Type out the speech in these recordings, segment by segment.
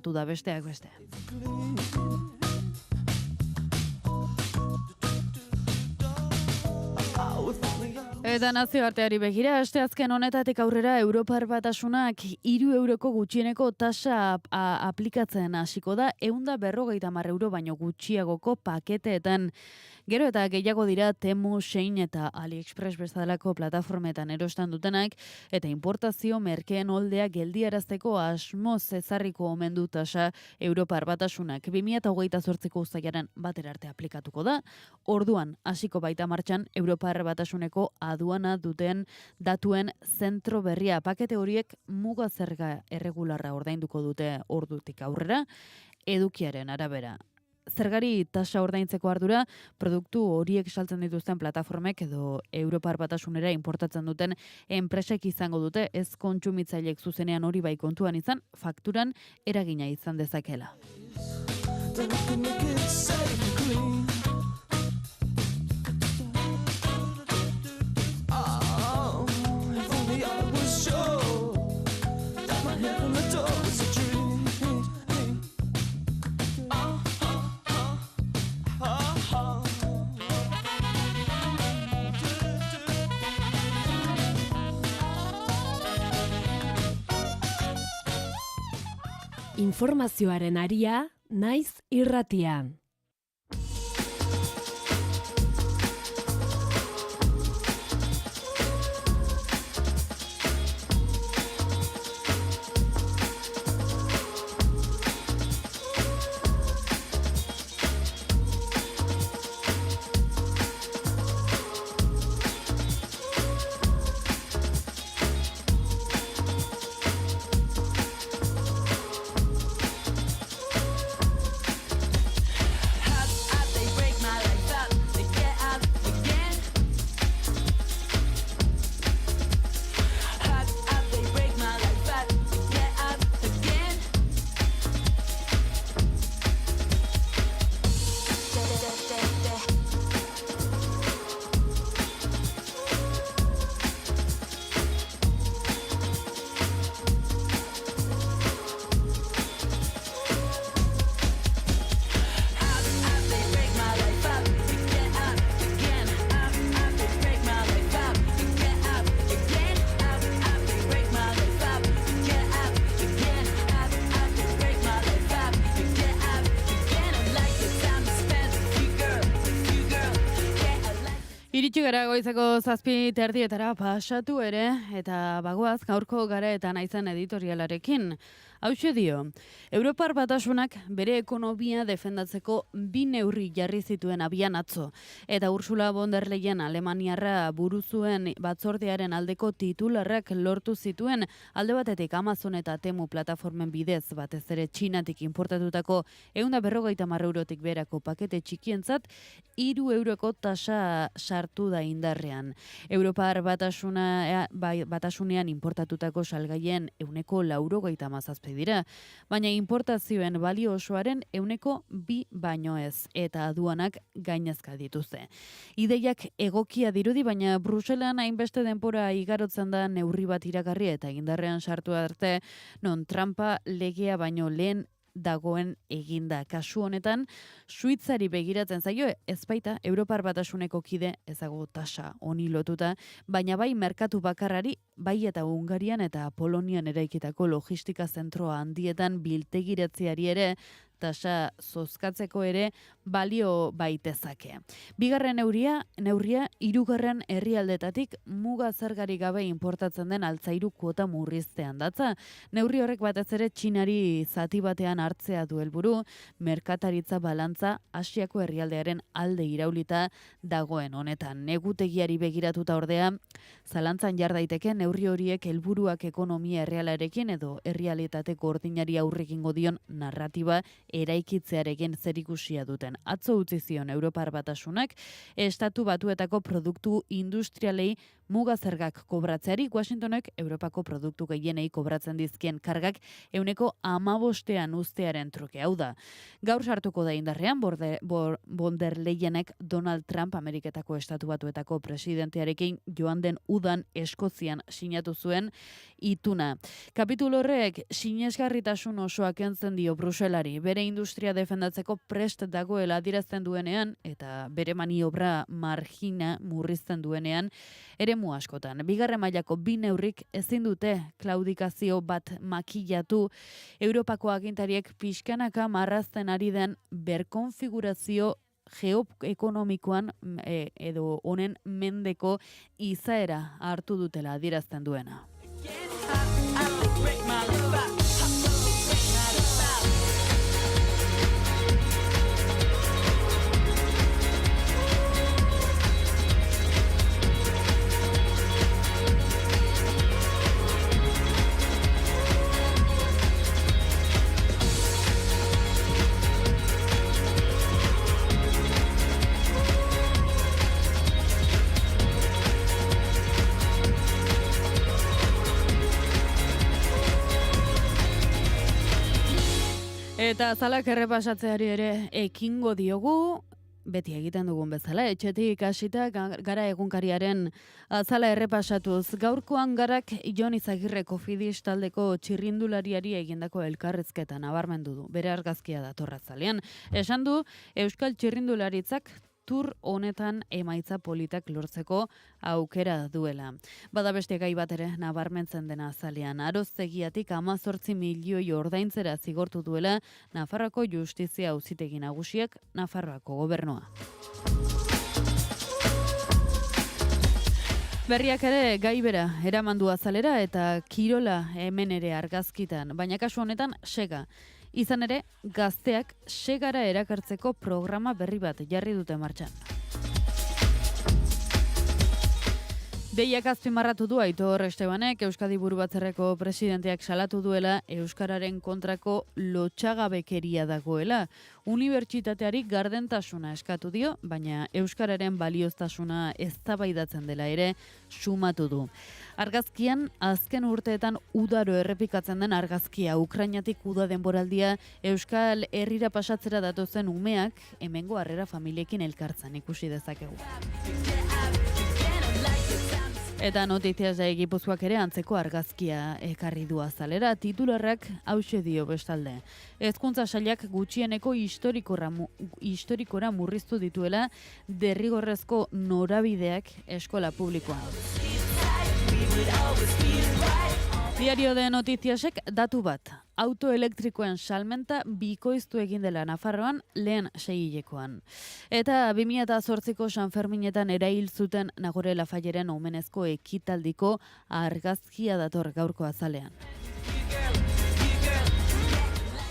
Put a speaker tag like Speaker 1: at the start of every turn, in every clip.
Speaker 1: gertatu da besteak beste. Eta nazioarteari begira, asteazken honetatik aurrera Europar Batasunak 3 euroko gutxieneko tasa aplikatzen hasiko da, 150 euro baino gutxiagoko paketeetan. Gero eta gehiago dira Temu, Shein eta AliExpress bezalako plataformetan erosten dutenak, eta importazio merkeen holdea geldiarazteko asmoz ezarriko omen du tasa Europar Batasunak 2028ko uztailaren batera arte aplikatuko da. Orduan hasiko baita martxan Europar Batasuneko aduana duten datuen zentro berria. Pakete horiek muga zerga erregularra ordainduko dute ordutik aurrera, edukiaren arabera. Zergari tasa ordaintzeko ardura, produktu horiek saltzen dituzten plataformek edo Europar Batasunera importatzen duten enpresek izango dute, ez kontsumitzailek zuzenean hori bai kontuan izan, fakturan eragina izan dezakela.
Speaker 2: Informazioaren aria, naiz irratian.
Speaker 1: Iritsi gara goizeko 7:30 pasatu ere, eta bagoaz gaurko gara eta naizen editorialarekin. Hauxe dio, Europar Batasunak bere ekonomia defendatzeko 2 neurri jarri zituen abian atzo, eta Ursula von der Leyen Alemaniarra buru zuen batzordearen aldeko titularrak lortu zituen, alde batetik Amazon eta Temu plataformen bidez, batez ere Txinatik importatutako 150 eurotik berako pakete txikientzat 3 euroko tasa sartu da indarrean. Europar Batasunean importatutako salgaien 97% dira, baina importazioen balio osoaren 2% baino ez, eta aduanak gainezka dituzte. Ideiak egokia dirudi, baina Bruselan hainbeste denbora igarotzen da neurri bat iragarri eta indarrean sartu arte, non Trumpa legea baino lehen dagoen eginda. Kasu honetan, Suitzari begiratzen zaio, ezbaita Europar Batasuneko kide ezago tasa honi lotuta, baina bai merkatu bakarrari, bai eta Hungarian eta Polonian eraikitako logistika zentroa handietan biltegiratzeari ere, tasa zozkatzeko ere balio baitezake. Bigarren neurria 3. herrialdetatik muga zergari gabe importatzen den altzairu kuota murriztean datza. Neurri horrek batez ere Txinari zati batean hartzea du helburu, merkataritza balantza Asiako herrialdearen alde iraulita dagoen honetan. Negutegiari begiratuta ordea, zalantzan jar daiteke neurri horiek helburuak ekonomia errealarekin edo errealitate gordinari aurrekingo dion narratiba eraikitzearekin zerikusia duten. Atzo utzi zion Europar Batasunak Estatu Batuetako produktu industrialei muga zergak kobratzeari Washingtonek Europako produktu gehienei kobratzen dizkien kargak 15%an uztearen truke. Hau da, gaur sartuko da indarrean von der Leyenek Donald Trump Ameriketako Estatu Batuetako presidentearekin joan den udan Eskozian sinatu zuen ituna. Kapitulu horrek sinesgarritasun osoa kentzen dio Bruselari, bere industria defendatzeko prest dagoela adierazten duenean eta bere maniobra margina murrizten duenean eremu askotan. Bigarren mailako bi neurrik ezin dute klaudikazio bat makillatu Europako agintariek pixkanaka marrazten ari den berkonfigurazio geoekonomikoan edo honen mendeko izaera hartu dutela adierazten duena. Eta azalak errepasatzeari ere ekingo diogu, beti egiten dugun bezala, etxetik hasita gara egunkariaren azala errepasatuz. Gaurkoan garak Jon Izagirre Kofidis taldeko txirrindulariari egindako elkarrizketa nabarmendu du. Bere argazkia dator azalean. Esan du, Euskal txirrindularitzak tur honetan emaitza politak lortzeko aukera duela. Bada beste gai bat ere nabarmentzen dena azalean. Aroztegiatik 18 milioi ordaintzera zigortu duela Nafarroako Justizia Auzitegi Nagusiak Nafarroako gobernua. Berriak ere gai bera eraman du azalera eta kirola hemen ere argazkitan, baina kasu honetan sega. Izan ere, gazteak segara erakartzeko programa berri bat jarri dute martxan. Deiak azpimarratu du Aitor Estebanek, Euskadi Burubatzarreko presidenteak salatu duela euskararen kontrako lotsagabekeria dagoela. Unibertsitateari gardentasuna eskatu dio, baina euskararen balioztasuna eztabaidatzen dela ere sumatu du. Argazkian, azken urteetan udaro errepikatzen den argazkia, Ukrainatik uda denboraldia Euskal Herrira pasatzera datozen umeak, hemengo harrera familiekin elkartzen ikusi dezakegu. Eta Notizias Gipuzkoak ere antzeko argazkia ekarri du azalera, titularrak hauxe dio bestalde. Hezkuntza sailak gutxieneko historikora murriztu dituela derrigorrezko norabideak eskola publikoan. Diario de Notiziasek datu bat. Auto elektrikoen salmenta bikoiztu egin dela Nafarroan lehen seihilekoan. Eta 2008ko San Ferminetan erail zuten Nagore Lafayeren omenezko ekitaldiko argazkia dator gaurko azalean.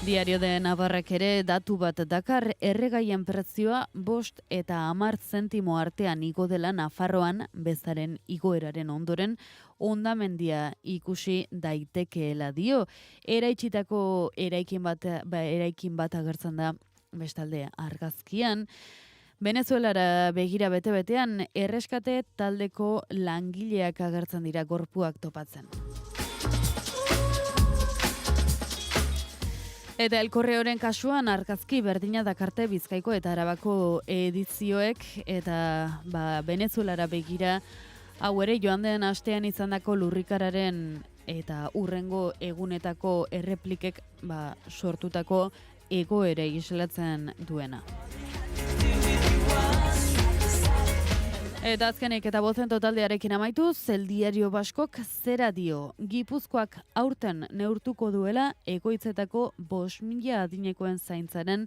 Speaker 1: Diario de Navarrek ere datu bat dakar, erregaien prezioa 5 eta 10 zentimo artean igo dela Nafarroan bezaren igoeraren ondoren hondamendia ikusi daitekeela dio. Eraitsitako eraikin bat agertzen da bestalde argazkian. Venezuelara begira bete-betean erreskate taldeko langileak agertzen dira gorpuak topatzen. Eta El Correoren kasuan argazki berdina dakarte Bizkaiko eta Arabako edizioek eta Venezuelara begira hau ere joan den astean izandako lurrikararen eta urrengo egunetako erreplikek sortutako egoera islatzen duena. Eta azkenik eta bozen totaldearekin amaituz, El Diario Baskok zera dio. Gipuzkoak aurten neurtuko duela egoitzetako 5.000 adinekoen zaintzaren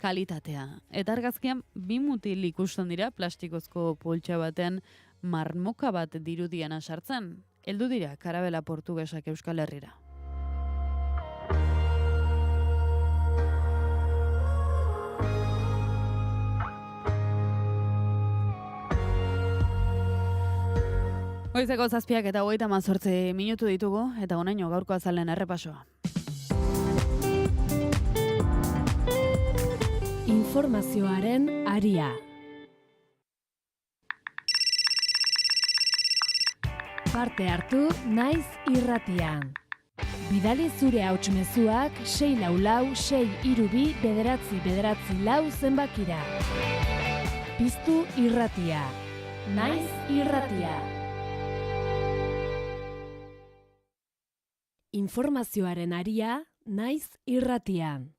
Speaker 1: kalitatea. Eta argazkian 2 mutil ikusten dira plastikozko poltsa baten marmoka bat dirudiana sartzen. Heldu dira karabela portugesak Euskal Herrira. Goizeko 7 eta 38 minutu ditugu, eta honaino gaurko azalen errepasoa.
Speaker 2: Informazioaren aria. Parte hartu naiz irratian. Bidali zure hauts mezuak 644-632-944 zenbakira. Piztu irratia. Naiz irratia. Informazioaren aria, naiz irratian.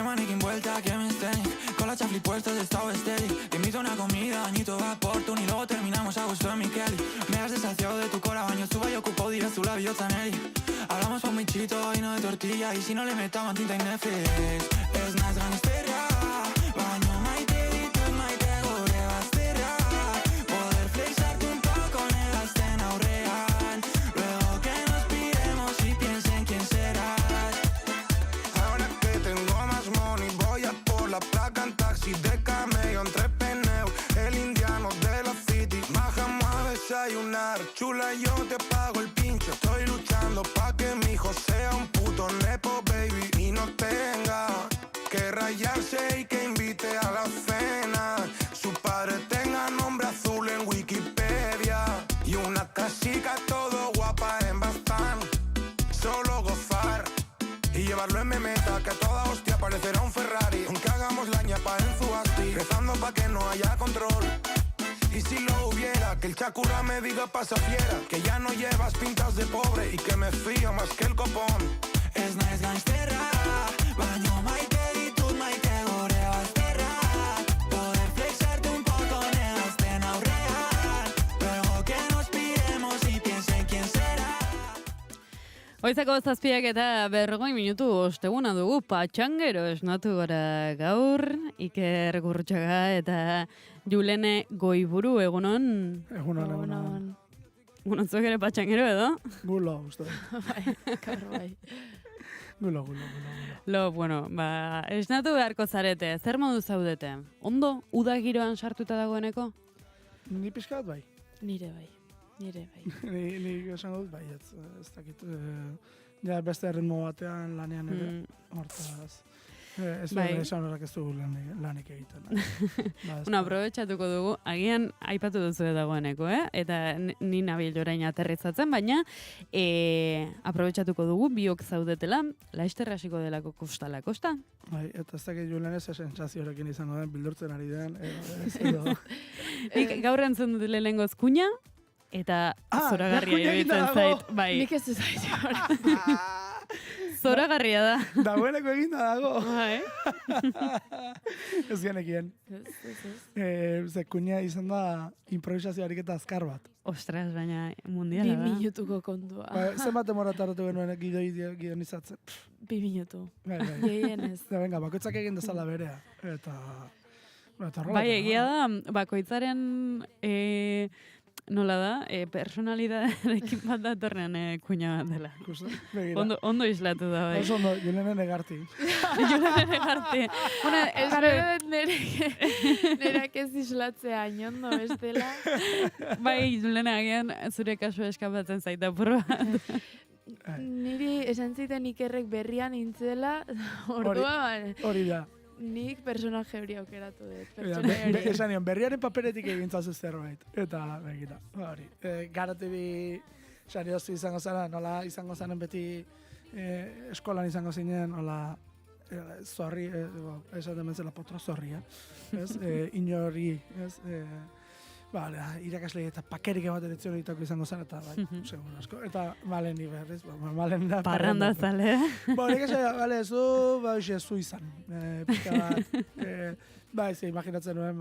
Speaker 3: Maniquín vuelta que me estén con la chafli puestos de estado estéril. Te invito a una comida, bañito vapor, y luego terminamos a gusto en mi Kelly. Me has deshaciado de tu cola, baño suba y ocupado dirás tu labio Chanel. Hablamos por un bichito y no de tortilla, y si no le metamos tinta y Netflix. Es más gangsteria, baño maite y tu maite gore basteria. Poder flexarte un poco negaste en aurrean. Luego que nos piremos y piensen quién serás.
Speaker 4: Ahora que tengo más money voy a por la placa en taxi de camello entre peneo. El indiano de la city, bajamos a desayunar. Chula, yo te pago el pincho. Estoy luchando pa' que mi hijo sea un puto nepo baby y no tenga que rayarse y que invite a la cena. Su padre tenga nombre azul en Wikipedia y una casica todo guapa en Baztán. Solo gozar y llevarlo en memeta, que a toda hostia parecerá un Ferrari. Aunque hagamos la ñapa en Zugasti, rezando pa' que no haya control. Y si lo hubiera, que el chakura me diga pasa fiera, que ya no llevas pintas de pobre y que me fío más que el copón.
Speaker 3: Es nice gangsterra, baño maite y tu maite gore basterra. Poder flexarte un poco negaste en aurrean. Luego que nos piremos y piensen quién será.
Speaker 1: Goizeko 7 eta 40 minutu osteguna dugu patxangero esnatu gara gaur, Iker Gurrutxaga eta Julene Goiburu, egunon?
Speaker 5: Egunon.
Speaker 1: Egunon zuek ere patxangero edo?
Speaker 5: Gulo, uste.
Speaker 6: Bai.
Speaker 5: Gulo.
Speaker 1: Bueno, esnatu beharko zarete, zer modu zaudete? Ondo, uda giroan sartuta dagoeneko?
Speaker 5: Ni pixkat bai.
Speaker 6: Nire bai.
Speaker 5: Ni esango dut bai, ez dakit. Ja beste ritmo batean lanean ere, hortaz. Ez
Speaker 1: Bai.
Speaker 5: esan horrak ez dugu lanik egiten.
Speaker 1: Bueno, aprobetxatuko dugu, agian aipatu duzu dagoeneko, eta ni nabil orain aterrizatzen, baina aprobetxatuko dugu biok zaudetela, laizterra hasiko delako kostala, kosta?
Speaker 5: Bai, eta ez dakit Julen ez sentsazioarekin izango den, bildurtzen ari den, edo.
Speaker 1: Nik gaur entzun dut lehenengoz kuña, eta zoragarria
Speaker 5: kuña
Speaker 1: iruditzen
Speaker 5: egiten
Speaker 1: zait.
Speaker 5: dago.
Speaker 1: Bai,
Speaker 6: Nik ez zait.
Speaker 1: zoragarria da.
Speaker 5: Dagoeneko eginda dago.
Speaker 1: Bai.
Speaker 5: Ez genekien. Ze kuña izan da improvisazio ariketa azkar bat.
Speaker 1: Ostras, baina
Speaker 6: 2
Speaker 1: mundiala da.
Speaker 6: minutuko kontua.
Speaker 5: Zenbat demora tardatu genuen gidonizatzen.
Speaker 6: 2 minutu.
Speaker 5: Bai.
Speaker 6: Gehienez.
Speaker 5: Da, venga, bakoitzak egin dezala berea. Eta horrela.
Speaker 1: Bai, egia da, bakoitzaren nola da, personalidadearekin bat datorrean kuña bat dela.
Speaker 5: Begira.
Speaker 1: Ondo islatu da, bai.
Speaker 5: Oso ondo, Julenen egarti.
Speaker 1: Julen egarte.
Speaker 6: Bueno, espero dut nerak ez islatzea inondo bestela.
Speaker 1: Bai, Julen agian zure kasu eskapatzen zaita porra bat.
Speaker 6: Niri esan ziten Ikerrek berrian intzela, orduan
Speaker 5: Hori da.
Speaker 6: nik personaje hori aukeratu dut.
Speaker 5: Esan nion, berriaren paperetik egintzazu zerbait. Eta, begira, hori. Garate bi, sariozu izango zara, nola izango zaren beti eskolan izango zinen, nola zorri, esaten bentzela potro zorria, ez? Inori, ez? Irakasle eta pakerik ematen etzion egitako izango zen, eta bai, segun asko. Eta malen ni berriz, malen da.
Speaker 1: Parranda zale.
Speaker 5: Hori esan, zu, zu izan. Pika bat, imaginatzen nuen,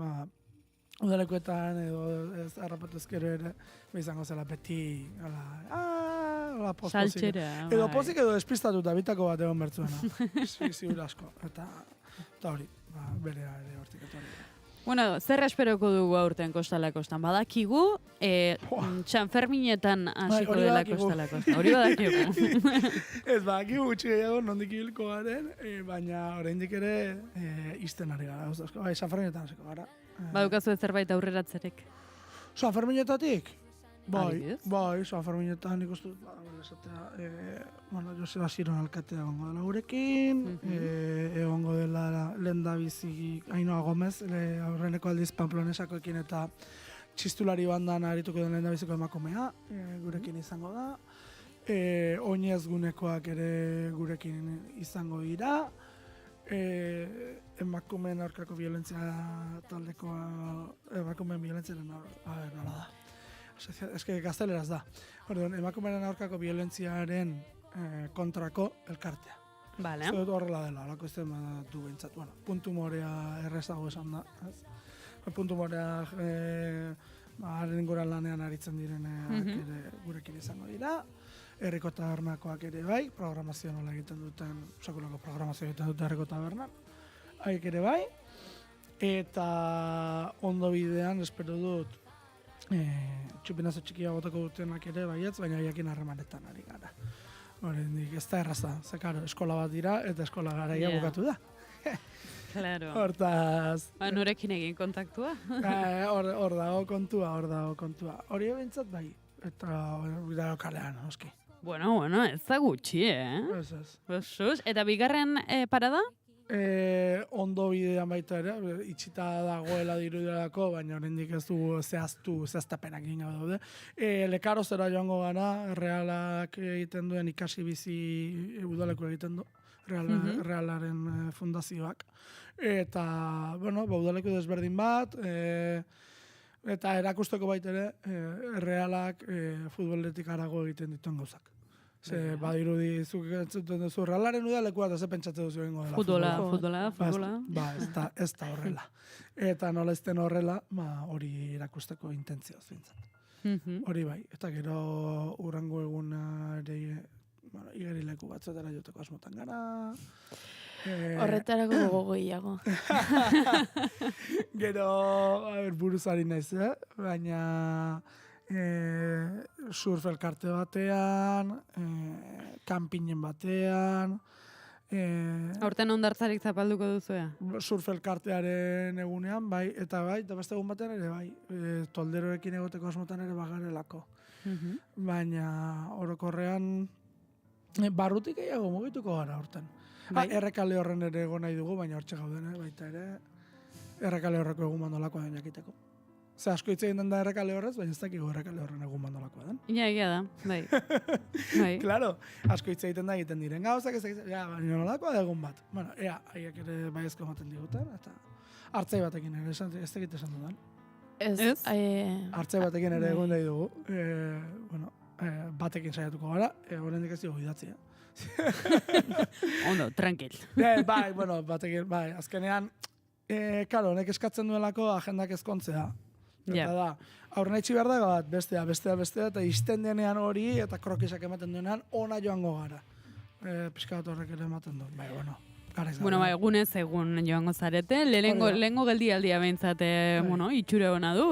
Speaker 5: udalekuetan edo ez harrapatezkero ere, izango zela beti, hola, pozik.
Speaker 1: Saltxera.
Speaker 5: Edo pozik edo despistatuta bitako bat egon bertzuena. Ziur asko. Eta hori, berea ere hortik etorri.
Speaker 1: Bueno, zer esperoko dugu aurten kostala kostan? Badakigu, Sanferminetan hasiko
Speaker 5: hori
Speaker 1: dela
Speaker 5: badakigu.
Speaker 1: kostala kostan. Hori badakigu.
Speaker 5: Ez badakigu gutxi gehiago nondik hilko garen, baina oraindik ere izten ari gara. Sanferminetan hasiko gara.
Speaker 1: Badukazu zerbait aurreratzerek.
Speaker 5: Sanferminetatik? Bai, San Ferminetan nik uste dut, Joseba Ziron alkatea egongo dela gurekin, egongo dela lehendabizi Ainhoa Gomez, aurreneko aldiz Pamplonesakoekin eta txistulari bandan arituko den lehendabiziko emakumea, gurekin izango da. Oinez gunekoak ere gurekin izango dira. Emakumeen aurkako violentzia taldekoa, emakumeen violentziaren nola da. Eske gazteleraz da. Orduan, emakumeen aurkako violentziaren kontrako elkartea.
Speaker 1: Vale.
Speaker 5: Zer dut horrela dela, alako ez den du behintzat. Bueno, puntu morea errezago esan da. Puntu morea haren inguran lanean aritzen direnak ere gurekin izango dira. Herriko tabernakoak ere bai, programazio nola egiten duten, sakulako programazio egiten duten Herriko tabernan. Haik ere bai. Eta ondo bidean, espero dut, txupinazo txikia goteko dutenak ere baietz, baina haiekin harremanetan ari gara. Horendik, ez da erraza, zekaro, eskola bat dira eta eskola garaia bukatu da.
Speaker 1: Claro.
Speaker 5: Hortaz...
Speaker 1: Norekin egin kontaktua?
Speaker 5: Hor dago kontua. Hori behintzat bai, eta bida lokalean, oski.
Speaker 1: Bueno, ez da gutxi, Ez. Eta bigarren parada?
Speaker 5: Ondo bidean baita ere, itxita dagoela dirudialako, baina oraindik ez du zehaztapenak egin daude. Lekarozera joango gara, Realak egiten duen ikasi bizi udaleko egiten du, Realaren fundazioak. Eta, udaleko desberdin bat, eta erakusteko baita ere, Realak futboletik arago egiten dituen gauzak. Ze badirudi zuk entzuten duzu Realaren udalekua eta ze pentsatzen duzu egingo dela.
Speaker 1: Futbola.
Speaker 5: Ez da horrela. Eta nola ez den horrela, hori erakusteko intentzioa zintzat. Hori bai, eta gero urrengo eguna ere igerileku batzuetara joteko asmotan gara.
Speaker 6: Horretarako gogo gehiago.
Speaker 5: Gero, buruzari naiz, baina... surf elkarte batean, kanpinen batean...
Speaker 1: Aurten ondartzarik zapalduko duzuea?
Speaker 5: Surf elkartearen egunean, bai, eta beste egun batean ere bai. Tolderoekin egoteko asmotan ere bagarelako. Baina orokorrean barrutik gehiago mugituko gara aurten. Errekale horren ere egon nahi dugu, baina hortxe gauden, baita ere errekale horreko egun bandolakoa den jakiteko. Ze asko hitz egin den da errekale horrez, baina ez dakigu errekale horren egun bandolakoa den.
Speaker 1: Egia da, bai.
Speaker 5: Claro, asko hitz egiten da egiten diren gauzak, baina nolakoa da egun bat. Bueno, haiek ere baiezko ematen diguten, eta hartzai batekin ere, ez dakit esan dudan.
Speaker 6: Ez?
Speaker 5: Hartzai batekin ere egun nahi dugu. Batekin saiatuko gara, horrendik ez dugu idatzi,
Speaker 1: Ondo, tranquil.
Speaker 5: Batekin, azkenean, karo, honek eskatzen duelako agendak ezkontzea. Eta da, aurren etxi behar da bat, bestea, eta izten denean hori, eta krokisak ematen duenean, ona joango gara. Piskat horrek ere ematen du.
Speaker 1: Egunez egun joango zarete, lehengo geldialdia behintzat, itxure hona du,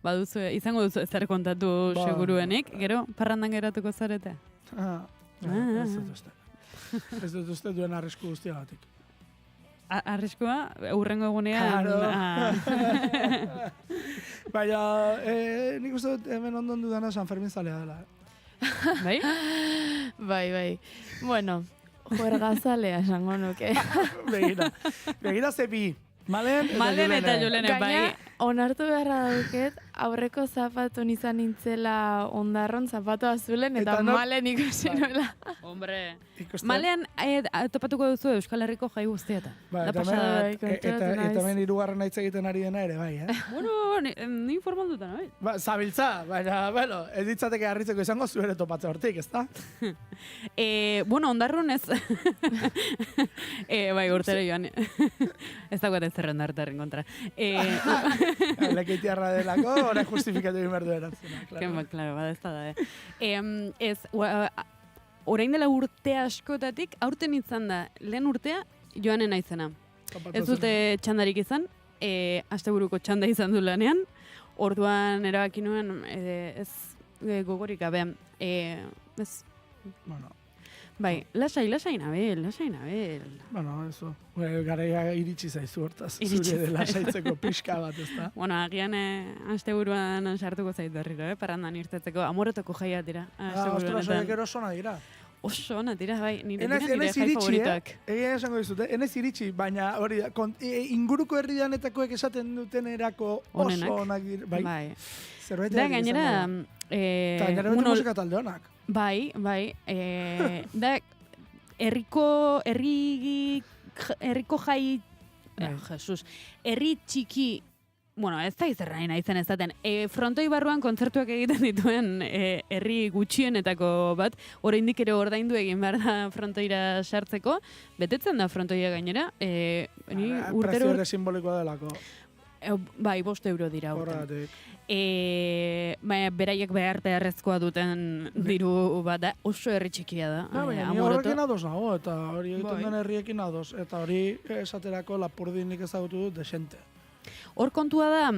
Speaker 1: baduzue, izango duzu ezer kontatu seguruenik, gero, parrandan geratuko zarete?
Speaker 5: Ez dut uste duen arrisku guztiagatik.
Speaker 1: Arriskua, urrengo egunean...
Speaker 5: Baina, nik uste dut hemen ondon dudana San Fermin zalea dela.
Speaker 1: Bai?
Speaker 6: Bai. Bueno, juergazalea esango nuke.
Speaker 5: Begira zebi. Malen
Speaker 1: eta Julene, bai.
Speaker 6: Gaina, onartu beharra dauket, aurreko zapatun izan nintzela ondarron zapatu azulen, eta Malen ikusi nuela.
Speaker 1: Hombre, Malean topatuko duzu Euskal Herriko jai guztietan.
Speaker 5: Eta hemen hirugarren hitz egiten ari dena ere, bai,
Speaker 1: Bueno, ni informalduta, bai?
Speaker 5: Zabiltza, baina, ez ditzateke harritzeko izango zuere topatze hortik, ez da?
Speaker 1: Ondarrun ez. Bai, urtero joan. Ez dagoet ez zerrenda hartaren kontra.
Speaker 5: Lekeitiarra delako, hori justifikatu egin behar du erantzuna.
Speaker 1: Claro, bada ez da. Orain dela urte askotatik, aurten izan da, lehen urtea, joanen naizena. Ez dute txandarik izan, asteburuko txanda izan du lanean, orduan erabaki nuen, ez gogorik gabe, ez... Bai, lasai nabil.
Speaker 5: Bueno, eso. Garaia iritsi zaizu hortaz.
Speaker 1: Iritsi
Speaker 5: Zure
Speaker 1: zaizu.
Speaker 5: lasaitzeko pixka bat, ezta?
Speaker 1: Bueno, agian asteburuan sartuko zait berriro, parrandan irtetzeko. Amorotoko jaia dira.
Speaker 5: Ostras, horiek eroso ona dira.
Speaker 1: Oso ona dira, bai. Nire
Speaker 5: Enaiz
Speaker 1: jai
Speaker 5: iritsi,
Speaker 1: favoritoak.
Speaker 5: Egia esango dizut, enaiz iritsi, baina hori da, inguruko herridanetakoek esaten dutenerako
Speaker 1: Onenak.
Speaker 5: oso onak dira. Bai,
Speaker 1: Bai.
Speaker 5: zerbait
Speaker 1: Da,
Speaker 5: egia izan
Speaker 1: gainera,
Speaker 5: da. Eta gainera beti musika talde honak.
Speaker 1: Bai. Da, herriko jai,
Speaker 5: Bai.
Speaker 1: Jesus, herri txiki, bueno, ez da izerra nahi naizen ezaten, frontoi barruan kontzertuak egiten dituen herri gutxienetako bat, oraindik ere ordaindu egin behar da frontoira sartzeko, betetzen da frontoia gainera, ni urtero...
Speaker 5: Prezio simbolikoa delako.
Speaker 1: Bai, 5 euro dira urten.
Speaker 5: Horregatik.
Speaker 1: Baina beraiek beharrezkoa duten diru bat da, oso herri txikia da.
Speaker 5: Baina ni
Speaker 1: Amoroto.
Speaker 5: horrekin ados nago, eta hori egiten
Speaker 1: Bai.
Speaker 5: den herriekin ados. Eta hori esaterako Lapurdinik ezagutu dut desente.
Speaker 1: Hor kontua da,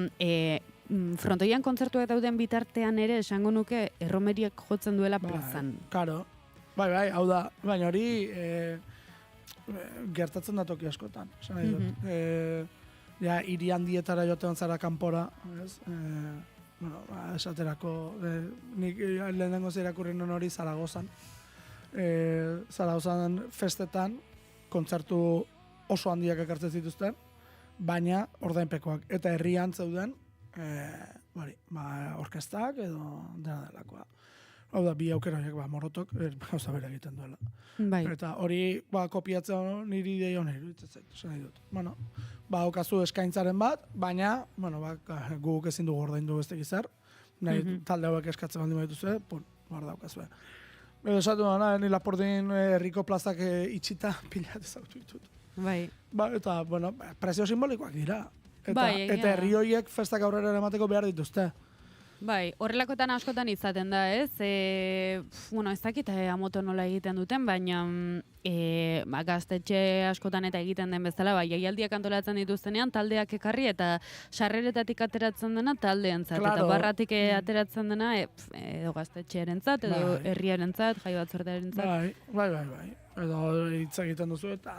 Speaker 1: frontoian kontzertuak dauden bitartean ere esango nuke erromeriak jotzen duela plazan.
Speaker 5: Karo. Bai, hau da. Baina hori gertatzen da toki askotan. Esan nahi dut. Ja, hiri handietara joaten zara kanpora, ez? Bueno, esaterako, nik lehenengo irakurri nuen hori Zaragozan. Zaragozan festetan, kontzertu oso handiak ekartzen zituzten, baina ordainpekoak. Eta herrian zeuden, orkestak edo dena delakoa. Hau da, bi aukera horiek, Morotok, gauza bera egiten duela.
Speaker 1: Bai.
Speaker 5: Eta hori, kopiatzen niri idei hona iruditzen zait, esan nahi dut. Bueno, okazu eskaintzaren bat, baina, guk ezin dugu ordaindu beste gizar, nahi talde hauek eskatzen baldin badituzue, hor daukazue. Edo esatu dena, ni Lapurdin herriko plazak itxita pila ezautu ditut.
Speaker 1: Bai.
Speaker 5: Eta, prezio simbolikoak dira. Eta herri horiek festak aurrera eramateko behar dituzte.
Speaker 1: Bai, horrelakotan askotan izaten da, ez? Ez dakit amoto nola egiten duten, baina gaztetxe askotan eta egiten den bezala, jaialdiak antolatzen dituztenean, taldeak ekarri eta sarreretatik ateratzen dena taldeentzat, eta barratik ateratzen dena edo gaztetxearentzat, edo herriarentzat, jai batzordearentzat.
Speaker 5: Bai. Edo hitz egiten duzu eta,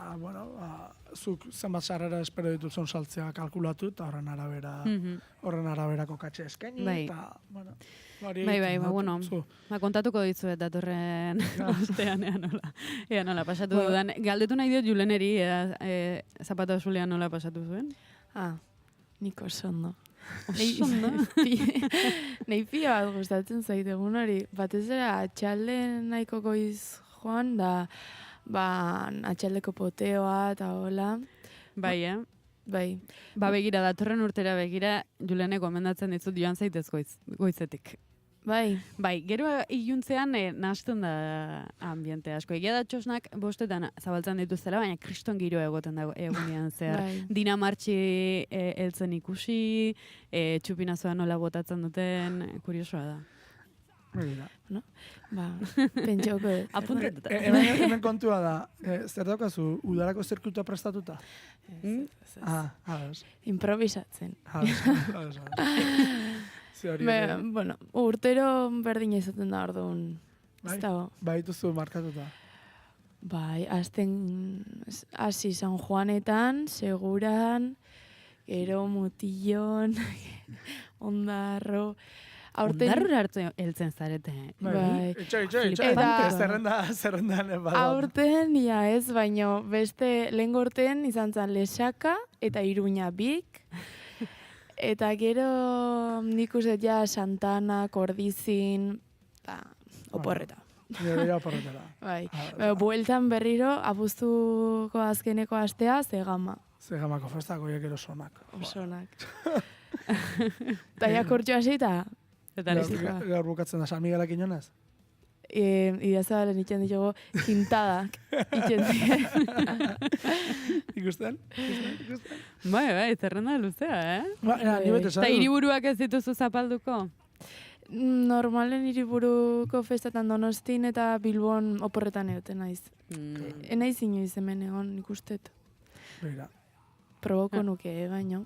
Speaker 5: zuk zenbat sarrera espero dituzun saltzea kalkulatu eta horren araberako katxe eskaini eta,
Speaker 1: kontatuko dizu eta datorren astean ea nola pasatu dudan. Galdetu nahi diot Juleneri, Zapata Zulean nola pasatu zuen?
Speaker 6: Nik oso ondo.
Speaker 1: Oso ondo?
Speaker 6: Nei pila bat gustatzen zait egun hori. Batez ere atxalde nahiko goiz joan, da atxaldeko poteoa eta hola.
Speaker 1: Bai,
Speaker 6: Bai.
Speaker 1: Begira, datorren urtera begira, Julene gomendatzen dizut joan zaitez goizetik.
Speaker 6: Bai.
Speaker 1: Bai, gero iluntzean nahasten da ambiente asko. Egia da txosnak 5etan zabaltzen dituztela, baina kriston giroa egoten dago egunean zehar.
Speaker 6: Bai.
Speaker 1: Dina martxi heltzen ikusi, txupinazoa nola botatzen duten, kuriosoa da.
Speaker 5: No?
Speaker 6: Pentsoko.
Speaker 1: Apuntatuta.
Speaker 5: Hemen kontua da, zer daukazu, udarako zirkuitua prestatuta?
Speaker 6: Improvisatzen. Urtero berdina izaten da orduan.
Speaker 5: Bai, duzu markatuta.
Speaker 6: Bai, hasi San Juanetan, Seguran, gero Mutillon, Ondarro.
Speaker 1: Ondarrura hartu heltzen zarete.
Speaker 6: Bai.
Speaker 5: Itxoi. Zerrendan bada.
Speaker 6: Aurten, ez, baino beste lehen urten izan zen Lesaka eta Iruña bik. Eta gero nik uste ja Santana, Kordizin, oporreta.
Speaker 5: Gero oporretara.
Speaker 6: Bai. Bueltan berriro, abuztuko azkeneko astea, Zegama.
Speaker 5: Zegamako festako ero sonak.
Speaker 6: Osonak. Eta jakortxo hasi eta...
Speaker 5: Gaur bukatzen da San Miguelak inonez?
Speaker 6: Idazabalen itxen ditugu kintadak itxen
Speaker 5: Ikusten?
Speaker 1: Bai, zerrenda luzea,
Speaker 5: Eta
Speaker 1: hiriburuak ez dituzu zapalduko?
Speaker 6: Normalen hiriburuko festatan Donostin eta Bilbon oporretan egoten naiz. Enaiz inoiz hemen egon ikustet.
Speaker 5: Beira.
Speaker 6: Proboko nuke, baino.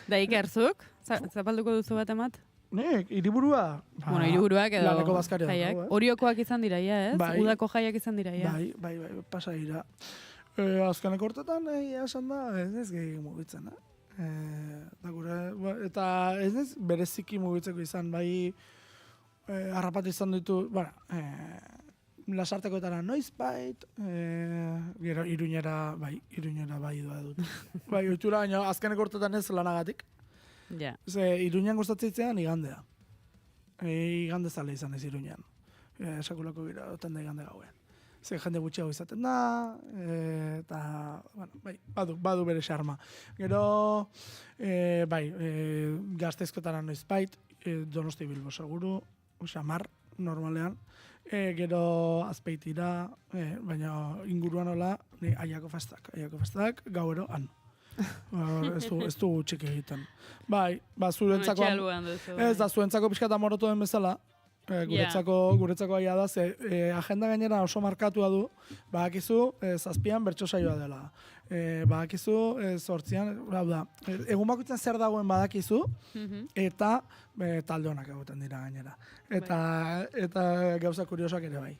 Speaker 1: Da Ikerzuk? Zapalduko duzu bat emat?
Speaker 5: Nik, hiriburua.
Speaker 1: Bueno, hiriburuak edo
Speaker 5: Laneko bazkaria dago,
Speaker 1: jaiak. Oriokoak izan dira, ez?
Speaker 5: Bai.
Speaker 1: Udako jaiak izan dira,
Speaker 5: Bai, pasa dira. Azkeneko urtetan, esan da, ez gehi mugitzen, da gure, eta ez bereziki mugitzeko izan, bai, harrapatu izan ditu, lasartekoetara noizbait, gero Iruñera bai doa dut. Bai, oitura, baina azkeneko urtetan ez lanagatik.
Speaker 1: Ja.
Speaker 5: Ze, Iruñan gustatzeitzen igandea. Igande zale izan ez Iruñan. Sakulako gira, oten da igande gauen. Ze jende gutxiago izaten da, eta, bueno, bai, badu bere xarma. Gero, Gasteizkotara noizbait, Donosti Bilbo seguru, Xamar, normalean. Gero Azpeitira, baina inguruan hola, Aiako festak, gauero, han. Ez du txiki egiten. Bai, zuentzako... Ez da, zuentzako pixkata morotu den bezala, guretzako aia da, ze agenda gainera oso markatua du, badakizu, zazpian bertso saioa dela. Badakizu, zortzian, egun bakoitzen zer dagoen badakizu, eta talde honak egoten dira gainera. Eta gauza kuriosak ere bai.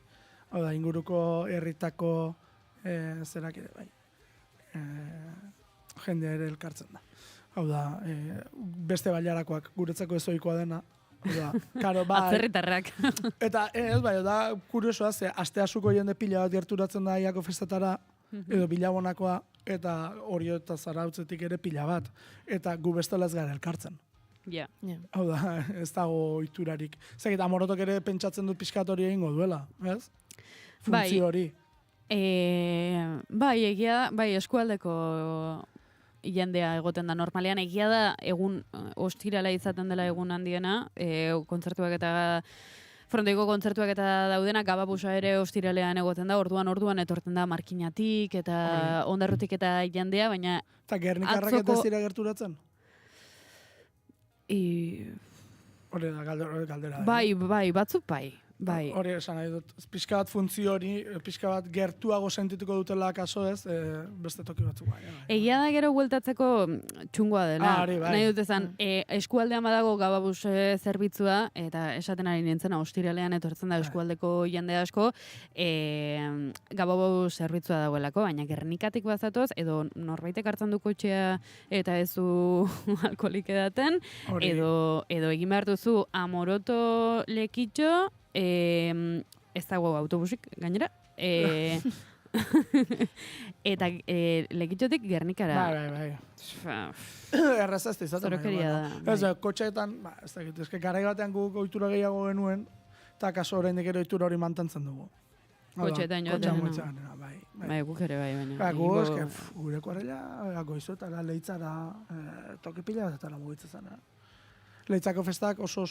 Speaker 5: Hau da, inguruko herritako zerak ere bai. Jendea ere elkartzen da. Hau da, beste bailarakoak guretzako ezoikoa dena. Hau da, karo, bai.
Speaker 1: Atzerritarrak.
Speaker 5: Eta da kuriosoa, ze asteasuko jende pila bat gerturatzen da Aiako festetara, edo bilabonakoa, eta Orio eta Zarautzetik ere pila bat. Eta gu bestela ez gara elkartzen.
Speaker 1: Ja.
Speaker 5: Hau da, ez dago oiturarik. Zegit, Amorotok ere pentsatzen dut pixkat hori egingo duela, ez? Funtzio hori.
Speaker 1: Bai, egia da, eskualdeko jendea egoten da normalean, egia da egun ostirala izaten dela egun handiena, kontzertuak eta fronteiko kontzertuak eta daudenak gababusa ere ostiralean egoten da, orduan etorten da Markinatik eta Ondarrutik eta jendea, baina
Speaker 5: eta Gernikarrak eta ez dira gerturatzen? Hori da, galdera.
Speaker 1: Bai, batzuk bai.
Speaker 5: Hori esan nahi dut, pixka bat funtzio hori, pixka bat gertuago sentituko dutela kaso ez, beste toki batzuk bai.
Speaker 1: Egia da gero bueltatzeko txungoa dela.
Speaker 5: Bai.
Speaker 1: Nahi dut ezan, eskualdean badago gababus zerbitzua, eta esaten ari nintzen, ostiralean etortzen da eskualdeko jende asko, gababus zerbitzua dagoelako, baina Gernikatik bazatoz, edo norbaitek hartzen du kotxea eta ez du alkoholik edaten, edo egin behar duzu Amoroto Lekitxo, ez dago autobusik, gainera. Eta Lekitxotik Gernikara.
Speaker 5: Bai. Erraza ez da izaten.
Speaker 1: Zorokeria da.
Speaker 5: Ez, kotxeetan, ez da, ez garai batean guk ohitura gehiago genuen, eta kaso oraindik ere ohitura hori mantentzen dugu.
Speaker 1: Kotxeetan joaten. Bai, guk ere bai, baina.
Speaker 5: Gure kuarela, goizuetara, leitzara, toki pila bat eta mugitzen zena. Leitzako festak oso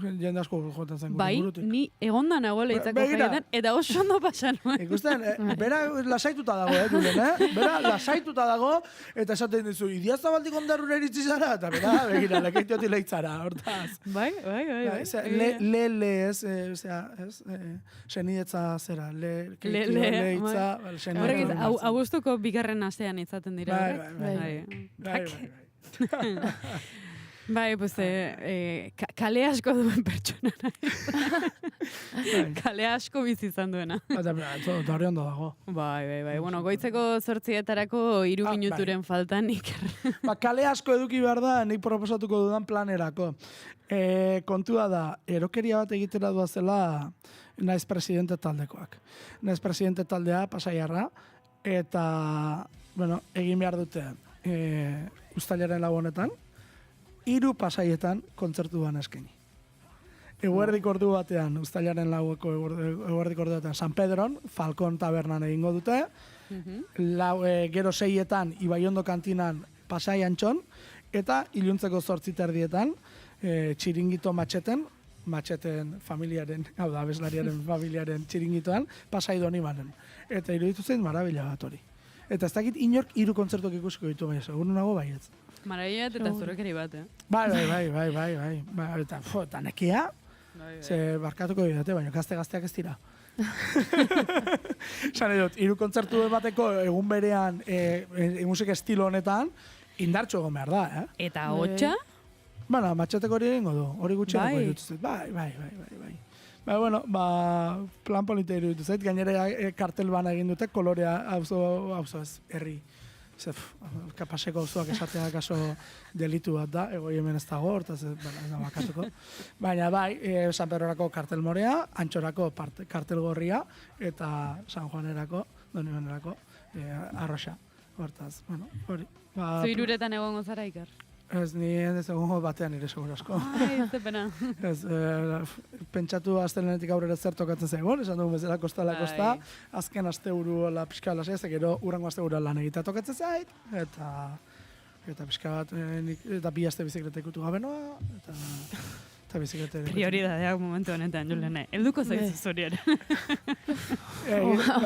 Speaker 5: jende asko joten zen gure burutik.
Speaker 1: Ni egonda nago Leitzako jaietan, eta oso ondo pasan nuen.
Speaker 5: Ikusten, bera lasaituta dago, Julen, Bera lasaituta dago, eta esaten dizu, Idiazabaldik Ondarrura iritsi zara, eta bera, begira, Lekeitioti Leitzara, hortaz.
Speaker 1: Bai.
Speaker 5: Le ez, senidetza zera, Leitza,
Speaker 1: senidetza. Augustuko bigarren astean izaten dira.
Speaker 5: Bai.
Speaker 1: Bai, pues, kale asko duen pertsona kale asko bizi izan duena.
Speaker 5: Eta hori ondo dago.
Speaker 1: Bai. Bueno, goitzeko 8etarako 3 minuturen faltan iker.
Speaker 5: Kale asko eduki behar da, nik proposatuko dudan planerako. Kontua da, erokeria bat egitera duazela naiz presidente taldekoak. Naiz presidente taldea, Pasaiarra, eta, bueno, egin behar dute Uztailaren 4 honetan, 3 Pasaietan kontzertuan eskaini. Eguerdik ordu batean, Uztailaren 4ko eguerdik ordu batean, San Pedron, Falcon Tabernan egingo dute, gero 6etan, Ibaiondo kantinan, Pasai Antxon, eta iluntzeko 8:30 txiringito matxeten familiaren, hau da, abeslariaren familiaren txiringitoan, Pasai Donibanen. Eta iruditu zen marabila bat hori. Eta ez dakit inork 3 kontzertuak ikusiko ditu, baina seguru nago baietz.
Speaker 1: Marabila eta zurokeri bat,
Speaker 5: Bai. Eta nekea, ze barkatuko didate, baina gazteak ez dira. Zan edot, 3 kontzertu bateko egun berean musika estilo honetan, indartxo egon behar da,
Speaker 1: Eta hotxa?
Speaker 5: Bueno, matxateko hori egingo du, hori gutxeneko
Speaker 6: Bai.
Speaker 5: iruditu zait. Bai. Bueno, plan polita iruditu zait, gainera kartel bana egin dute, kolorea auzo ez, herri. Kapaseko auzoak esatea kaso delitu bat da, egoi hemen ez dago, hortaz ez da bakatuko. Baina bai, San Pedrorako kartel morea, Antxorako kartel gorria, eta San Juanerako, Donibanerako, arroxa. Hortaz, bueno, hori.
Speaker 1: Zu hiruretan egongo zara, Iker?
Speaker 5: Ez, ni ez egongo batean ere seguro asko.
Speaker 1: Ai, ez pena.
Speaker 5: Ez, pentsatu astelenetik aurrera zer tokatzen zaigun, esan dugu bezala kosta, azken asteburu la pixka lasai, ez gero urrengo asteburu lan egitea tokatzen zait, eta pixka bat, eta bi aste bizikleta ikutu gabe noa, eta bizikleta ere.
Speaker 1: Prioridadeak momentu honetan, Julene. Helduko zaizu zuri ere.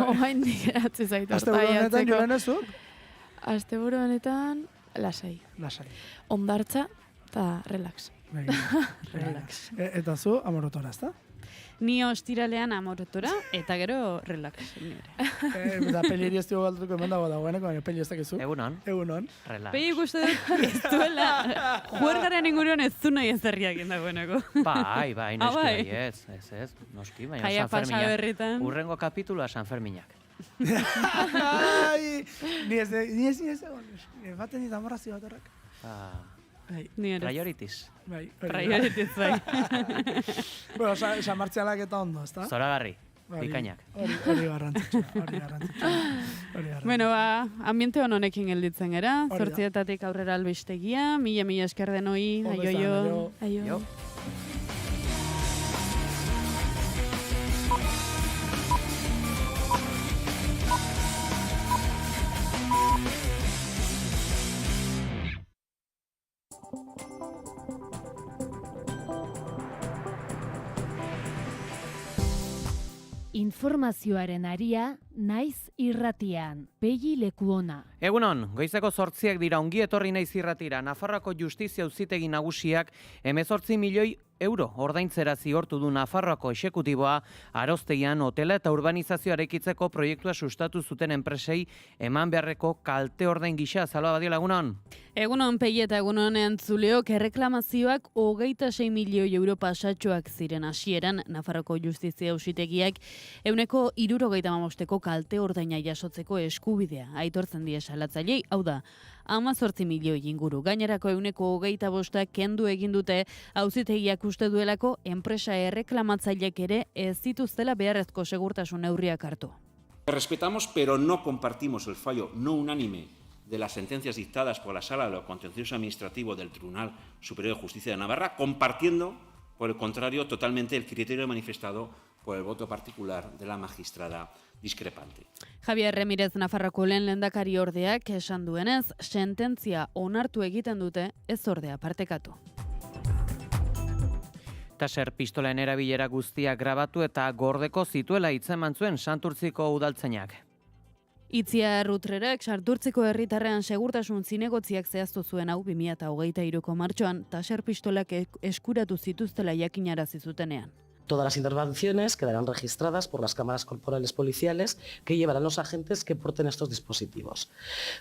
Speaker 6: Oain digeratzi zaitu.
Speaker 5: Asteburu honetan, Julenezuk?
Speaker 6: Asteburu honetan, lasai. Ondartza eta relax.
Speaker 5: Relax. Eta zu, amorotora, ezta?
Speaker 1: Ni ostiralean amorotora, eta gero relax.
Speaker 5: Eta peli ez dugu galtuko hemen dagoeneko, baina peli ez dakizu. Egunon.
Speaker 7: Relax.
Speaker 1: Pegi ikuste dut, ez duela, juergaren inguruan ez du nahi ezerriak dagoeneko.
Speaker 7: Bai, noski, ez, noski, baina
Speaker 1: Jaiak
Speaker 7: San
Speaker 1: pasa
Speaker 7: Ferminak.
Speaker 1: berritan.
Speaker 7: Urrengo kapitulua San Ferminak.
Speaker 5: Ni ez baten dit amorazio bat horrek.
Speaker 1: Ni ere.
Speaker 7: Priorities.
Speaker 1: Priorities, bai.
Speaker 5: Bueno, San Martzialak eta ondo, ezta?
Speaker 7: Zoragarri, bikainak.
Speaker 5: Hori garrantzitsua.
Speaker 1: Bueno, ambiente honekin gelditzen gera.
Speaker 5: Hori da.
Speaker 1: 8:00 aurrera albistegia. Mila esker denoi.
Speaker 5: Ondo
Speaker 1: Aio.
Speaker 5: izan, aio.
Speaker 7: Jo.
Speaker 2: Informazioaren aria, naiz irratian. Pegi Lekuona.
Speaker 7: Egunon, goizeko 8 dira ongi etorri naiz irratira. Nafarroako Justizia Auzitegi Nagusiak 18 milioi euro ordaintzera zigortu du Nafarroako exekutiboa Aroztegian hotela eta urbanizazioa eraikitzeko proiektua sustatu zuten enpresei eman beharreko kalte ordain gisa. Salva Badio, egunon.
Speaker 1: Egunon Pegi eta egunon entzuleok, erreklamazioak 26 milioi euro pasatxoak ziren hasieran Nafarroako Justizia Auzitegiak 175ko kalte ordaina jasotzeko eskubidea aitortzen die salatzailei, hau da 18 milioi inguru. Gainerako 125 kendu egin dute auzitegiak uste duelako enpresa erreklamatzaileek ere ez dituztela beharrezko segurtasun neurriak hartu.
Speaker 8: Respetamos, pero no compartimos el fallo no unánime de las sentencias dictadas por la Sala de lo Contencioso Administrativo del Tribunal Superior de Justicia de Navarra, compartiendo, por el contrario, totalmente el criterio manifestado por el voto particular de la magistrada discrepante.
Speaker 1: Javier Remirez Nafarroko lehendakari ordeak esan duenez, sententzia onartu egiten dute, ez ordea partekatu.
Speaker 7: Taser pistolen erabilera guztiak grabatu eta gordeko zituela hitzeman zuen Santurtziko udaltzainak.
Speaker 1: Itzia Rutrerek Santurtziko herritarrean segurtasun zinegotziak zehaztu zuen hau 2023ko martxoan taser pistolak eskuratu zituztela jakinarazi zutenean.
Speaker 9: Todas las intervenciones quedarán registradas por las cámaras corporales policiales que llevarán los agentes que porten estos dispositivos.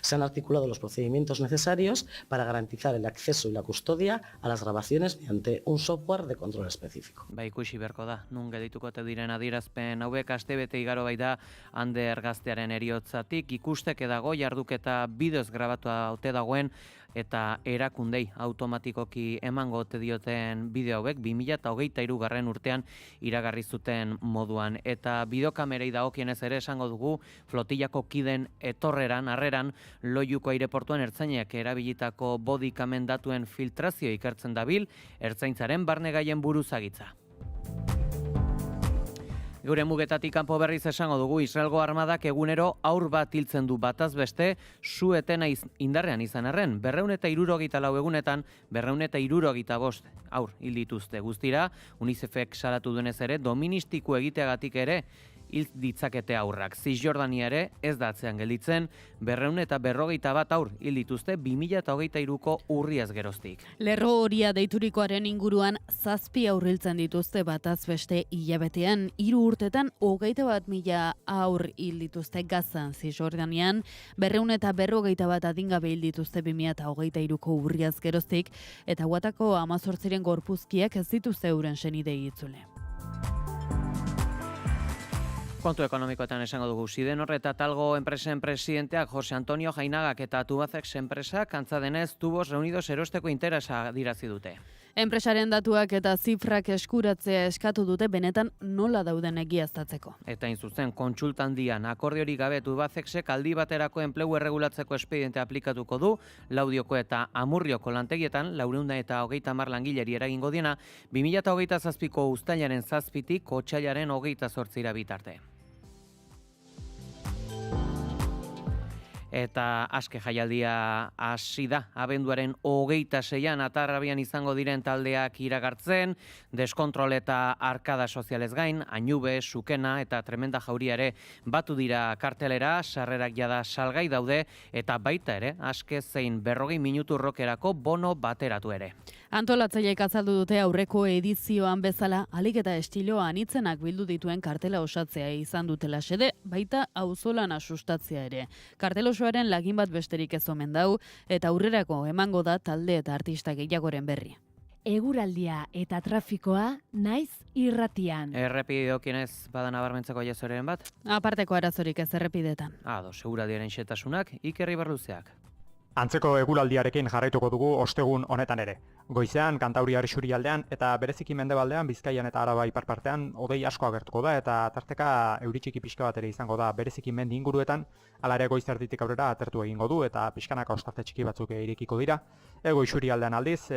Speaker 9: Se han articulado los procedimientos necesarios para garantizar el acceso y la custodia a las grabaciones mediante un software de control específico.
Speaker 7: Ikusi beharko da, nun gedituko te diren adierazpen hauek astebete igaro baita Ander gaztearen eriotzatik, ikusteke dago jarduketa bideoz grabatua ote dagoen eta erakundei automatikoki emango ote dioten bideo hauek 2023 urtean iragarri zuten moduan. Eta bideokamerei dagokienez ere esango dugu flotillako kiden harreran Loiuko aireportuan ertzainak erabilitako bodikamen datuen filtrazio ikertzen dabil, ertzaintzaren barne gaien buruzagitza. Gure mugetatik kanpo berriz esango dugu Israelgo armadak egunero haur bat hiltzen du bataz beste su-etena indarrean izan arren. 264 egunetan 265 haur hil dituzte guztira. UNICEFek salatu duenez ere doministiku egiteagatik ere hil ditzakete aurrak. Zisjordania ere ez da atzean gelditzen, 251 aur hil dituzte 2023ko urriaz geroztik.
Speaker 1: Lerro horia deiturikoaren inguruan 7 aurriltzen dituzte bataz beste hilabetean, 3 urtetan 21.000 aur hil dituzte Gazan. Zisjordanian 251 adingabe hil dituzte 2023ko urriaz geroztik, eta Guatako 18 gorpuzkiak ez dituzte euren senidei itzule.
Speaker 7: Kontu ekonomikoetan esango dugu, Sidenor eta Talgo enpresen presidenteak Jose Antonio Jainagak eta Tubacex enpresak antza denez Tubos Reunidos erosteko interesa adierazi dute.
Speaker 1: Enpresaren datuak eta zifrak eskuratzea eskatu dute benetan nola dauden egiaztatzeko.
Speaker 7: Eta zuzen kontsultandian akordiorik gabe Tubacexek aldi baterako enplegu erregulatzeko espediente aplikatuko du, Laudioko eta Amurrioko lantegietan 430 langileri eragingo diena 2027ko uztailaren 7tik otsailaren 28 bitarte. Eta aske jaialdia hasi da, abenduaren 26an Atarrabian izango diren taldeak iragartzen, Deskontrol eta Arkada Sozialez gain, Añube, Sukena eta Tremenda Jauria ere batu dira kartelera, sarrerak jada salgai daude, eta baita ere, aske zein 40 minutu rokerako bono bateratu ere.
Speaker 1: Antolatzaileek azaldu dute aurreko edizioan bezala alik eta estilo anitzenak bildu dituen kartela osatzea izan dutela xede, baita auzolana sustatzea ere. Kartel osoaren lagin bat besterik ez omen dau, eta aurrerako emango da talde eta artista gehiagoren berri.
Speaker 2: Eguraldia eta trafikoa naiz irratian.
Speaker 7: Errepideokienez bada nabarmentzeko jazoren bat?
Speaker 1: Aparteko arazorik ez errepidetan.
Speaker 7: Seguraldiaren xetasunak, Iker Ibarluzeak.
Speaker 10: Antzeko eguraldiarekin jarraituko dugu ostegun honetan ere. Goizean, Kantauriar isurialdean eta bereziki mendebaldean, Bizkaian eta Araba iparpartean hodei asko agertuko da eta tarteka euri txiki pixka bat ere izango da bereziki mendi inguruetan, hala ere goiz erditik aurrera atertu egingo du eta pixkanaka ostarte txiki batzuk irekiko dira. Ego isurialdean aldiz,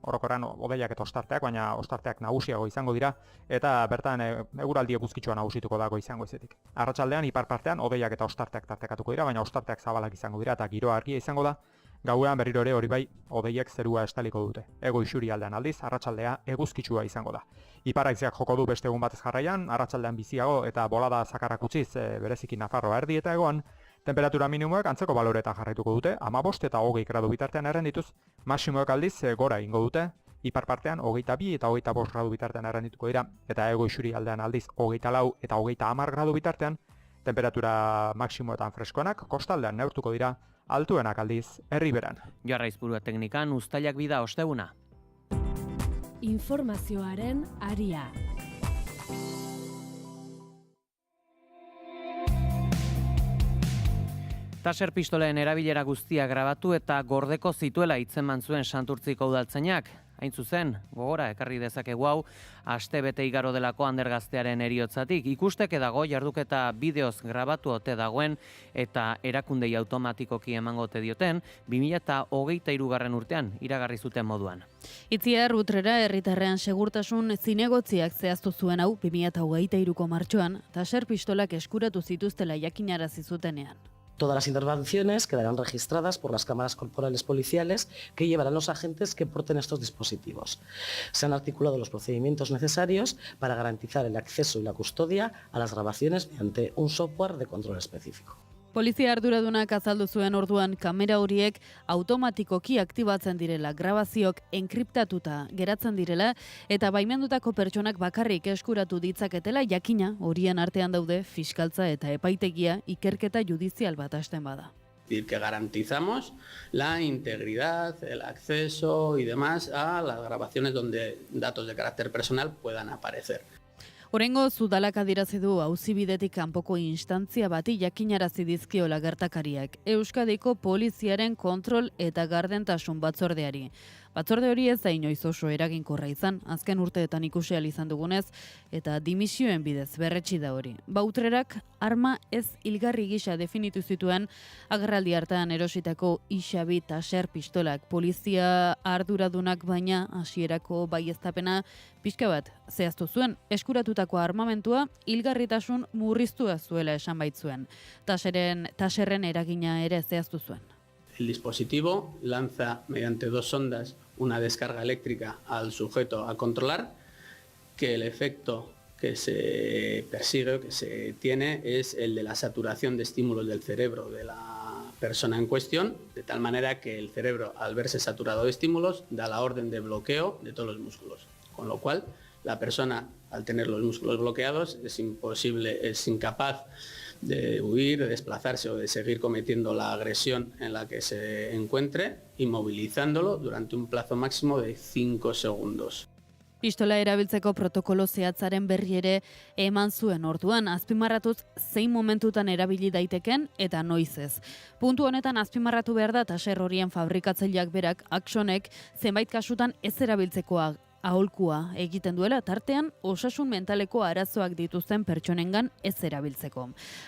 Speaker 10: orokorrean hodeiak eta ostarteak, baina ostarteak nagusiago izango dira eta bertan eguraldi eguzkitsua nagusituko da goizean goizetik. Arratsaldean iparpartean hodeiak eta ostarteak tartekatuko dira, baina ostarteak zabalak izango dira eta giroa argia izango da. Gauean berriro ere hori bai, hodeiek zerua estaliko dute. Ego isurialdean aldiz, arratsaldea eguzkitsua izango da. Ipar-haizeak joko du beste egun batez jarraian, arratsaldean biziago eta bolada zakarrak utziz bereziki Nafarroa erdi eta egoan, temperatura minimoak antzeko baloreta jarraituko dute, 15 eta 20 gradu bitartean errendituz, maximoak aldiz gora ingo dute, ipar partean 22 eta 25 gradu bitartean errendituko dira, eta ego isurialdean aldiz 24 eta 30 gradu bitartean, temperatura maximoetan freskoenak, kostaldean neurtuko dira, altuenak aldiz herriberan.
Speaker 7: Jarraizburua teknikan uztailak bida osteguna.
Speaker 2: Informazioaren aria.
Speaker 7: Taser pistolen erabilera guztia grabatu eta gordeko zituela hitzeman zuen Santurtziko udaltzainak. Hain zuzen, gogora ekarri dezakegu hau, astebete igaro delako Ander gaztearen eriotzatik. Ikusteke dago jarduketa bideoz grabatu ote dagoen eta erakundei automatikoki emango ote dioten, 2023 urtean iragarri zuten moduan.
Speaker 1: Itziar Utrera herritarrean segurtasun zinegotziak zehaztu zuen hau 2023ko martxoan, taser pistolak eskuratu zituztela jakinarazi zutenean.
Speaker 9: Todas las intervenciones quedarán registradas por las cámaras corporales policiales que llevarán los agentes que porten estos dispositivos. Se han articulado los procedimientos necesarios para garantizar el acceso y la custodia a las grabaciones mediante un software de control específico.
Speaker 1: Polizia arduradunak azaldu zuen orduan kamera horiek automatikoki aktibatzen direla, grabazioak enkriptatuta geratzen direla eta baimendutako pertsonak bakarrik eskuratu ditzaketela, jakina horien artean daude fiskaltza eta epaitegia ikerketa judizial bat hasten bada.
Speaker 11: Es decir, que garantizamos la integridad, el acceso y demás a las grabaciones donde datos de carácter personal puedan aparecer.
Speaker 1: Oraingo udalak adierazi du auzibidetik kanpoko instantzia bati jakinarazi dizkiola gertakariak, Euskadiko poliziaren kontrol eta gardentasun batzordeari. Batzorde hori ez da inoiz oso eraginkorra izan, azken urteetan ikusi ahal izan dugunez, eta dimisioen bidez berretsi da hori. Utrerak arma ez hilgarri gisa definitu zituen agerraldi hartan erositako Ixabi taser pistolak. Polizia arduradunak baina hasierako baieztapena pixka bat zehaztu zuen, eskuratutako armamentua hilgarritasun murriztua zuela esan baitzuen. Taserren eragina ere zehaztu zuen.
Speaker 11: El dispositivo lanza mediante 2 sondas una descarga eléctrica al sujeto a controlar, que el efecto que se persigue o que se tiene es el de la saturación de estímulos del cerebro de la persona en cuestión, de tal manera que el cerebro, al verse saturado de estímulos, da la orden de bloqueo de todos los músculos, con lo cual la persona, al tener los músculos bloqueados, es incapaz de huir, de desplazarse o de seguir cometiendo la agresión en la que se encuentre, inmovilizándolo durante un plazo máximo de 5 segundos.
Speaker 1: Pistola erabiltzeko protokolo zehatzaren berri ere eman zuen orduan, azpimarratuz zein momentutan erabili daiteken eta noiz ez. Puntu honetan azpimarratu behar da taser horien fabrikatzaileak berak, Axonek, zenbait kasutan ez erabiltzeko aholkua egiten duela, tartean osasun mentaleko arazoak dituzten pertsonengan ez erabiltzeko.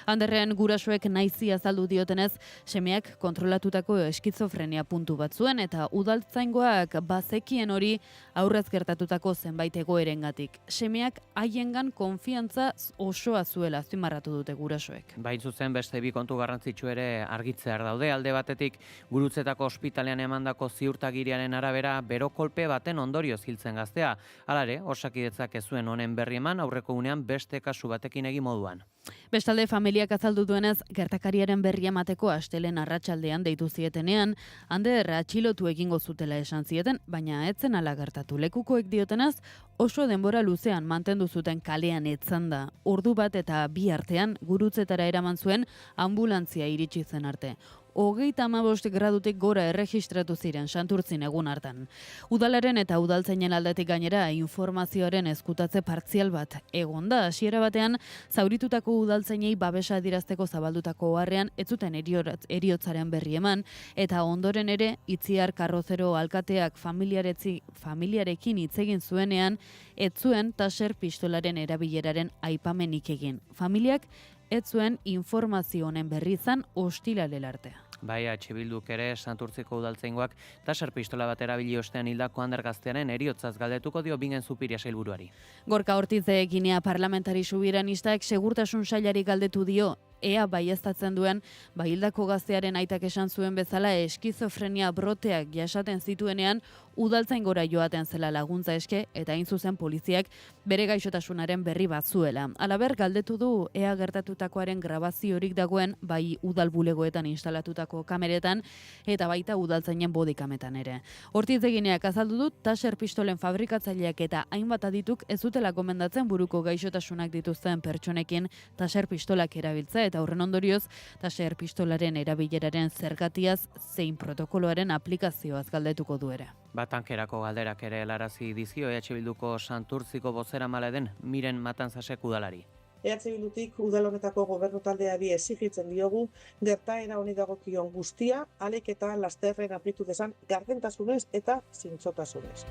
Speaker 1: Anderren gurasoek naizi azaldu diotenez, semeak kontrolatutako eskizofrenia puntu bat zuen eta udaltzaingoak bazekien hori aurrez gertatutako zenbait egoerengatik. Semeak haiengan konfiantza osoa zuela azpimarratu dute gurasoek.
Speaker 7: Bain zuzen beste bi kontu garrantzitsu ere argitzear daude. Alde batetik, Gurutzetako ospitalean emandako ziurtagiriaren arabera berokolpe baten ondorioz hiltzen gaztea. Halare, Osakidetzak ez zuen honen berri eman aurreko unean beste kasu batekin egi moduan.
Speaker 1: Bestalde, familiak azaldu duenez, gertakariaren berri emateko astelen arratsaldean deitu zietenean, Ander atxilotu egingo zutela esan zieten, baina etzen ala gertatu. Lekukoek diotenez, oso denbora luzean mantendu zuten kalean etzanda. Ordu bat eta bi artean Gurutzetara eraman zuen anbulantzia iritsi zen arte. 35 gradutik gora erregistratu ziren Santurtzin egun hartan. Udalaren eta udaltzainen aldetik gainera informazioaren ezkutatze partzial bat egon da. Hasiera batean, zauritutako udaltzainei babesa adirazteko zabaldutako oharrean ez zuten heriotzaren berri eman, eta ondoren ere Itziar Karrozero alkateak familiarekin hitz egin zuenean, ez zuen taser pistolaren erabileraren aipamenik egin. Familiak ez zuen informazio honen berri izan ostiralera arte.
Speaker 7: Bai, Bilduk ere Santurtziko udaltzaingoak taser pistola bat erabili ostean hildako Ander gaztearen heriotzaz galdetuko dio Bingen Zupiria sailburuari.
Speaker 1: Gorka Ortize Ginea parlamentari subiranistak segurtasun sailari galdetu dio ea baieztatzen duen hildako gaztearen aitak esan zuen bezala eskizofrenia broteak jasaten zituenean udaltzaingora joaten zela laguntza eske eta hain zuzen poliziak bere gaixotasunaren berri bat zuela. Halaber galdetu du ea gertatutakoaren grabaziorik dagoen bai udal bulegoetan instalatutako kameretan eta baita udaltzainen bodikametan ere. Ortiz Gineak azaldu du taser pistolen fabrikatzaileak eta hainbat adituk ez dutela gomendatzen buruko gaixotasunak dituzten pertsonekin taser pistolak erabiltzea eta horren ondorioz taser pistolaren erabileraren zergatiaz zein protokoloaren aplikazioaz galdetuko du ere.
Speaker 7: Tankerako galderak ere helarazi dizkio Bilduko Santurtziko bozeramale den Miren Matanzasek udalari.
Speaker 12: Bildutik udal honetako gobernu taldeari exigitzen diogu gertaera honi dagokion guztia ahalik eta lasterren aplitu dezan gardentasunez eta zintzotasunez.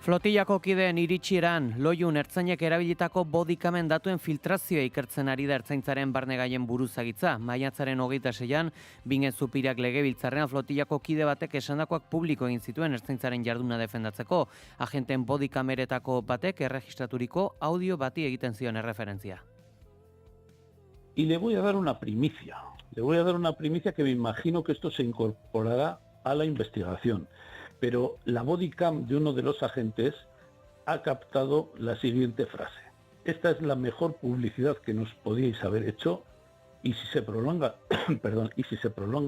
Speaker 7: Flotillako kideen iritsieran, Loiun ertzainek erabilitako bodikamen datuen filtrazioa ikertzen ari da ertzaintzaren barnegaien buruzagitza. Maiatzaren 26an, Bingen Zupiriak legebiltzarrean flotillako kide batek esandakoak publiko egin zituen ertzaintzaren jarduna defendatzeko. Agenten bodikameretako batek erregistraturiko audio bati egiten zion erreferentzia.
Speaker 13: Y le voy a dar una primicia. Le voy a dar una primicia que me imagino que esto se incorporará a la investigación. Pero la bodycam de uno de los agentes ha captado la siguiente frase. Esta es la mejor publicidad que nos podíais haber hecho y si se prolonga,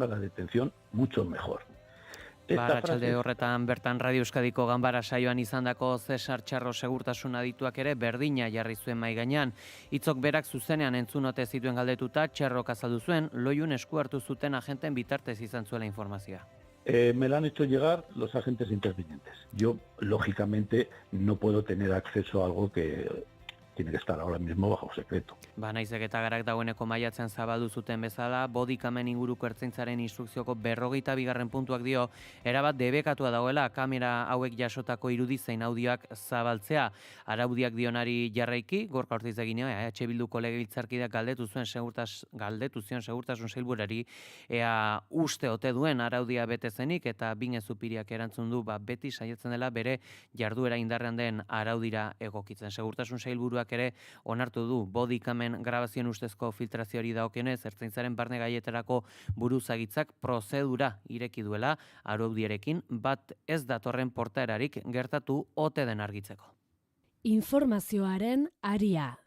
Speaker 13: la detención, mucho mejor.
Speaker 7: Arratsalde horretan bertan Radio Euskadiko ganbara saioan izandako Cesar Txarro segurtasun adituak ere berdina jarri zuen mahai gainean. Hitzok berak zuzenean entzun ote zituen galdetuta Txarrok azaldu zuen Loiun esku hartu zuten agenten bitartez izan zuela informazioa.
Speaker 13: Me la han hecho llegar los agentes intervinientes. Yo, lógicamente, no puedo tener acceso a algo que tiene que estar ahora mismo bajo secreto.
Speaker 7: Naizek eta garak dagoeneko maiatzen zabaldu zuten bezala, bodikamen inguruko ertzaintzaren instrukzioko 42. puntuak dio, erabat debekatua dagoela kamera hauek jasotako irudi zein audioak zabaltzea. Araudiak dionari jarraiki, Gorka Ortiz Eginea, Bilduko legebiltzarkideak galdetu zion segurtasun sailburuari, ea uste ote duen araudia bete zenik eta Bingen Zupiriak erantzun du beti saiatzen dela bere jarduera indarrean den araudira egokitzen. Segurtasun sailburuak ere onartu du bodikamen grabazioen ustezko filtrazioari dagokionez ertzaintzaren barne gaietarako buruzagitzak prozedura ireki duela araudierekin bat ez datorren portaerarik gertatu ote den argitzeko.
Speaker 2: informazioaren aria.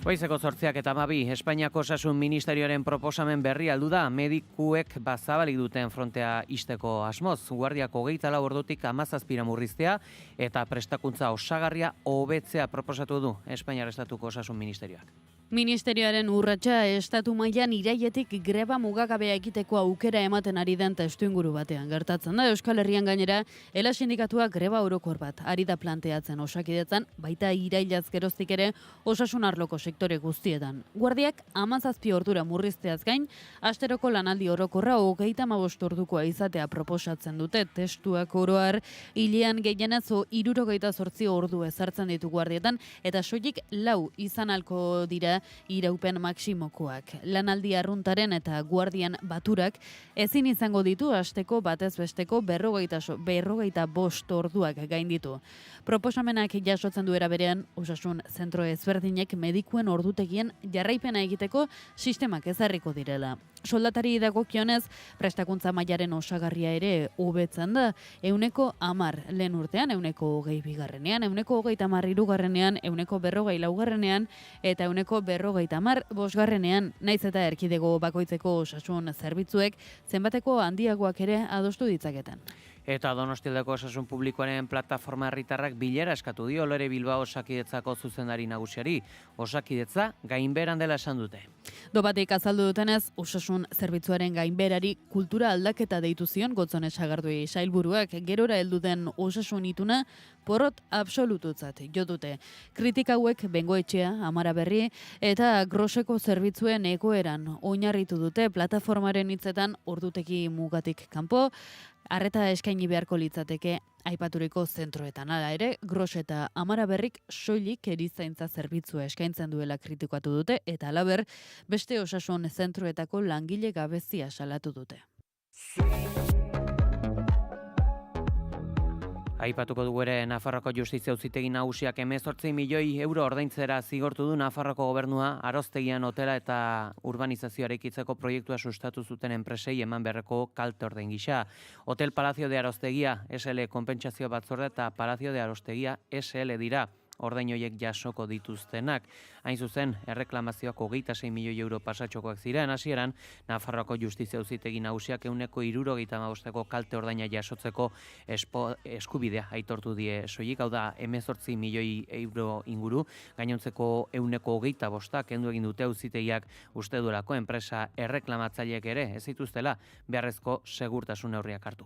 Speaker 7: Goizeko 8:12, Espainiako Osasun Ministerioaren proposamen berri aldu da, medikuek zabalik duten frontea ixteko asmoz. Guardiak 24 ordutik 17 murriztea eta prestakuntza osagarria hobetzea proposatu du Espainiar Estatuko Osasun Ministerioak.
Speaker 1: Ministerioaren urratsa estatu mailan irailetik greba mugagabea egiteko aukera ematen ari den testuinguru batean gertatzen da. Euskal Herrian gainera, ELA sindikatua greba orokor bat ari da planteatzen Osakidetzan, baita irailaz geroztik ere osasun arloko sektore guztietan. Guardiak 17 ordura murrizteaz gain, asteroko lanaldi orokorra 35 ordukoa izatea proposatzen dute. Testuak oroar hilean gehienez 68 ordu ezartzen ditu guardietan, eta soilik 4 izan alko dira iraupen maksimokoak. Lanaldi arruntaren eta guardian baturak ezin izango ditu asteko batez besteko 45 orduak gainditu. Proposamenak jasotzen duera berean, osasun zentro ezberdinek medikuen ordutegien jarraipena egiteko sistemak ezarriko direla. Soldatari dagokionez, prestakuntza mailaren osagarria ere hobetzen da, 110 lehen urtean, 120 bigarrenean, 130 hirugarrenean, 140 laugarrenean, eta 150 bosgarrenean, naiz eta erkidego bakoitzeko osasun zerbitzuek zenbateko handiagoak ere adostu ditzaketen.
Speaker 7: Eta Donostialdeko Osasun Publikoaren plataforma herritarrak bilera eskatu dio Lore Bilbao Osakidetzako zuzendari nagusiari. Osakidetza gainberan dela esan dute.
Speaker 1: Dobatik azaldu dutenez, osasun zerbitzuaren gainberari kultura aldaketa deitu zion Gotzone Sagardui sailburuak, gerora heldu den osasun ituna porrot absolututzat jo dute. Kritika hauek Bengoetxea, Amara Berri eta Groseko zerbitzuen egoeran oinarritu dute. Plataformaren hitzetan ordutegi mugatik kanpo, arreta eskaini beharko litzateke aipaturiko zentroetan. Hala ere, Gros eta Amara Berrik soilik erizaintza zerbitzua eskaintzen duela kritikatu dute, eta halaber beste osasun zentroetako langile gabezia salatu dute.
Speaker 7: Aipatuko dugu ere Nafarroako Justizia Auzitegi Nagusiak 18 milioi euro ordaintzera zigortu du Nafarroako gobernua aroztegian hotela eta urbanizazioa eraikitzeko proiektua sustatu zuten enpresei eman beharreko kalte ordain gisa. Hotel Palacio de Aroztegia SL konpentsazio batzorde eta Palacio de Aroztegia SL dira ordain horiek jasoko dituztenak. Hain zuzen, erreklamazioak 26 milioi euro pasatxokoak ziren, hasieran Nafarroako Justizia Auzitegi Nagusiak 175ko kalte ordaina jasotzeko eskubidea aitortu die soilik, hau da 18 milioi euro inguru, gainontzeko 125 kendu egin dute auzitegiak uste duelako enpresa erreklamatzaileek ere ez dituztela beharrezko segurtasun neurriak hartu.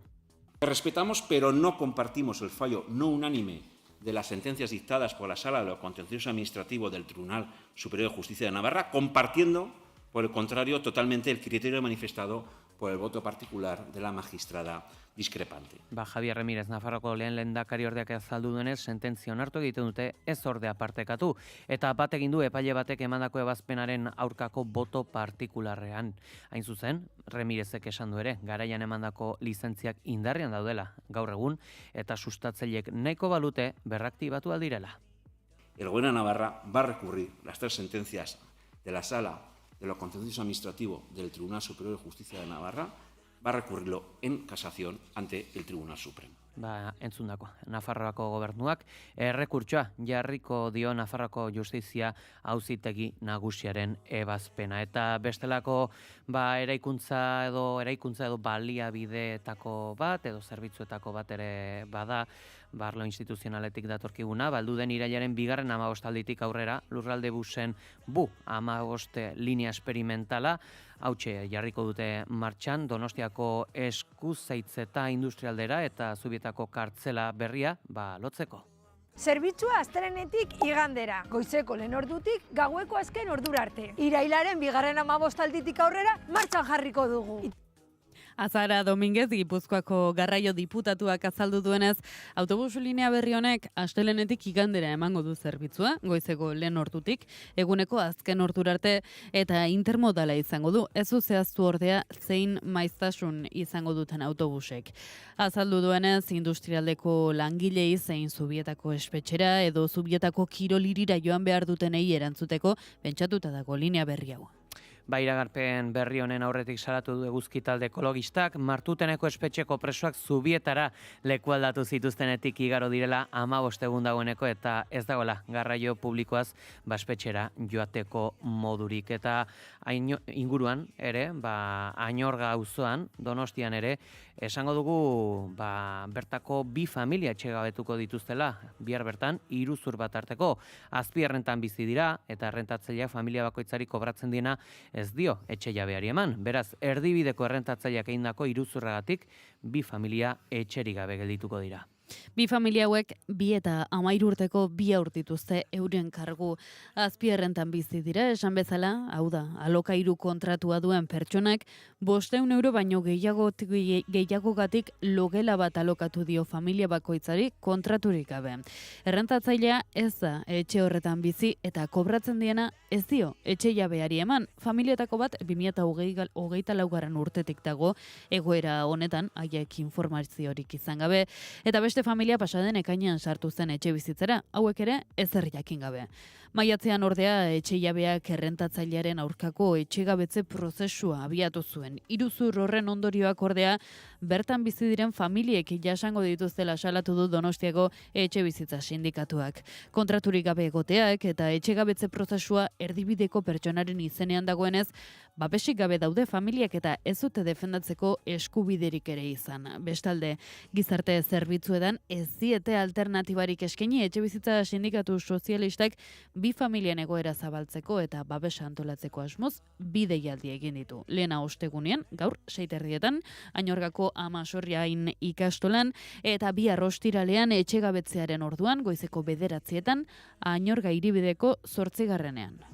Speaker 8: Respetamos, pero no compartimos el fallo no unánime de las sentencias dictadas por la Sala de lo Contencioso Administrativo del Tribunal Superior de Justicia de Navarra, compartiendo, por el contrario, totalmente el criterio manifestado por el voto particular de la magistrada discrepante.
Speaker 7: Javier Remírez, Nafarroko lehen lehendakariordeak azaldu duenez, sententzia onartu egiten dute ez ordea partekatu, eta bat egin du epaile batek emandako ebazpenaren aurkako boto partikularrean. Hain zuzen, Remirezek esan du ere, garaian emandako lizentziak indarrean daudela gaur egun, eta sustatzaileek nahiko balute berraktibatu aldirela.
Speaker 8: El Gobierno de Navarra va a recurrir las 3 sentencias de la Sala de lo Contencioso Administrativo del Tribunal Superior de Justicia de Navarra, va a recurrirlo en casación ante el Tribunal Supremo.
Speaker 7: Entzundako, Nafarroako gobernuak errekurtsoa jarriko dio Nafarroako Justizia Auzitegi Nagusiaren ebazpena. Eta bestelako eraikuntza edo baliabideetako bat edo zerbitzuetako bat ere bada, barlo instituzionaletik datorkiguna, baldu den irailaren 2. 15 aurrera, lurralde busen 15 linea esperimentala, hautxe jarriko dute martxan, Donostiako Eskuzaitzeta industrialdera eta Zubietako kartzela berria lotzeko.
Speaker 14: Zerbitzua astelehenetik igandera, goizeko lehen ordutik gaueko azken ordura arte. Irailaren 2. 15 aurrera martxan jarriko dugu.
Speaker 1: Azara Dominguez, Gipuzkoako garraio diputatuak azaldu duenez, autobus linea berri honek astelehenetik igandera emango du zerbitzua, goizeko lehen ordutik, eguneko azken ordura arte eta intermodala izango du. Ez du zehaztu ordea zein maiztasun izango duten autobusek. Azaldu duenez, industrialdeko langilei zein Zubietako espetxera edo Zubietako kirolirira joan behar dutenei erantzuteko pentsatuta dago linea berri hau.
Speaker 7: Iragarpen berri honen aurretik salatu du eguzki talde ekologistak, Martuteneko espetxeko presoak Zubietara lekualdatu zituztenetik igaro direla 15 egun dagoeneko eta ez dagoela garraio publikoaz espetxera joateko modurik. Eta inguruan ere, Añorga auzoan, Donostian ere, esango dugu bertako 2 familia etxegabetuko dituztela, bihar bertan iruzur bat arteko. Azpierrentan bizi dira eta errentatzaileak familia bakoitzari kobratzen diena ez dio etxe jabeari eman. Beraz, erdibideko errentatzaileak egindako iruzurragatik 2 familia etxerik gabe geldituko dira.
Speaker 1: 2 familia hauek 2 eta 13 urteko 2 haur dituzte euren kargu. Azpierrentan bizi dira, esan bezala, hau da, alokairu kontratua duen pertsonak 500 euro baino gehiagogatik logela bat alokatu dio familia bakoitzari kontraturik gabe. Errentatzailea ez da etxe horretan bizi eta kobratzen diena ez dio etxe jabeari eman. Familietako bat 2024 urtetik dago egoera honetan, haiek informaziorik izan gabe, eta beste familia pasaden ekainean sartu zen etxe bizitzera, hauek ere ezer jakin gabe. Maiatzean ordea etxe jabeak errentatzailearen aurkako etxegabetze prozesua abiatu zuen. Iruzur horren ondorioak ordea bertan bizi diren familiek jasango dituztela salatu du Donostiako etxe bizitza sindikatuak. Kontraturik gabe egoteak eta etxegabetze prozesua erdibideko pertsonaren izenean dagoenez, babesik gabe daude familiak eta ez dute defendatzeko eskubiderik ere izan. Bestalde, gizarte zerbitzuetan ez diete alternatibarik eskaini etxebizitza sindikatu sozialistak 2 familien egoera zabaltzeko eta babesa antolatzeko asmoz 2 deialdi egin ditu. Lehena ostegunean, gaur 6:30 Añorgako Amasorriain ikastolan eta bihar ostiralean etxegabetzearen orduan goizeko 9:00 Añorga hiribideko 8.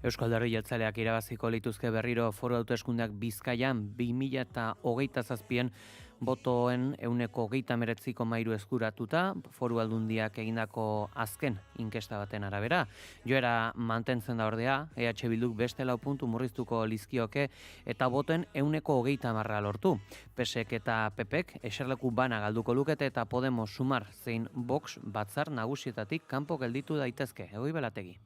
Speaker 7: Eusko Alderdi Jeltzaleak irabaziko lituzke berriro foru hauteskundeak Bizkaian 2027 botoen 29,3 eskuratuta, foru aldundiak egindako azken inkesta baten arabera. Joera mantentzen da ordea, EH Bilduk beste 4 puntu murriztuko lizkioke eta botoen 30% lortu. PSek eta PPek eserleku bana galduko lukete eta Podemos Sumar zein Vox batzar nagusietatik kanpo gelditu daitezke. Egoi Belategi.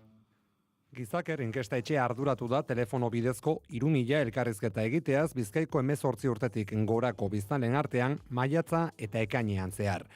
Speaker 15: Gizaker inkesta etxea arduratu da telefono bidezko 3.000 elkarrizketa egiteaz Bizkaiko 18 urtetik gorako biztanleen artean maiatza eta ekainean zehar.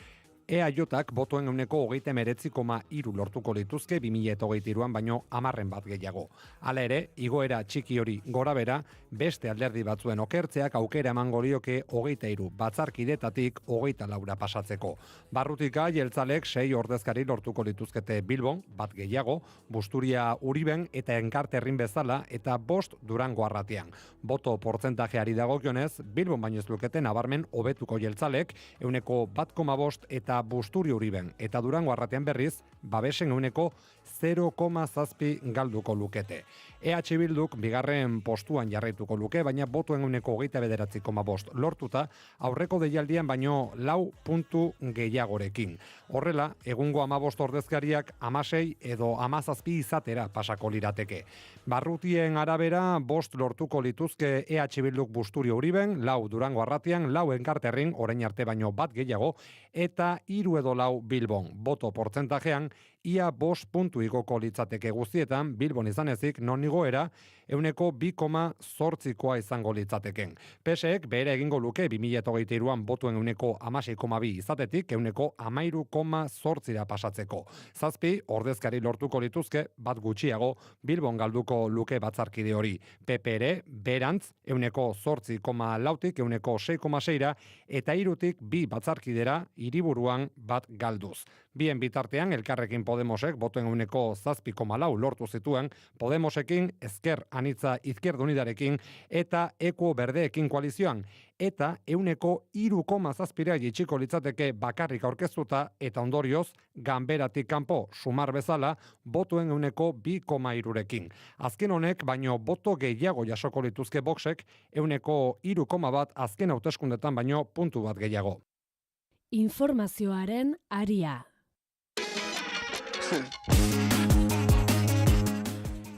Speaker 15: EAJak botoen 39,3 lortuko lituzke 2023an baino 10 bat gehiago. Hala ere, igoera txiki hori gorabera, beste alderdi batzuen okertzeak aukera emango lioke 23 batzarkidetatik 24 pasatzeko. Barrutika jeltzalek 6 ordezkari lortuko lituzkete Bilbon, bat gehiago, Busturia Uriben eta Enkarterrin bezala eta 5 Durango Arratian. Boto portzentajeari dagokionez, Bilbon baino ez lukete nabarmen hobetuko jeltzalek 1,5 eta Busturi Uriben eta Durango Arratian berriz, babesen 0,7 galduko lukete. EH Bilduk bigarren postuan jarraituko luke, baina botuen 29,5 lortuta, aurreko deialdian baino 4 puntu gehiagorekin. Horrela, egungo 15 ordezkariak 16 edo 17 izatera pasako lirateke. Barrutien arabera, 5 lortuko lituzke EH Bilduk Busturi Uriben, 4 Durango Arratian, 4 Enkarterrin, orain arte baino bat gehiago, eta 3 edo 4 Bilbon. Boto portzentajean, ia 5 puntu igoko litzateke guztietan, Bilbon izan ezik, non igoera, 2,8 izango litzateken. PSek bere egingo luke 2023an botuen 16,2 izatetik, 13,8 pasatzeko. 7 ordezkari lortuko lituzke, bat gutxiago, Bilbon galduko luke batzarkide hori. PP ere, berantz, 8,4tik, 6,6 eta 3tik 2 batzarkidera, hiriburuan bat galduz. Bien bitartean, Elkarrekin Podemosek botoen 7,4 lortu zituen, Podemosekin, Ezker Anitza Izquierda Unidarekin eta Eko Berdeekin koalizioan, eta 3,7 jaitsiko litzateke bakarrik aurkeztuta eta ondorioz, ganberatik kanpo Sumar bezala, botuen 2,3rekin. Azken honek, baino boto gehiago jasoko lituzke Voxek, 3,1 azken hauteskundetan baino puntu bat gehiago.
Speaker 2: Informazioaren aria.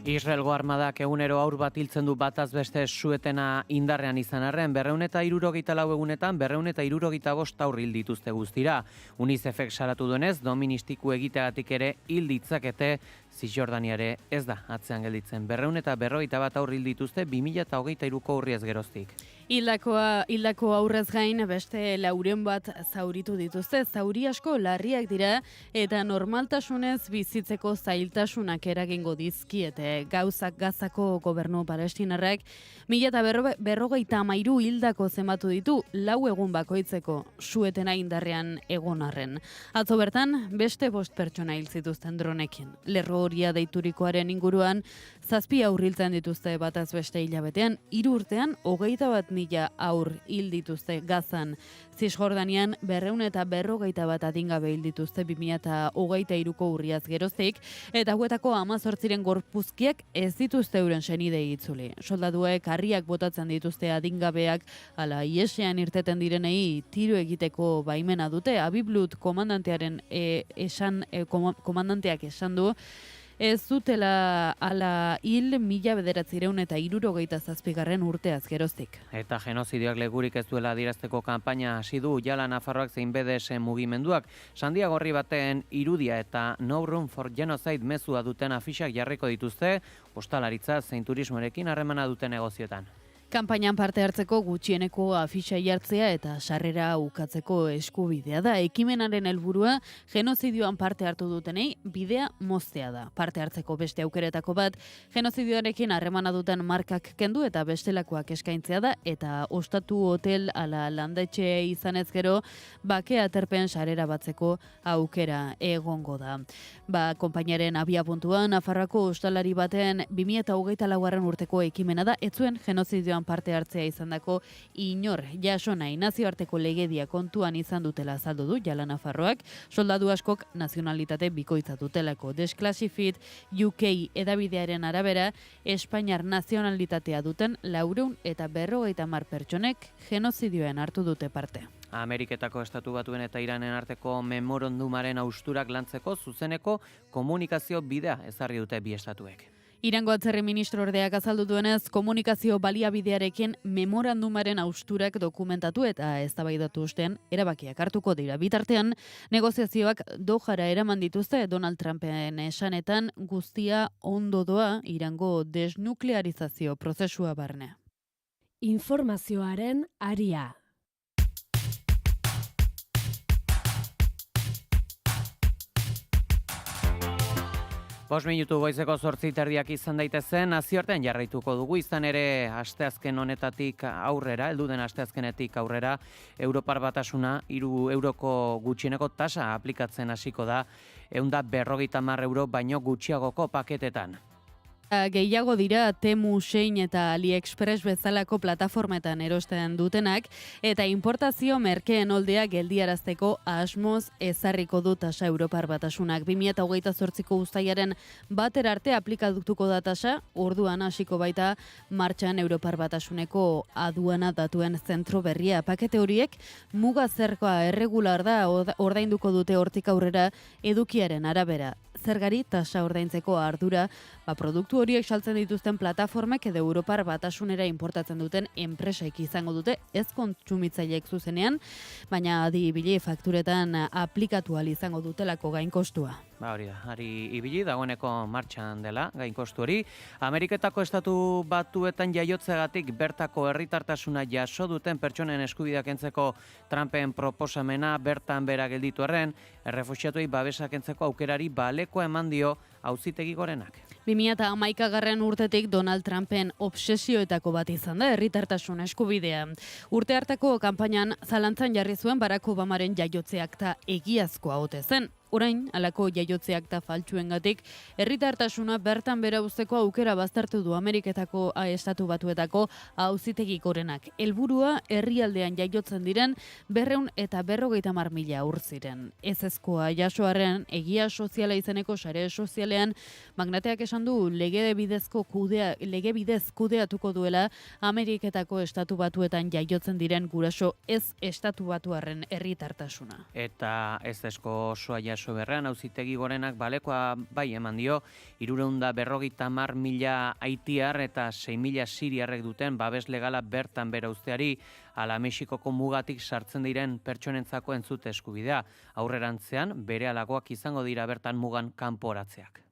Speaker 7: Israelgo armadak egunero haur bat hiltzen du bataz beste suetena indarrean izan arren, 274 egunetan 275 haur hil dituzte guztira. UNICEFek salatu duenez, doministiku egiteagatik ere hil ditzakete, Zisjordaniare ez da atzean gelditzen. 251 haur hil dituzte 2023ko urriaz geroztik.
Speaker 1: Hildako aurrez gain beste 400 bat zauritu dituzte. Zauri asko larriak dira eta normaltasunez bizitzeko zailtasunak eragingo dizkiete. Gauzak Gazako gobernu palestinarrak 1053 hildako zenbatu ditu 4 egun bakoitzeko suetena indarrean egon arren. Atzo bertan beste 5 pertsona hil zituzten dronekin. Lerro horia deiturikoaren inguruan 7 haur hiltzen dituzte bataz beste hilabetean, 3 urtean 21.000 haur hil dituzte Gazan. Zisjordanian 251 adingabe hil dituzte 2023ko urriaz geroztik, eta hauetako 18 gorpuzkiak ez dituzte euren senidei itzuli. Soldaduek harriak botatzen dituzte adingabeak, ala iesean irteten direnei tiro egiteko baimena dute. Abiblut komandanteak esan du, ez zutela ala hil 1967 urteaz geroztik.
Speaker 7: Eta genozidioak legurik ez duela adierazteko kanpaina hasi du Jala Nafarroak zein BDS mugimenduak. Sandia gorri baten irudia eta No Room for Genocide mezua duten afixak jarriko dituzte, ostalaritza zein turismoarekin harremana duten negozioetan.
Speaker 1: Kanpainan parte hartzeko gutxieneko afixa jartzea eta sarrera ukatzeko eskubidea da. Ekimenaren helburua genozidioan parte hartu dutenei bidea moztea da. Parte hartzeko beste aukeretako bat, genozidioarekin harremana duten markak kendu eta bestelakoak eskaintzea da, eta ostatu hotel ala landetxe izanez gero, bake aterpen sarrera batzeko aukera egongo da. Konpainaren abiapuntuan, Nafarroako ostalari baten 2024 urteko ekimena da, ez zuen genozidioan parte hartzea izandako inor jaso nahi. Nazioarteko legedia kontuan izan dutela azaldu du Jala Nafarroak, soldadu askok nazionalitate bikoitza dutelako. Desclassified UK edabidearen arabera, Espainiar nazionalitatea duten 450 pertsonek genozidioen hartu dute parte.
Speaker 7: Ameriketako Estatu Batuen eta Iranen arteko memorandumaren hausturak lantzeko zuzeneko komunikazio bidea ezarri dute bi estatuek.
Speaker 1: Irango atzerri ministroordeak azaldu duenez, komunikazio baliabidearekin memorandumaren hausturak dokumentatu eta eztabaidatu ostean erabakiak hartuko dira. Bitartean, negoziazioak Dohara eraman dituzte Donald Trumpen esanetan guztia ondo doa Irango desnuklearizazio prozesua barne.
Speaker 2: Informazioaren aria.
Speaker 7: 5 minutu goizeko 8:30 izan daitezen, nazioartean jarraituko dugu, izan ere asteazken honetatik aurrera, helduden asteazkenetik aurrera, Europar Batasuna 3 euroko gutxieneko tasa aplikatzen hasiko da, 150 euro baino gutxiagoko paketetan.
Speaker 1: Gehiago dira Temu, Shein eta AliExpress bezalako plataformetan erosten dutenak, eta importazio merkeen oldea geldiarazteko asmoz ezarriko du tasa Europar Batasunak. 2028ko uztailaren batera arte aplikatuko da tasa, orduan hasiko baita martxan Europar Batasuneko aduana datuen zentro berria. Pakete horiek muga zergoa erregular da ordainduko dute hortik aurrera edukiaren arabera. Zergari tasa ordaintzeko ardura, produktu horiek saltzen dituzten plataformek edo Europar Batasunera importatzen duten enpresaik izango dute, ez kontsumitzaileek zuzenean, baina adibili fakturetan aplikatu ahal izango dutelako gainkostua.
Speaker 7: Hori da, ari ibili dagoeneko martxan dela gainkostu hori. Ameriketako Estatu Batuetan jaiotzegatik bertako herritartasuna jaso duten pertsonen eskubideak kentzeko Trumpen proposamena bertan bera gelditu arren, errefuxiatuei babesa kentzeko aukerari baleko eman dio Auzitegi Gorenak.
Speaker 1: 2011 urtetik Donald Trumpen obsesioetako bat izan da herritartasun eskubidea. Urte hartako kanpainan zalantzan jarri zuen Barack Obamaren jaiotzeak ta egiazkoa ote zen. Orain, halako jaiotzeak ta faltsuengatik, herritartasuna bertan bera uzteko aukera baztertu du Ameriketako Estatu Batuetako Auzitegi Gorenak. Helburua herrialdean jaiotzen diren 250.000 haur ziren. Ezezkoa jasoarren egia soziala izeneko sare sozialean, magnateak esan du lege bidez kudeatuko duela Ameriketako Estatu Batuetan jaiotzen diren guraso ez Estatu Batuarren herritartasuna.
Speaker 7: Eta ezezko osoa jaso jaso berrean, auzitegi gorenak balekoa bai eman dio, 350.000 haitiar eta 6.000 siriarrek duten babes legala bertan bera uzteari, ala Mexikoko mugatik sartzen diren pertsonentzako entzute eskubidea. Aurrerantzean, bere alagoak izango dira bertan mugan kanporatzeak.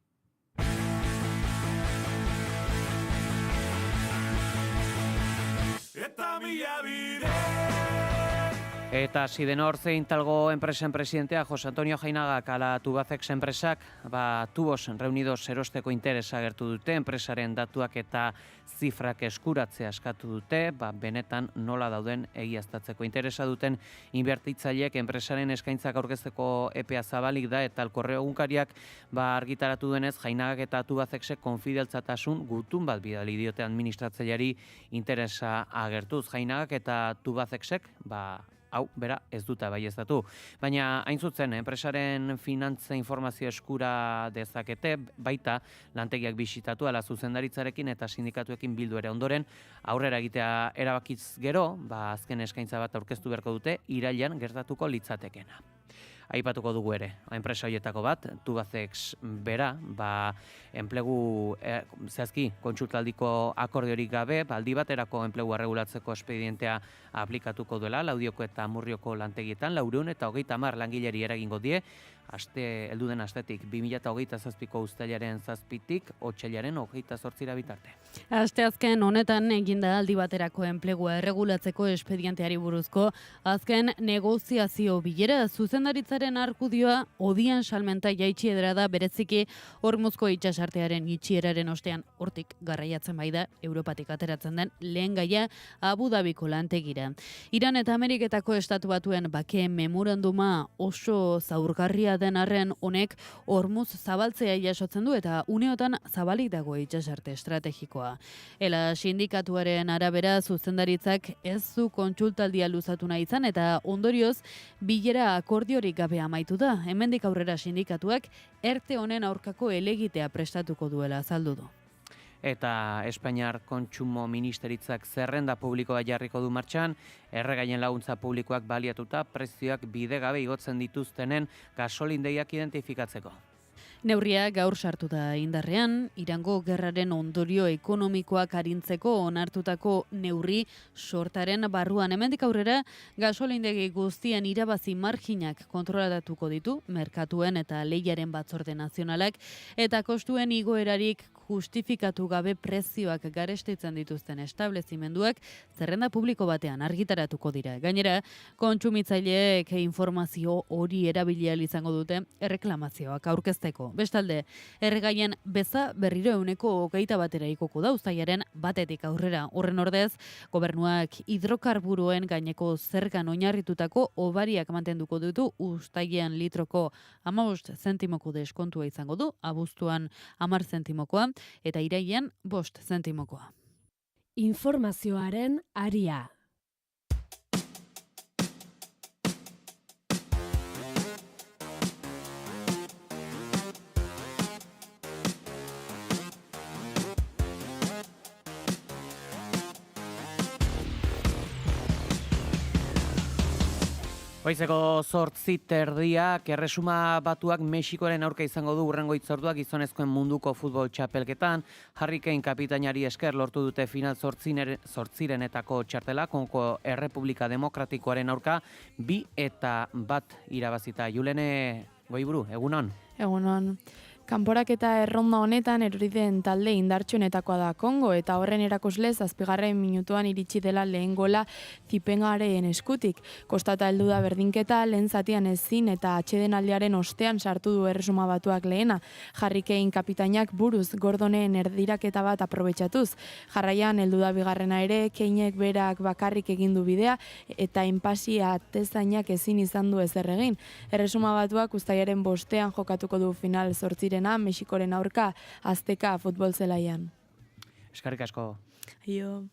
Speaker 7: Eta Sidenor zein talgo enpresen presidentea Jose Antonio Jainagak ala Tubacex enpresak, Tubos Reunidos erosteko interesa agertu dute, enpresaren datuak eta zifrak eskuratzea eskatu dute, benetan nola dauden egiaztatzeko interesa duten inbertitzaileek enpresaren eskaintzak aurkezteko epea zabalik da, eta El Correo egunkariak argitaratu duenez Jainagak eta Tubacexek konfideltzatasun gutun bat bidali diote administratzaileari interesa agertuz. Jainagak eta Tubacexek hau, bera, ez duta baieztatu. Baina, hain zuzen, enpresaren finantza informazio eskura dezakete, baita lantegiak bisitatu ala zuzendaritzarekin eta sindikatuekin bildu ere ondoren, aurrera egitea erabakiz gero, azken eskaintza bat aurkeztu beharko dute, irailean gertatuko litzatekena. Aipatuko dugu ere, enpresa horietako bat, Tubacex bera, enplegu zehazki kontsultaldiko akordiorik gabe, aldi baterako enplegua regulatzeko espedientea aplikatuko duela, Laudioko eta Amurrioko lantegietan, 430 langileri eragingo die, heldu den astetik, 2027ko uztailaren 7tik, otsailaren 28 bitarte.
Speaker 1: Asteazken honetan eginda aldi baterako enplegua erregulatzeko espedienteari buruzko, azken negoziazio bilera zuzendaritzaren argudioa odian salmenta jaitsi edera da bereziki Hormuzko itsasartearen itxieraren ostean hortik garraiatzen bai da Europatik ateratzen den lehen gaia Abu Dhabiko lantegira. Iran eta Ameriketako estatu batuen bake memoranduma oso zaurgarria den arren honek Hormuz zabaltzea jasotzen du eta uneotan zabalik dago itsasarte estrategikoa. Ela sindikatuaren arabera zuzendaritzak ez du kontsultaldia luzatu nahi izan eta ondorioz bilera akordiorik gabe amaitu da. Hemendik aurrera sindikatuak ERTE honen aurkako helegitea prestatuko duela azaldu du.
Speaker 7: Eta Espainiar Kontsumo Ministeritzak zerrenda publikoa jarriko du martxan, erregaien laguntza publikoak baliatuta prezioak bidegabe igotzen dituztenen gasolindeiak identifikatzeko.
Speaker 1: Neurria gaur sartu da indarrean, Irango gerraren ondorio ekonomikoak arintzeko onartutako neurri sortaren barruan. Hemendik aurrera gasolindegi guztien irabazi marginak kontrolatuko ditu, merkatuen eta lehiaren batzorde nazionalak, eta kostuen igoerarik justifikatu gabe prezioak garestitzen dituzten establezimenduak zerrenda publiko batean argitaratuko dira. Gainera, kontsumitzaileek informazio hori erabili ahal izango dute erreklamazioak aurkezteko. Bestalde, erregaien beza berriro 21% igoko da uztailaren 1 aurrera. Horren ordez, gobernuak hidrokarburoen gaineko zergan oinarritutako hobariak mantenduko ditu uztailean litroko 15 zentimoko deskontua izango du, abuztuan 10 zentimokoa, eta irailean 5 zentimokoa.
Speaker 2: Informazioaren aria.
Speaker 7: Goizeko 8:30 Erresuma Batuak Mexikoaren aurka izango du hurrengo hitzorduak gizonezkoen munduko futbol txapelketan. Harry Kane kapitainari esker lortu dute final 8renetako txartela Kongo Errepublika Demokratikoaren aurka 2-1 irabazita. Julene Goiburu, egunon?
Speaker 6: Egunon. Kanporaketa erronda honetan erori den talde indartsuenetakoa da Kongo eta horren erakusle 7. minutuan iritsi dela lehen gola Zipengaren eskutik. Kostata heldu da berdinketa, lehen zatian ezin eta atsedenaldiaren ostean sartu du Erresuma Batuak lehena. Harry Kane kapitainak buruz Gordonen erdiraketa bat aprobetxatuz. Jarraian heldu da bigarrena ere, Kanek berak bakarrik egin du bidea eta enpasia atezainak ezin izan du ezer egin. Erresuma Batuak uztailaren 5ean jokatuko du final 8 Mexikoren aurka Azteka futbol zelaian.
Speaker 7: Eskerrik asko.
Speaker 6: Aio.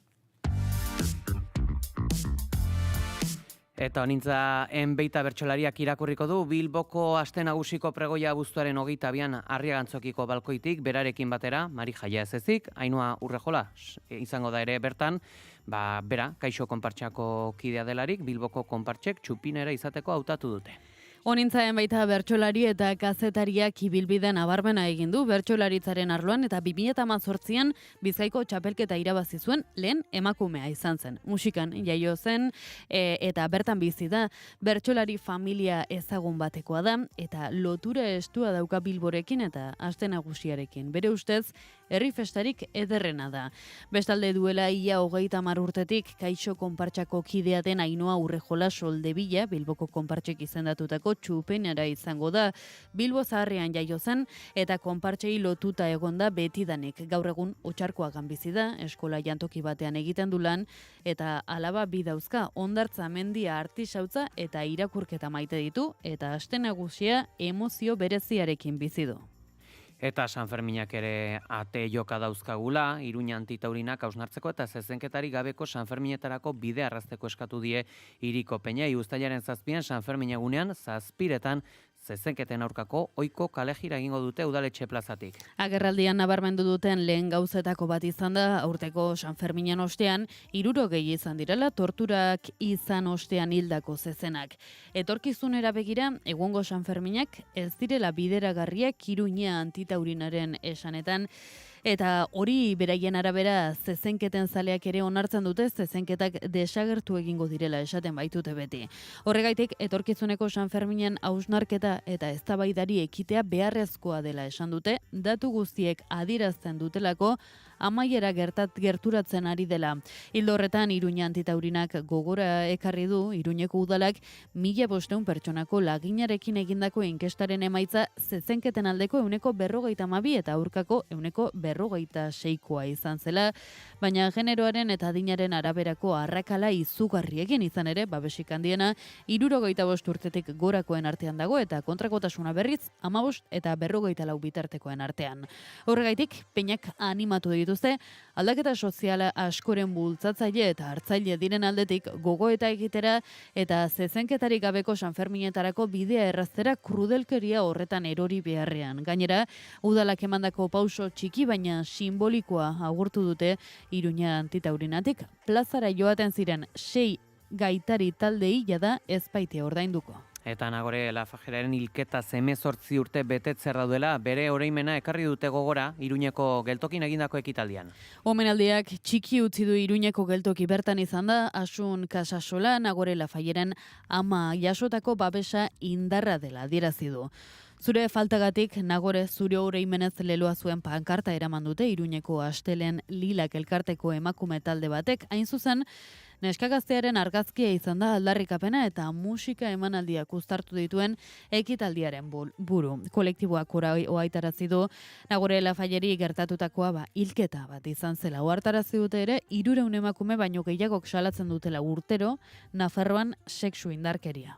Speaker 7: Eta honintza enbeita bertsolariak irakurriko du Bilboko aste nagusiko pregoia abuztuaren 22an Arriagantzokiko balkoitik berarekin batera Mari Jaia ez ezik, Ainhoa Urrejola izango da ere bertan, bera Kaixo konpartsako kidea delarik Bilboko konpartsek txupinera izateko hautatu dute.
Speaker 1: Honintzaen baita bertsolari eta kazetariak ibilbide nabarmena egin du bertsolaritzaren arloan eta 2018an Bizkaiko txapelketa irabazi zuen lehen emakumea izan zen. Musikan jaio zen eta bertan bizi da, bertsolari familia ezagun batekoa da eta lotura estua dauka Bilborekin eta Aste Nagusiarekin. Bere ustez, herri festarik ederrena da. Bestalde duela ia 30 urtetik Kaixo konpartsako kidea den Ainhoa Urrejola Soldebila, Bilboko konpartsek izendatutako txupenera izango da. Bilbo Zaharrean jaio zen eta konpartsei lotuta egonda betidanik. Gaur egun Otxarkoagan bizi da, eskola jantoki batean egiten du lan eta alaba bi dauzka, Hondartza mendia artisautza eta irakurketa maite ditu eta Aste Nagusia emozio bereziarekin bizi du.
Speaker 7: Eta San Ferminak ere ate joka dauzkagula, Iruña antitaurinak hausnartzeko eta zezenketari gabeko San Ferminetarako bide arrazteko eskatu die hiriko peinai. Uztailaren 7an San Fermin egunean 7retan zezenketen aurkako ohiko kalejira egingo dute udaletxe plazatik.
Speaker 1: Agerraldian nabarmendu duten lehen gauzetako bat izan da, aurteko San Ferminen ostean 60 izan direla torturak izan ostean hildako zezenak. Etorkizunera begira, egungo San Ferminak ez direla bideragarriak Iruña antitaurinaren esanetan, eta hori beraien arabera zezenketen zaleak ere onartzen dute zezenketak desagertu egingo direla esaten baitute beti. Horregaitik, etorkizuneko San Ferminen hausnarketa eta eztabaidari ekitea beharrezkoa dela esan dute, datu guztiek adierazten dutelako amaiera gerturatzen ari dela. Ildo horretan, Iruña antitaurinak gogora ekarri du, Iruñeko udalak 1500 pertsonako laginarekin egindako inkestaren emaitza zezenketen aldeko 42% eta aurkako 46% izan zela, baina generoaren eta adinaren araberako arrakala izugarriekin izan ere, babesik handiena, 75 urtetik gorakoen artean dago eta kontrakotasuna berriz 15 eta 44 bitartekoen artean. Horregaitik, peinak animatu dituzte, aldaketa soziala askoren bultzatzaile eta hartzaile diren aldetik gogoeta egitera eta zezenketarik gabeko San Ferminetarako bidea erraztera krudelkeria horretan erori beharrean. Gainera, udalak emandako pauso txiki baina simbolikoa agurtu dute Iruña antitaurinatik plazara joaten ziren 6 gaitari taldei jada ez baite ordainduko.
Speaker 7: Eta Nagore Lafajeraren hilketa 18 urte betetzer daudela, bere oroimena ekarri dute gogora Iruñeko geltokin egindako ekitaldian.
Speaker 1: Omenaldiak txiki utzi du Iruñeko geltoki bertan izan da, Asun Casasola Nagore Lafajeren ama jasotako babesa indarra dela adierazi du. Zure faltagatik, Nagore zure oroimenez leloa zuen pankarta eraman dute Iruñeko Astelen Lilak elkarteko emakume talde batek, hain zuzen, neska gaztearen argazkia izan da aldarrikapena eta musika emanaldiak uztartu dituen ekitaldiaren buru. Kolektiboak ohaitarazi du Nagore Lafajeri gertatutakoa hilketa bat izan zela. Ohartarazi dute ere 300 emakume baino gehiagok salatzen dutela urtero Nafarroan sexu indarkeria.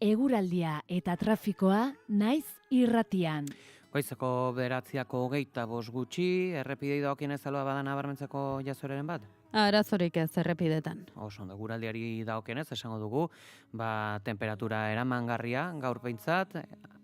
Speaker 2: Eguraldia eta trafikoa naiz irratian.
Speaker 7: Goizeko 9:25 gutxi, errepidei dagokienez aloa badan nabarmentzeko jazoreren bat?
Speaker 1: Arazorik ez errepidetan.
Speaker 7: Oso ondo, guraldiari dagokienez esango dugu, temperatura eramangarria gaur behintzat,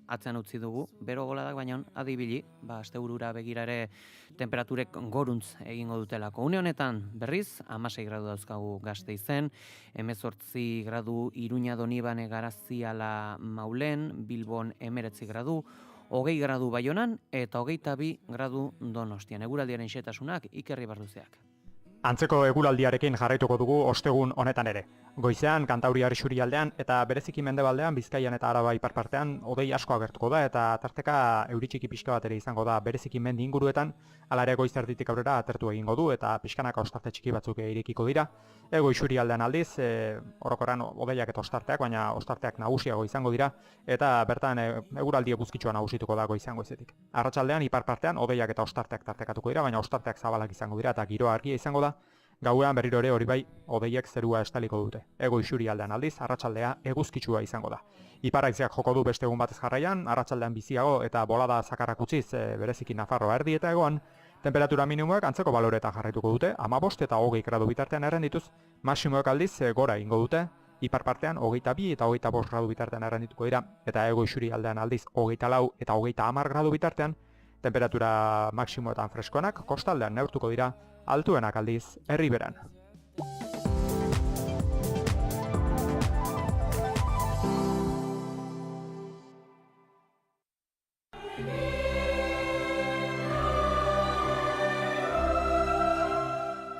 Speaker 7: atzean utzi dugu, bero goladak baina adibili, asteburura begirare temperaturek goruntz egingo dutelako. Une honetan berriz, 16 gradu dauzkagu Gasteizen, 18 gradu Iruña Donibane Garaziala Maulen, Bilbon 19 gradu, 20 gradu Baionan eta 22 gradu Donostian. Eguraldiaren xetasunak Iker Ribarduzeak.
Speaker 10: Antzeko eguraldiarekin jarraituko dugu ostegun honetan ere. Goizean Kantauriar isurialdean eta bereziki mendebaldean Bizkaian eta Araba iparpartean hodei asko agertuko da eta tarteka euri txiki pixka bat ere izango da bereziki mendi inguruetan, hala ere goiz erditik aurrera atertu egingo du eta pixkanaka ostarte txiki batzuk irekiko dira. Ego isurialdean aldiz, orokorran hodeiak eta ostarteak, baina ostarteak nagusiago izango dira eta bertan eguraldi eguzkitsua nagusituko da goizean goizetik. Arratsaldean iparpartean hodeiak eta ostarteak tartekatuko dira, baina ostarteak zabalak izango dira eta giroa argia izango da. Gauean berriro ere hori bai, hodeiek zerua estaliko dute. Ego isurialdean aldiz, arratsaldea eguzkitsua izango da. Ipar-haizeak joko du beste egun batez jarraian, arratsaldean biziago eta bolada zakarrak utziz bereziki Nafarroa erdi eta egoan, temperatura minimoak antzeko baloretan jarraituko dute, 15 eta 20 gradu bitartean errendituz, maximoak aldiz gora ingo dute, ipar partean 22 eta 25 gradu bitartean errendituko dira, eta hego isurialdean aldiz 24 eta 30 gradu bitartean, temperatura maksimoetan freskonak, kostaldean neurtuko dira, altuenak aldiz Erriberan.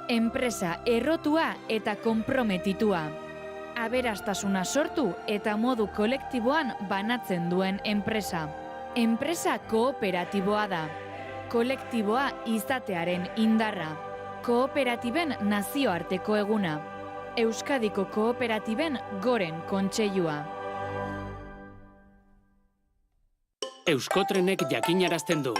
Speaker 2: Enpresa errotua eta konprometitua. Aberastasuna sortu eta modu kolektiboan banatzen duen enpresa. Enpresa kooperatiboa da. Kolektiboa izatearen indarra. Kooperatiben nazioarteko eguna. Euskadiko kooperatiben goren kontseilua.
Speaker 16: Euskotrenek jakinarazten du.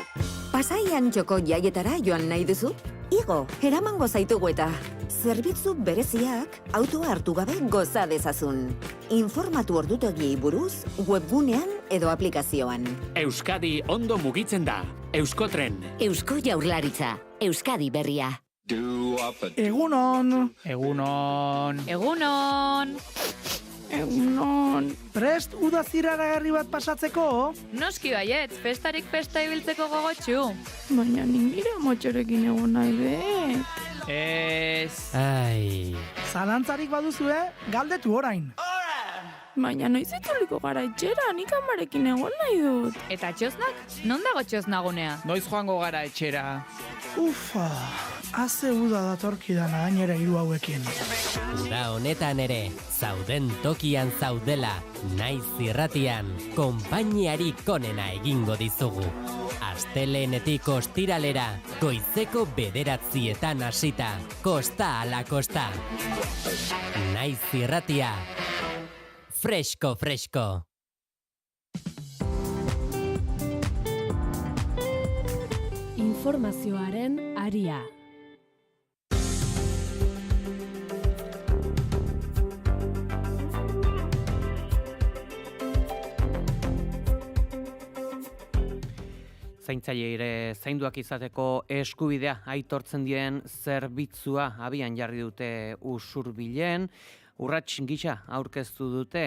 Speaker 17: Pasaian txoko jaietara joan nahi duzu? Igo, eramango zaitugu eta zerbitzu bereziak autoa hartu gabe goza dezazun. Informatu ordutegiei buruz, webgunean edo aplikazioan.
Speaker 16: Euskadi ondo mugitzen da. Euskotren.
Speaker 17: Eusko Jaurlaritza. Euskadi berria.
Speaker 5: Egunon!
Speaker 2: Egunon!
Speaker 5: Egunon! Prest uda ziraragarri bat pasatzeko?
Speaker 2: Noski baietz, festarik festa ibiltzeko gogotxu.
Speaker 6: Baina nire motxorekin egon nahi bet.
Speaker 16: Ez.
Speaker 18: Ai.
Speaker 5: Zalantzarik baduzue, galdetu orain.
Speaker 6: Baina noiz itzuliko gara etxera, nik amarekin egon nahi dut.
Speaker 2: Eta txosnak? Non dago txosnagunea?
Speaker 18: Noiz joango gara etxera?
Speaker 5: Ufa, haze uda datorkidana gainera hiru hauekin.
Speaker 18: Uda honetan ere, zauden tokian zaudela, naiz irratian, konpainiarik onena egingo dizugu. Astelehenetik ostiralera, goizeko 9:00 hasita, kosta ala kosta. Naiz irratia, fresko.
Speaker 2: Informazioaren aria.
Speaker 7: Zaintzaile ere zainduak izateko eskubidea aitortzen dien zerbitzua abian jarri dute Usurbilen. Urrats gisa aurkeztu dute,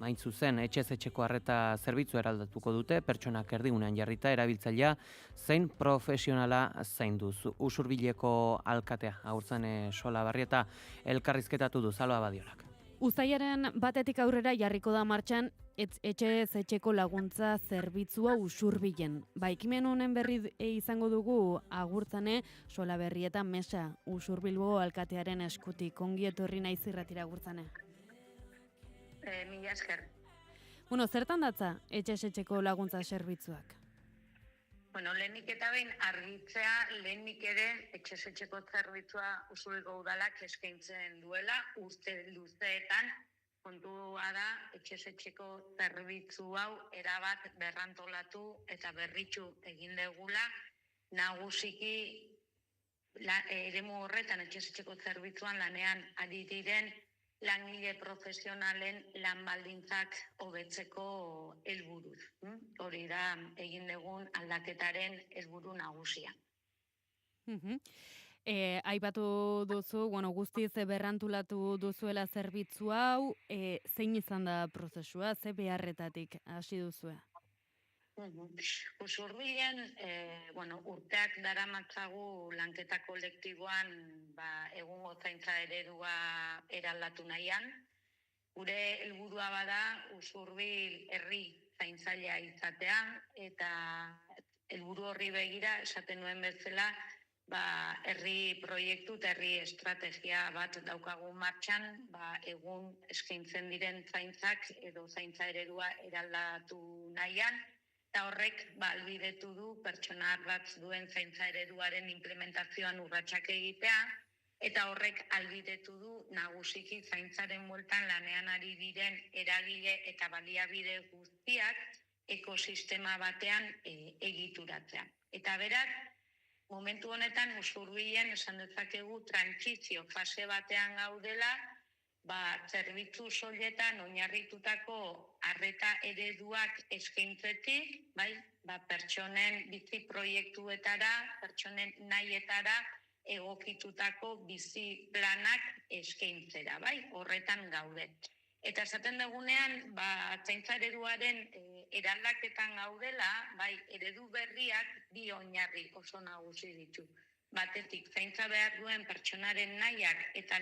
Speaker 7: hain zuzen etxez etxeko arreta zerbitzu eraldatuko dute, pertsonak erdigunean jarrita erabiltzailea zein profesionala zainduz. Usurbileko alkatea Agurtzane Solabarrieta elkarrizketatu du Salva Badiorak.
Speaker 1: Uztailaren 1 aurrera jarriko da martxan etxez etxeko laguntza zerbitzua Usurbilen. Ekimen honen berri izango dugu Agurtzane Solabarrieta Mesa, Usurbilgo alkatearen eskutik. Ongi etorri naiz irratira, Agurtzane.
Speaker 19: Mila esker.
Speaker 1: Zertan datza etxez etxeko laguntza zerbitzuak?
Speaker 19: Lehenik eta behin argitzea, lehenik ere etxez etxeko zerbitzua Usurbilgo udalak eskaintzen duela, urte luzeetan. Kontua da, etxez etxeko zerbitzu hau erabat berrantolatu eta berritxu egin degula, nagusiki eremu horretan etxez etxeko zerbitzuan lanean ari diren langile profesionalen lan baldintzak hobetzeko helburuz. Hori da egin dugun aldaketaren helburu nagusia.
Speaker 1: Aipatu duzu, guztiz berrantulatu duzuela zerbitzu hau, zein izan da prozesua, ze beharretatik hasi duzue?
Speaker 19: Usurbilen, urteak daramatzagu lanketa kolektiboan egungo zaintza eredua eraldatu nahian. Gure helburua bada Usurbil herri zaintzailea izatea, eta helburu horri begira esaten nuen bezala, herri proiektu eta herri estrategia bat daukagu martxan, egun eskaintzen diren zaintzak edo zaintza eredua eraldatu nahian, eta horrek ahalbidetu du pertsona ardatz duen zaintza ereduaren implementazioan urratsak egitea, eta horrek ahalbidetu du nagusiki zaintzaren bueltan lanean ari diren eragile eta baliabide guztiak ekosistema batean egituratzea. Eta beraz, momentu honetan Usurbilen esan dezakegu trantsizio fase batean gaudela, zerbitzu soiletan oinarritutako arreta ereduak eskaintzetik, pertsonen bizi proiektuetara, pertsonen nahietara egokitutako bizi planak eskaintzera, horretan gaude.
Speaker 20: Eta esaten dugunean, zaintza ereduaren eraldaketan gaudela, bai, eredu berriak bi oinarri oso nagusi ditu. Batetik, zaintza behar duen pertsonaren nahiak eta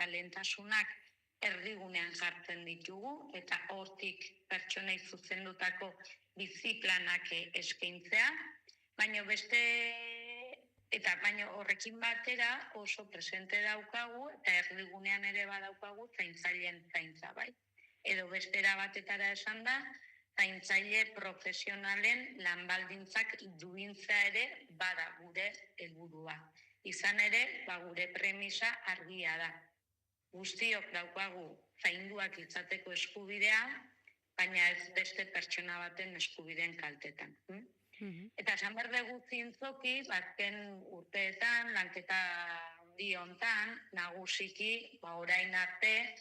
Speaker 20: lehentasunak erdigunean jartzen ditugu, eta hortik pertsonei zuzendutako biziplanak eskaintzea, baina baina horrekin batera oso presente daukagu, eta erdigunean ere badaukagu zaintzaileen zaintza, bai. Edo bestera batetara esan da, zaintzaile profesionalen lanbaldintzak duintza ere bada gure helburua. Izan ere, gure premisa argia da. Guztiok daukagu zainduak izateko eskubidea, baina ez beste pertsona baten eskubideen kaltetan. Eta esan behar dugu zintzoki, azken urteetan, lanketa handi hontan, nagusiki, orain arte,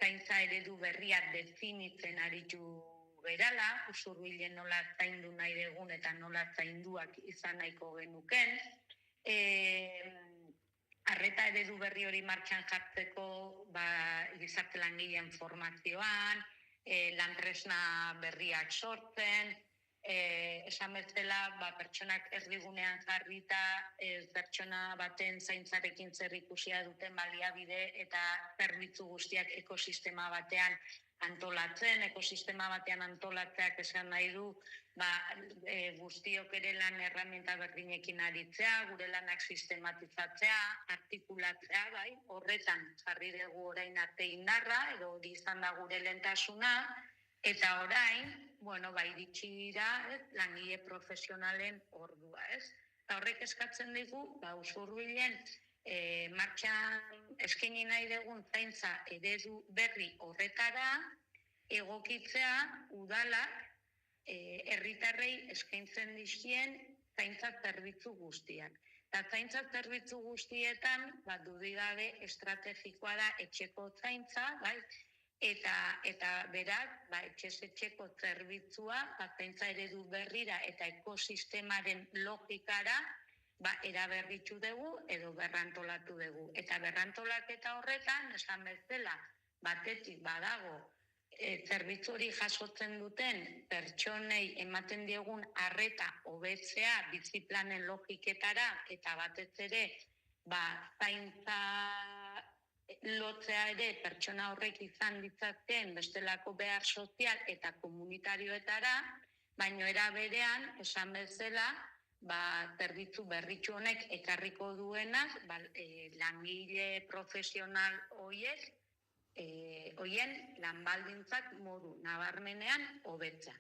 Speaker 20: zaintza eredu berriak definitzen aritu gerala, usurbilen nola zaindu nahi dugun eta nola zainduak izan nahiko genuken. Arreta eredu berri hori martxan jartzeko gizarte langileen formazioan, lantresna berriak sortzen, esan bezala pertsonak erdigunean jarrita pertsona baten zaintzarekin zer ikusia duten baliabide eta zerbitzu guztiak ekosistema batean antolatzen, ekosistema batean antolatzeak esan nahi du guztiok ere lan erraminta berdinekin aritzea, gure lanak sistematizatzea, artikulatzea, bai, horretan jarri dugu orain arte indarra, edo hori izan da gure lehentasuna, eta orain, iritsi da langile profesionalen ordua, ez? Eta horrek eskatzen digu, usurbilen martxan eskaini nahi dugun zaintza eredu berri horretara egokitzea udalak herritarrei eskaintzen dizkien zaintza zerbitzu guztiak. Eta zaintza zerbitzu guztietan, dudigabe estrategikoa da etxeko zaintza, bai? Eta berak, etxeko zerbitzua, zaintza eredu berrira eta ekosistemaren logikara, eraberritu dugu edo berrantolatu dugu. Eta berrantolaketa horretan, esan bezala, batetik badago, zerbitzu hori jasotzen duten pertsonei ematen diegun arreta hobetzea biziplanen logiketara eta batez ere zaintza lotzea ere pertsona horrek izan ditzazken bestelako behar sozial eta komunitarioetara, baina era berean, esan bezala, zerbitzu berritxu honek ekarriko duenaz, langile profesional hoien lanbaldintzak modu nabarmenean hobetza.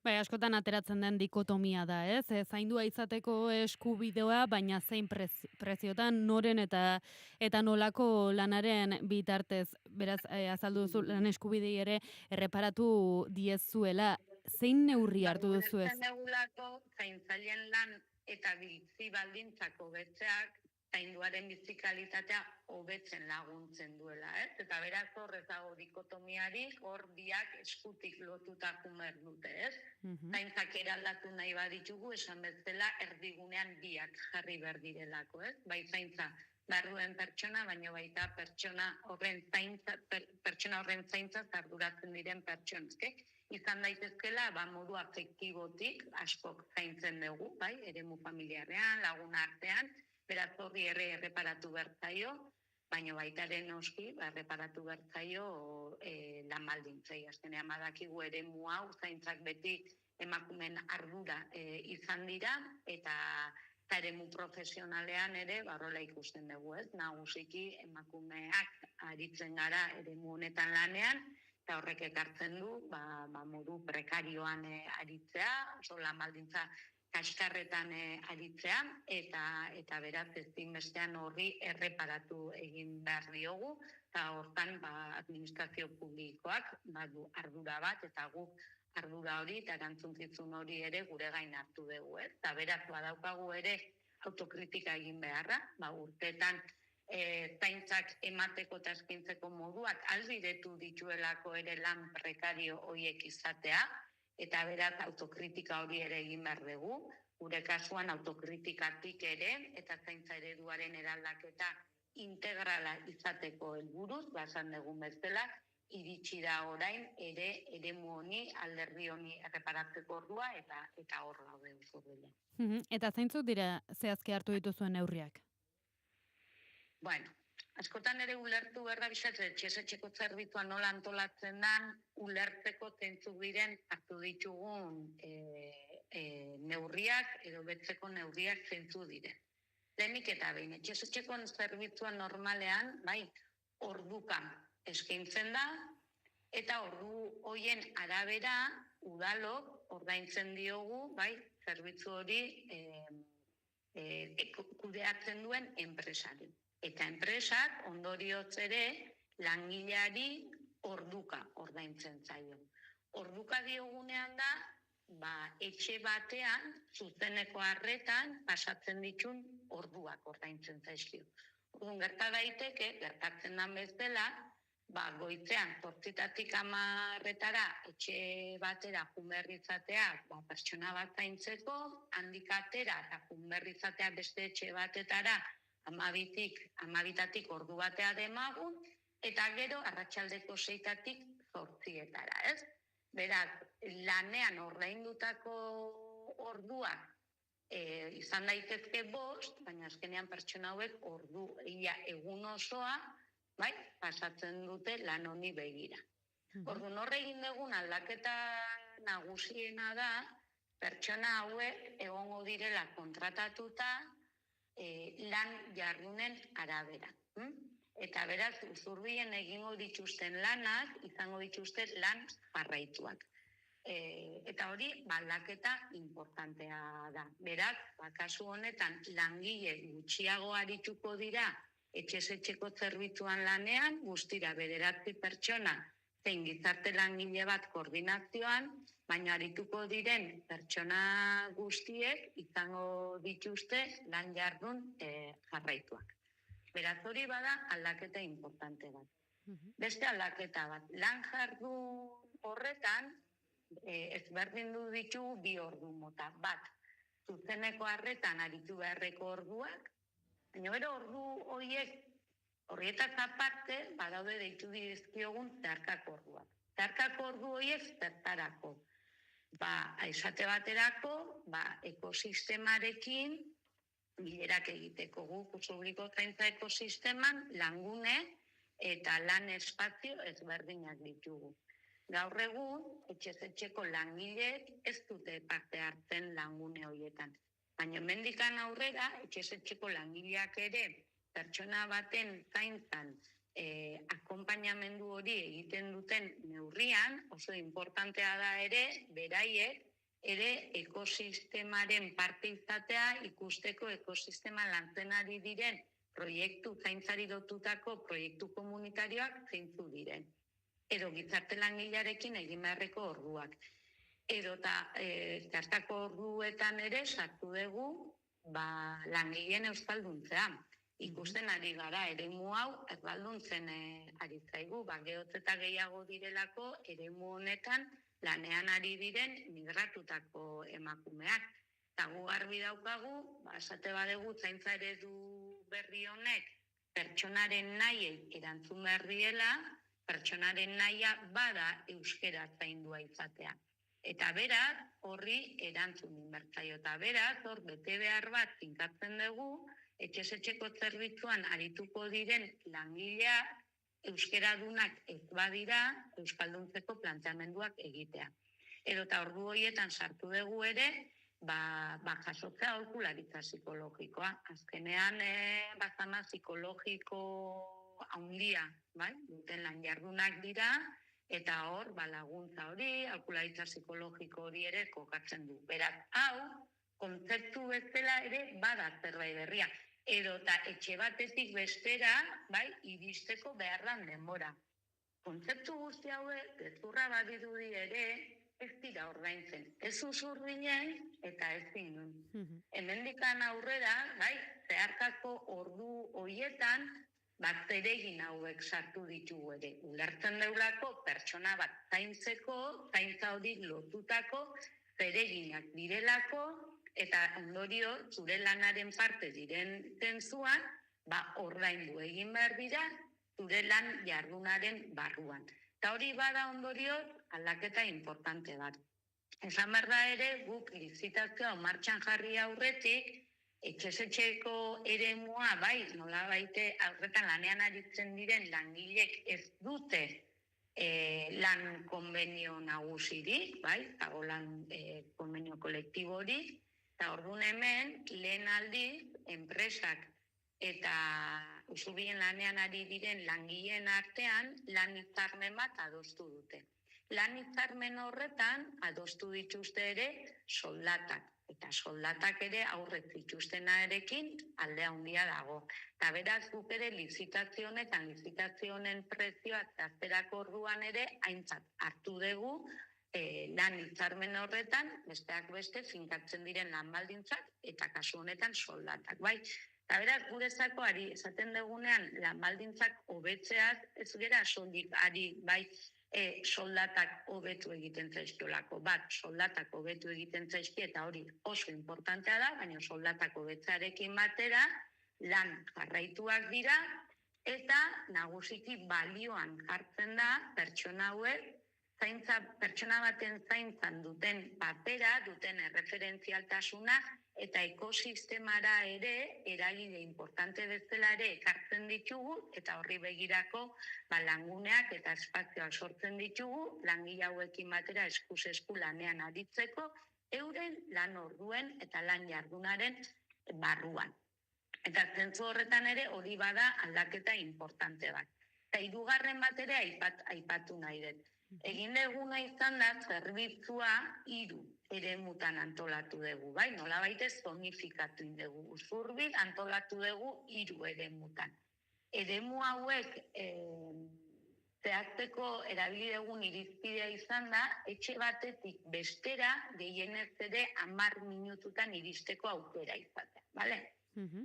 Speaker 1: Askotan ateratzen den dikotomia da, ez? Zaindua izateko eskubidea, baina zein preziotan noren eta nolako lanaren bitartez. Beraz, azaldu duzu lan eskubidei ere erreparatu diezuela. Zein neurri hartu duzu ez?
Speaker 20: Zaintzaileen lan eta bizi baldintzak hobetzeak zainduaren bizikalitatea hobetzen laguntzen duela, ez? Eta beraz horrez dago dikotomiarik, hor biak eskutik lotuta jumer dute, ez? Zaintzak eraldatu nahi baditugu, esan bezala erdigunean biak jarri behar direlako, ez? Bai zaintza barruen pertsona, baina baita pertsona horren zaintza arduratzen diren pertsonezkek. Izan daitezkela, modu afektibotik askok zaintzen dugu, bai, eremu familiarrean, lagun artean, beraz horri erreparatu bertzaio, baina baitaren noski, erreparatu bertzaio lan baldintzei. Azkenean badakigu eremu hau, zaintzak beti emakumeen ardura izan dira, eta eremu profesionalean ere, horrela ikusten dugu, ez? Nagusiki emakumeak aritzen gara eremu honetan lanean, eta horrek ekartzen du, modu prekarioan aritzea, oso lan baldintza kaskarretan aritzea, eta beraz ezinbestean horri erreparatu egin behar diogu, eta hortan administrazio publikoak du ardura bat, eta guk ardura hori eta erantzunkizun hori ere gure gain hartu dugu. Eta beraz badaukagu ere autokritika egin beharra, urteetan zaintzak emateko eta eskaintzeko moduak albidetu dituelako ere lan prekario horiek izatea, eta beraz autokritika hori ere egin behar dugu, gure kasuan autokritikatik ere, eta zaintza ereduaren eraldaketa integrala izateko helburuz, esan dugun bezala, iritsi da orain eremu honi, alderdi honi erreparatzeko ordua eta hor daude usurbilak.
Speaker 1: Eta zeintzuk dira zehazki hartu dituzuen neurriak?
Speaker 20: Bueno, askotan ere ulertu behar da bizatzen, etxeko zerbitzua nola antolatzen den, ulertzeko zeintzuk diren hartu ditugun neurriak edo betzeko neurriak zeintzuk diren. Lehenik eta behin, etxeko zerbitzua normalean, bai, orduka eskaintzen da, eta ordu hoien arabera udalok ordaintzen diogu, bai, zerbitzu hori kudeatzen duen enpresari. Eta enpresak ondorioz ere langileari orduka ordaintzen zaio. Orduka diogunean da, etxe batean, zuzeneko arretan, pasatzen ditun orduak ordaintzen zaizkio. Orduan, gertatzen den bezala, goitzean, 8:00 10:00 etxe batera junberritzatea pertsona bat zaintzeko, handik atera eta junberritzatea beste etxe batetara 12:00 ordu batea demagun, eta gero arratsaldeko 6:00 8:00, ez? Beraz, lanean ordaindutako orduak izan daitezke 5, baina azkenean pertsona hauek egun osoa, bai, pasatzen dute lan honi begira. Orduan, hor egin dugun aldaketa nagusiena da, pertsona hauek egongo direla kontratatuta lan jardunen arabera. Eta beraz, usurbilen egingo dituzten lanak, izango dituzten lan jarraituak. Eta hori, aldaketa importantea da. Beraz, kasu honetan, langile gutxiago arituko dira etxeko zerbitzuan lanean, guztira 9 pertsona zein gizarte langile bat koordinazioan, baina arituko diren pertsona guztiek izango dituzte lan jardun jarraituak. Beraz, hori bada aldaketa importante bat. Beste aldaketa bat, lan jardun horretan ezberdindu ditugu 2 ordu mota. Bat, zuzeneko arretan aritu beharreko orduak, baina bero ordu horietaz aparte, badaude deitu dizkiogun zeharkako orduak. Zeharkako ordu horiek zertarako. Esate baterako, ekosistemarekin bilerak egiteko guk usurbiliko zaintza ekosisteman langune eta lan espazio ezberdinak ditugu. Gaur egun, etxeko langileek ez dute parte hartzen langune horietan. Baina mendikan aurrera, etxeko langileak ere pertsona baten zaintzan akompainamendu hori egiten duten neurrian, oso importantea da ere, beraiek ere ekosistemaren parte izatea, ikusteko ekosistema lantzen ari diren proiektu zaintzari lotutako proiektu komunitarioak zeintzu diren. Edo gizarte langilearekin egin beharreko orduak. Edo eta zartako orduetan ere sartu dugu langileen euskalduntzea. Ikusten ari gara, eremu hau euskalduntzen ari zaigu, gehoz eta gehiago direlako eremu honetan lanean ari diren migratutako emakumeak. Eta gu garbi daukagu, esate badegu zaintza eredu berri honek pertsonaren nahiei erantzun behar diela, pertsonaren nahia bada euskera zaindua izatea. Eta beraz, horri erantzun inbertzaio. Eta beraz, hor bete behar bat finkatzen dugu, etxeko zerbitzuan arituko diren langileak euskeradunak ez badira euskalduntzeko planteamenduak egitea. Edo eta ordu horietan sartu dugu ere, jasotzea aholkularitza psikologikoa. Azkenean, bazama psikologiko handia, duten lan jardunak dira, eta hor, laguntza hori, aholkularitza psikologiko hori ere kokatzen du. Beraz, hau, kontzeptu bezala ere bada zerbait berria. Edo eta etxe batetik bestera, iristeko beharran denbora. Kontzeptu guzti hauek, gezurra badirudi ere, ez dira ordaintzen. Ez usurbilen eta ez zinun. Hemendikan aurrera, zeharkako ordu horietan, zeregin hauek sartu ditugu ere. Ulertzen deulako pertsona bat zaintzeko, zaintza hori lotutako, zereginak direlako, eta ondorio zure lanaren parte diren zenzuan, ordaindu egin behar dira zure lan jardunaren barruan. Eta hori bada ondorioz aldaketa importante bat. Esan behar da ere, guk lizitazioa martxan jarri aurretik, etxez-etxeko eremua, nola baite aurretan lanean aritzen diren langilek ez dute lan konbenio nagusirik, dago lan konbenio kolektiborik, eta orduan hemen lehen aldiz enpresak eta usurien lanean ari diren langileen artean lan hitzarmen bat adostu dute. Lan hitzarmen horretan adostu dituzte ere soldatak. Eta soldatak ere aurrez dituztenarekin alde handia dago. Eta beraz guk ere lizitazio honen prezioa zehazterako orduan ere aintzat hartu dugu lan hitzarmen horretan, besteak beste finkatzen diren lan baldintzak eta kasu honetan soldatak. Eta beraz, guretzako ari esaten dugunean lan baldintzak hobetzeaz ez gera soilik ari soldatak hobetu egiten zaizkiolako. Soldatak hobetu egiten zaizki eta hori oso importantea da, baina soldatak hobetzearekin batera lan jarraituak dira eta nagusiki balioan jartzen da pertsona hauek pertsona baten zaintzan duten papera, duten erreferentzialtasuna eta ekosistemara ere eragile importante bezala ere ekartzen ditugu eta horri begirako languneak eta espazioak sortzen ditugu langile hauekin batera eskuz esku lanean aritzeko euren lan orduen eta lan jardunaren barruan. Eta zentzu horretan ere hori bada aldaketa importante bat. Eta hirugarren bat ere aipatu nahi dut. Egin duguna izan da zerbitzua 3 eremutan antolatu dugu, nola baita zonifikatu dugu. Usurbil antolatu dugu 3 eremutan. Eremu hauek zehazteko erabili dugun irizpidea izan da, etxe batetik bestera gehienez ere 10 minututan iristeko aukera izatea.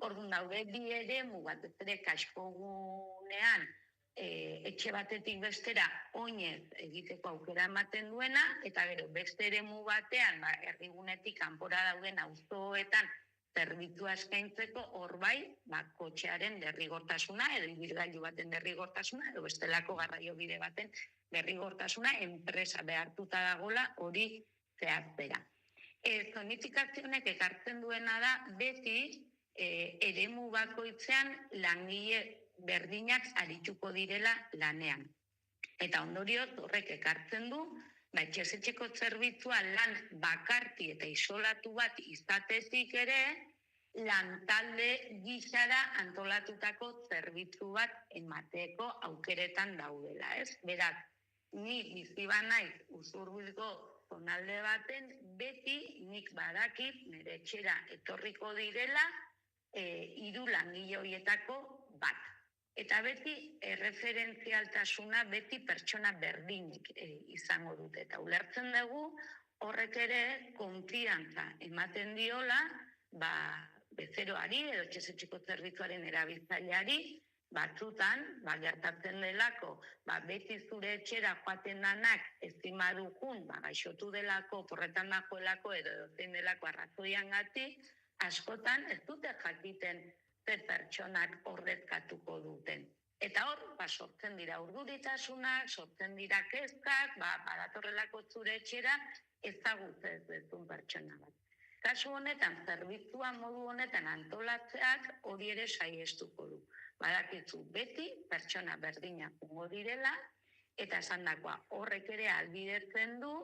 Speaker 20: Orduan daude 2 eremu batez ere kaskogunean etxe batetik bestera oinez egiteko aukera ematen duena, eta gero beste eremu batean, herrigunetik kanpora dauden auzoetan zerbitzua eskaintzeko hor kotxearen derrigortasuna, edo ibilgailu baten derrigortasuna, edo bestelako garraiobide baten derrigortasuna enpresa behartuta dagola hori zehaztera. Zonifikazionek ekartzen duena da beti eremu bakoitzean langile berdinak arituko direla lanean. Eta ondorioz horrek ekartzen du, etxez-etxeko zerbitzua lan bakarti eta isolatu bat izatezik ere, lantalde gisara antolatutako zerbitzu bat emateko aukeretan daudela. Beraz, ni bizi banaiz Usurbilgo zonalde baten, beti nik badakit nire etxera etorriko direla 3 langile horietako bat. Eta beti erreferentzialtasuna beti pertsona berdinik izango dute. Eta ulertzen dugu horrek ere konfiantza ematen diola bezeroari edo etxez-etxeko zerbitzuaren erabiltzaileari batzutan, gertatzen delako, beti zure etxera joaten danak ezimadukun, gaixotu delako, porretan dagoelako edo zein delako arrazoiangatik, askotan ez dute jakiten ze pertsonak ordezkatuko duten. Eta hor, sortzen dira urduritasunak, sortzen dira kezkak, badatorrelako zure etxera ezagutza ez duzun pertsona bat. Kasu honetan, zerbitzua modu honetan antolatzeak hori ere saiestuko du. Badakizu beti pertsona berdinak jongo direla, eta esandakoa horrek ere ahalbidetzen du,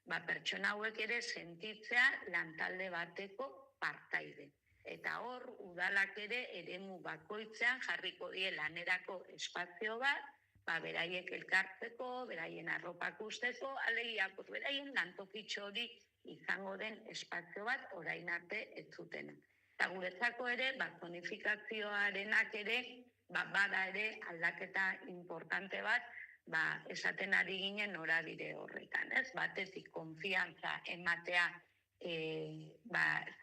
Speaker 20: pertsona hauek ere sentitzea lantalde bateko partaide. Eta hor, udalak ere eremu bakoitzean jarriko die lanerako espazio bat, beraiek elkartzeko, beraien arropak usteko, alegia, beraien lantokitxo hori izango den espazio bat orain arte ez zutena. Eta guretzako ere, zonifikazioarenak ere, bada ere aldaketa importante bat, esaten ari ginen norabide horretan, ez? Batetik konfiantza ematea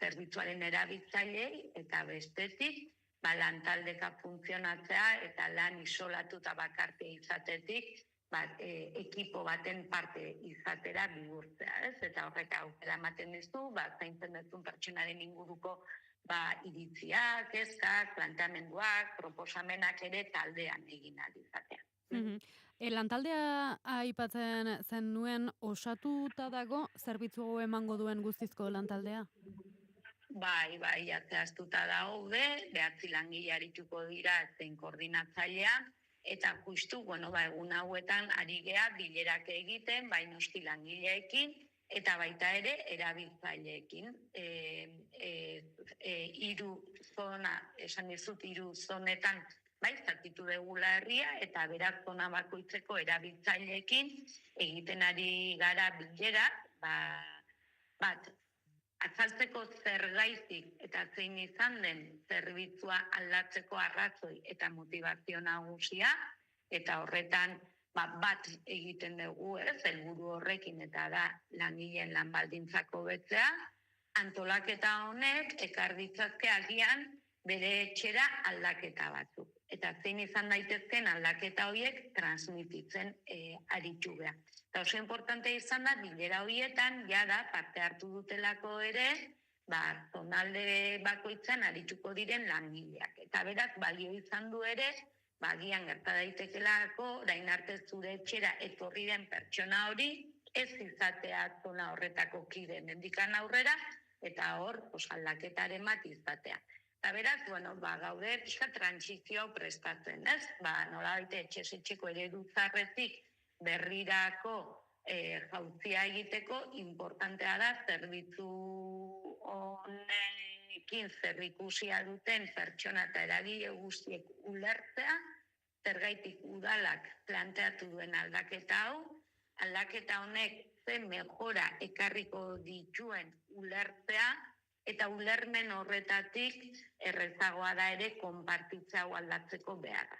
Speaker 20: zerbitzuaren erabiltzailei eta bestetik lantaldeka funtzionatzea eta lan isolatuta bakartia izatetik ekipo baten parte izatera bihurtzea, ez? Eta horrek aukera ematen dizu, zaintzen duzun pertsonaren inguruko iritziak, kezkak, planteamenduak, proposamenak ere taldean egin ahal izatea.
Speaker 1: Lantaldea aipatzen zen nuen osatuta dago zerbitzu hau emango duen guztizko lantaldea?
Speaker 20: Bai, zehaztuta daude, 9 langile arituko dira zein koordinatzailea, eta justu, egun hauetan ari gea bilerak egiten, bai noski langileekin, eta baita ere erabiltzaileekin. Hiru zonetan bai, zatitu degula herria, eta berak zona bakoitzeko erabiltzaileekin egiten ari gara bilera, bat, azaltzeko zergaitik eta zein izan den zerbitzua aldatzeko arrazoi eta motivazio nagusia, eta horretan bat egiten dugu, helburu horrekin, eta da langileen lan baldintzak hobetzea, antolaketa honek ekar ditzazke agian bere etxera aldaketa batzuk. Eta zein izan daitezken aldaketa horiek transmititzen aritu behar. Eta oso importante izan da, bilera horietan, jada, parte hartu dutelako ere, zonalde bakoitzan arituko diren langileak. Eta beraz, balio izan du ere, agian gerta daitekelako, orain arte zure etxera etorri den pertsona hori, ez izatea zona horretako kide mendikan aurrera, eta hor, aldaketaren bat izatea. Eta beraz, gaude transizio hau prestatzen, ez? Nola baita etxeko eredu zarretik berrirako jautzia egiteko, importantea da zerbitzu honekin zerikusia duten pertsona eta eragile guztiek ulertzea, zergaitik udalak planteatu duen aldaketa hau, aldaketa honek zen mejora ekarriko dituen ulertzea, eta ulermen horretatik errezagoa da ere konpartitza hau aldatzeko beharra.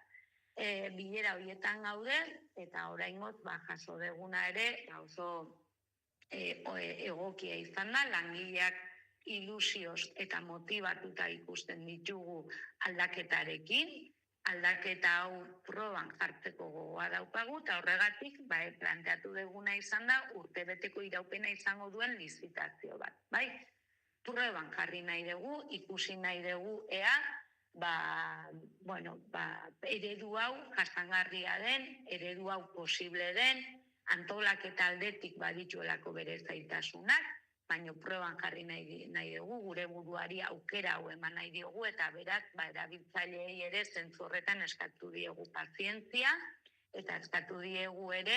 Speaker 20: Bilera horietan gaude, eta oraingoz jaso deguna ere, oso egokia izan da, langileak ilusioz eta motibatuta ikusten ditugu aldaketarekin, aldaketa hau proban jartzeko gogoa daukagu, eta horregatik planteatu deguna izan da, urtebeteko iraupena izango duen lizitazio bat, bai? Proban jarri nahi dugu, ikusi nahi dugu ea, eredu hau jasangarria den, eredu hau posible den, antolaketa aldetik badituelako bere zailtasunak, baina proban jarri nahi dugu, gure buruari aukera hau eman nahi diogu, eta beraz, erabiltzaileei ere zentzu horretan eskatu diegu pazientzia, eta eskatu diegu ere,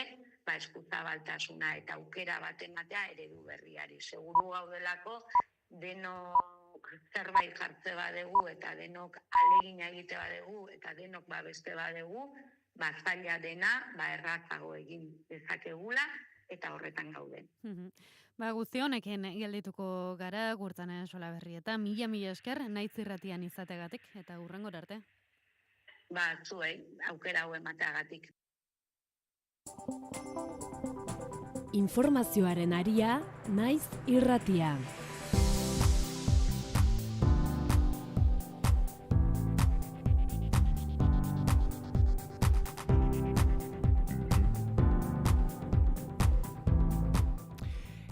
Speaker 20: eskuzabaltasuna eta aukera bat ematea eredu berriari. Seguru gaudelako, denok zerbait jartze badegu, eta denok alegina egite badegu, eta denok beste badegu, zaila dena, errazago egin dezakegula, eta horretan gauden.
Speaker 1: Guzti honekin geldituko gara, Gurtzane Solaberrieta, mila esker, Naiz Irratian izategatik, eta hurrengora arte.
Speaker 20: Zuei, aukera hau emateagatik.
Speaker 2: Informazioaren aria, Naiz Irratia.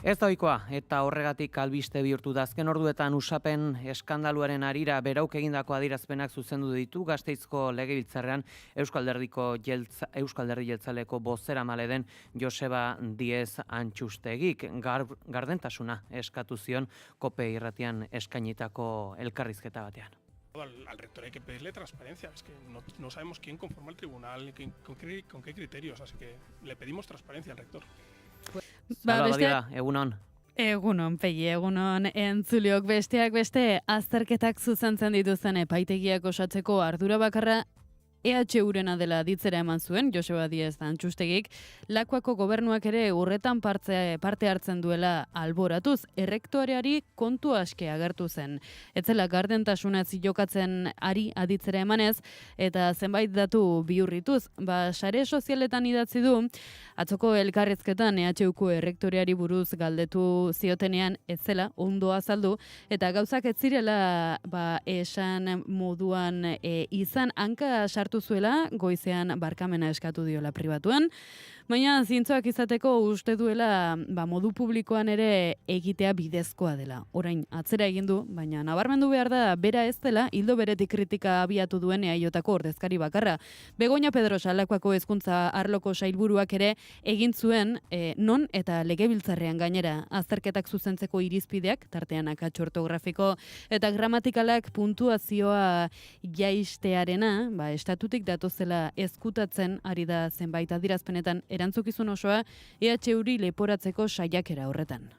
Speaker 7: Ez da ohikoa, eta horregatik albiste bihurtu da. Azken orduetan usapen eskandaluaren harira berauk egindako adierazpenak zuzendu ditu Gasteizko Legebiltzarrean Euskal Alderdi Jeltzaleko bozeramale den Joseba Diez Antxustegik gardentasuna eskatu zion Kope Irratian eskainitako elkarrizketa batean.
Speaker 21: Al rector hay que pedirle transparencia, es que no sabemos quién conforma el tribunal, con qué criterios, así que le pedimos transparencia al rector.
Speaker 7: Egunon.
Speaker 1: Egunon, Pegi, egunon entzuliok besteak beste azterketak zuzentzen dituzten epaitegiak osatzeko ardura bakarra EHU-rena dela ditzera eman zuen, Joseba Diez Antxustegik, Lakuako gobernuak ere urretan parte hartzen duela alboratuz, errektoreari kontu aske agertu zen. Etzela gardentasunez jokatzen ari aditzera emanez, eta zenbait datu bihurrituz, sare sozialetan idatzi du, atzoko elkarrizketan EHUko errektoreari buruz galdetu ziotenean etzela ondo azaldu, eta gauzak ez zirela esan moduan izan hanka sartu aitortu zuela, goizean barkamena eskatu diola pribatuan, baina zintzoak izateko uste duela modu publikoan ere egitea bidezkoa dela. Orain, atzera egin du, baina nabarmendu behar da bera ez dela, ildo beretik kritika abiatu duen EAJko ordezkari bakarra. Begoña Pedrosa Lakuako hezkuntza arloko sailburuak ere egin zuen non eta legebiltzarrean gainera azterketak zuzentzeko irizpideak, tartean akats ortografiko eta gramatikalak puntuazioa jaistearena, estatutik datozela ezkutatzen ari da zenbait adierazpenetan erantzukizun osoa EHuri leporatzeko saiakera horretan.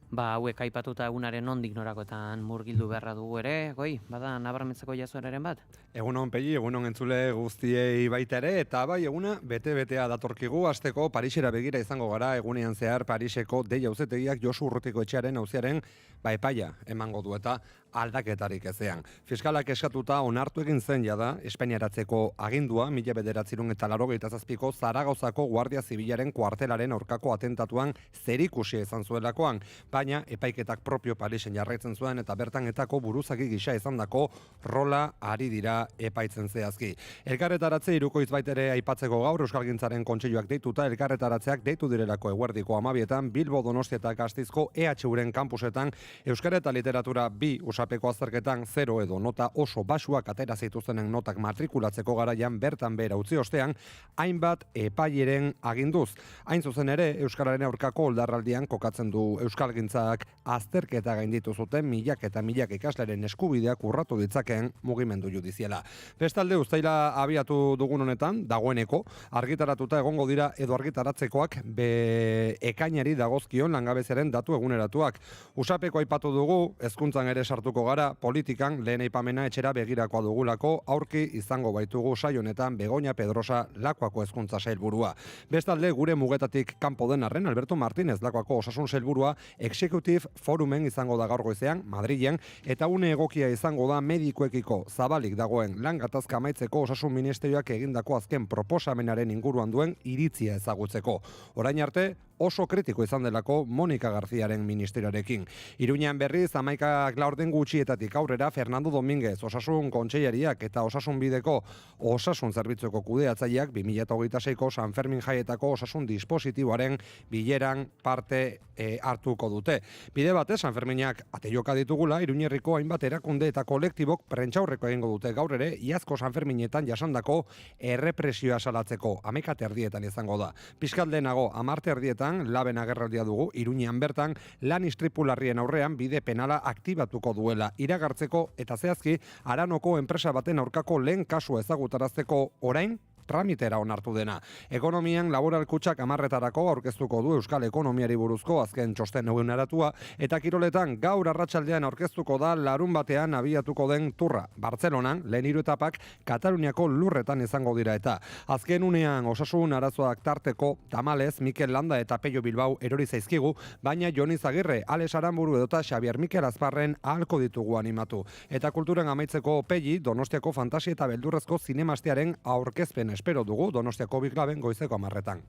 Speaker 7: Hauek aipatuta egunaren nondik norakoetan murgildu beharra dugu ere, bada nabarmentzeko jazueraren bat?
Speaker 15: Egunon Pegi, egunon entzule guztiei baita ere, eta eguna bete-betea datorkigu, asteko Parisera begira izango gara, egunean zehar Pariseko Deia auzetegiak Josu Urrutiko etxearen auziaren epaia emango du eta aldaketarik ezean. Fiskalak eskatuta onartu egin zen jada, Espainiaratzeko agindua, 1987ko Zaragozako Guardia Zibilaren kuartelaren aurkako atentatuan zerikusia izan zuelakoan, baina epaiketak propio Parisen jarraitzen zuen eta bertanetako buruzagi gisa izandako rola ari dira epaitzen zehazki. Elkarretaratze hirukoitz baitere aipatzeko gaur Euskalgintzaren kontseiluak deituta elkarretaratzeak deitu direlako eguerdiko 12etan Bilbo, Donostia eta Gasteizko EHUren kampusetan Euskara eta literatura 2 usapeko azterketan 0 edo nota oso basuak atera zituztenen notak matrikulatzeko garaian bertan behera utzi ostean hainbat epaieren aginduz. Hain zuzen ere Euskararen aurkako oldarraldian kokatzen du Euskalgintzak azterketa gainditu zuten milak eta milak ikasleren eskubideak urratu ditzakeen mugimendu judiziala. Bestalde uztaila abiatu dugun honetan dagoeneko argitaratuta egongo dira edo argitaratzekoak ekainari dagozkion langabeziaren datu eguneratuak. Usapeko aipatu dugu, hezkuntzan ere sartuko gara, politikan lehen aipamena etxera begirakoa dugulako, aurki izango baitugu saio honetan Begoña Pedrosa Lakuako hezkuntza sailburua. Bestalde gure mugetatik kanpo den arren Alberto Martínez Lakuako osasun sailburua Executive Forumen izango da gaur goizean Madrilen eta une egokia izango da medikuekiko zabalik dagoen lan gatazka amaitzeko osasun ministerioak egindako azken proposamenaren inguruan duen iritzia ezagutzeko. Orain arte oso kritiko izan delako Monika Garziaren ministerioarekin. Iruñean berriz 11 laurden gutxietatik aurrera Fernando Domínguez osasun kontseilariak eta osasun bideko osasun zerbitzuko kudeatzaileak 2026ko San Fermin jaietako osasun dispositiboaren bileran parte hartuko dute. Bide batez San Ferminak ateioka ditugula Iruñerriko hainbat erakunde eta kolektibok prentsaurreko egingo dute gaur ere iazko San Ferminetan jasandako errepresioa salatzeko 11:30 izango da. Pizkat lehenago 10:30 Laben agerraldia dugu Iruñean bertan lan istripu larrien aurrean bide penala aktibatuko duela iragartzeko eta zehazki Aranoko enpresa baten aurkako lehen kasua ezagutarazteko orain tramitera onartu dena. Ekonomian laboral kutxak 10:00 aurkeztuko du Euskal Ekonomiari buruzko azken txosten eguneratua eta kiroletan gaur arratsaldean aurkeztuko da larun batean abiatuko den turra. Bartzelonan lehen 3 etapak Kataluniako lurretan izango dira eta azken unean osasun arazoak tarteko tamalez Mikel Landa eta Pello Bilbao erori zaizkigu, baina Jon Izagirre, Alex Aranburu edota Xabier Mikel Azparren ahalko ditugu animatu. Eta kulturan amaitzeko Pelli Donostiako fantasia eta beldurrezko zinemastearen aurkezpen espero dugu Donostiako Biklaben goizeko 10:00.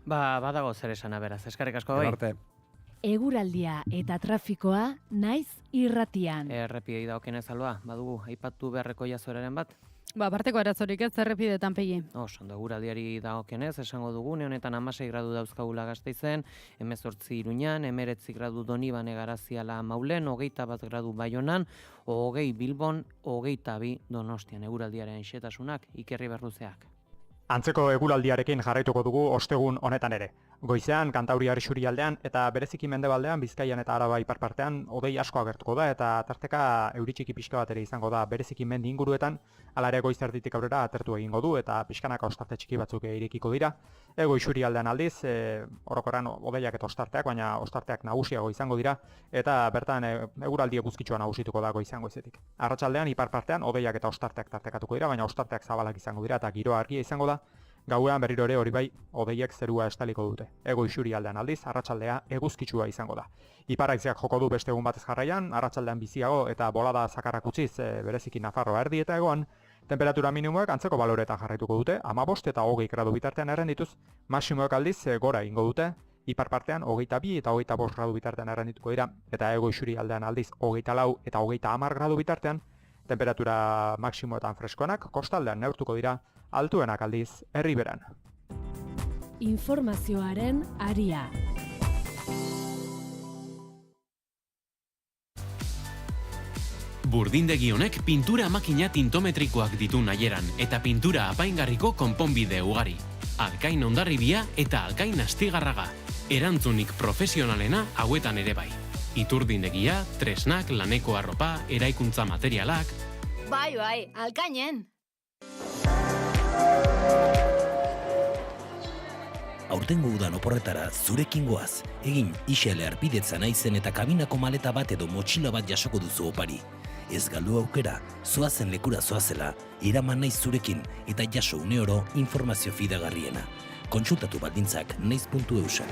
Speaker 7: Badago zer esana beraz, eskerrik asko bai.
Speaker 2: Eguraldia eta trafikoa naiz irratian.
Speaker 7: Errepideei dagokienez alba, badugu aipatu beharreko jazueraren bat?
Speaker 1: Parteko arazorik ez errepidetan Pegi.
Speaker 7: Ondo, eguraldiari dagokienez esango dugu, honetan 16 gradu dauzkagula Gasteizen, 18 Iruñan, 19 gradu Donibane Garaziala Maulen, 21 gradu Baionan, 20 Bilbon, 22 Donostian. Eguraldiaren xetasunak Ikerri Berluzeak.
Speaker 10: Antzeko eguraldiarekin jarraituko dugu ostegun honetan ere. Goizean Kantauriar isurialdean eta bereziki mendebaldean Bizkaian eta Araba iparpartean hodei asko agertuko da eta tarteka euri txiki pixka bat ere izango da bereziki mendi inguruetan, hala ere goiz erditik aurrera atertu egingo du eta pixkanaka ostarte txiki batzuk irekiko dira. Ego isurialdean aldiz, orokorrean hodeiak eta ostarteak, baina ostarteak nagusiago izango dira eta bertan eguraldi eguzkitsua nagusituko da goizean goizetik. Arratsaldean iparpartean hodeiak eta ostarteak tartekatuko dira, baina ostarteak zabalak izango dira eta giroa argia izango da. Gauean berriro ere hori bai, hodeiek zerua estaliko dute. Ego isurialdean aldiz, arratsaldea eguzkitsua izango da. Iparraizeak joko du beste egun batez jarraian, arratsaldean biziago eta bolada zakarrak utziz bereziki Nafarroa erdi eta egoan, temperatura minimoak antzeko baloretan jarraituko dute, 15 eta 20 gradu bitartean errendituz, maximoak aldiz gora ingo dute, iparpartean 22 eta 25 gradu bitartean errendituko dira, eta ego isurialdean aldiz 24 eta 30 gradu bitartean, Temperatura maksimoetan freskoenak kostaldean neurtuko dira, altuenak aldiz herriberan.
Speaker 2: Informazioaren aria.
Speaker 16: Burdindegi honek pintura makina tintometrikoak ditu nahieran eta pintura apaingarriko konponbide ugari. Alkain Hondarribia eta Alkain Astigarraga. Erantzunik profesionalena hauetan ere bai. Iturdindegia, tresnak, laneko arropa, eraikuntza materialak.
Speaker 4: Bai, Alkainen!
Speaker 22: Aurtengo udan oporretara zurekin goaz, egin isele arpidetza naizen eta kabinako maleta bat edo motxila bat jasoko duzu opari. Ez galdu aukera, zoazen lekura zoazela, iraman naiz zurekin eta jaso une oro informazio fidagarriena. Kontsultatu baldintzak naiz.eusen.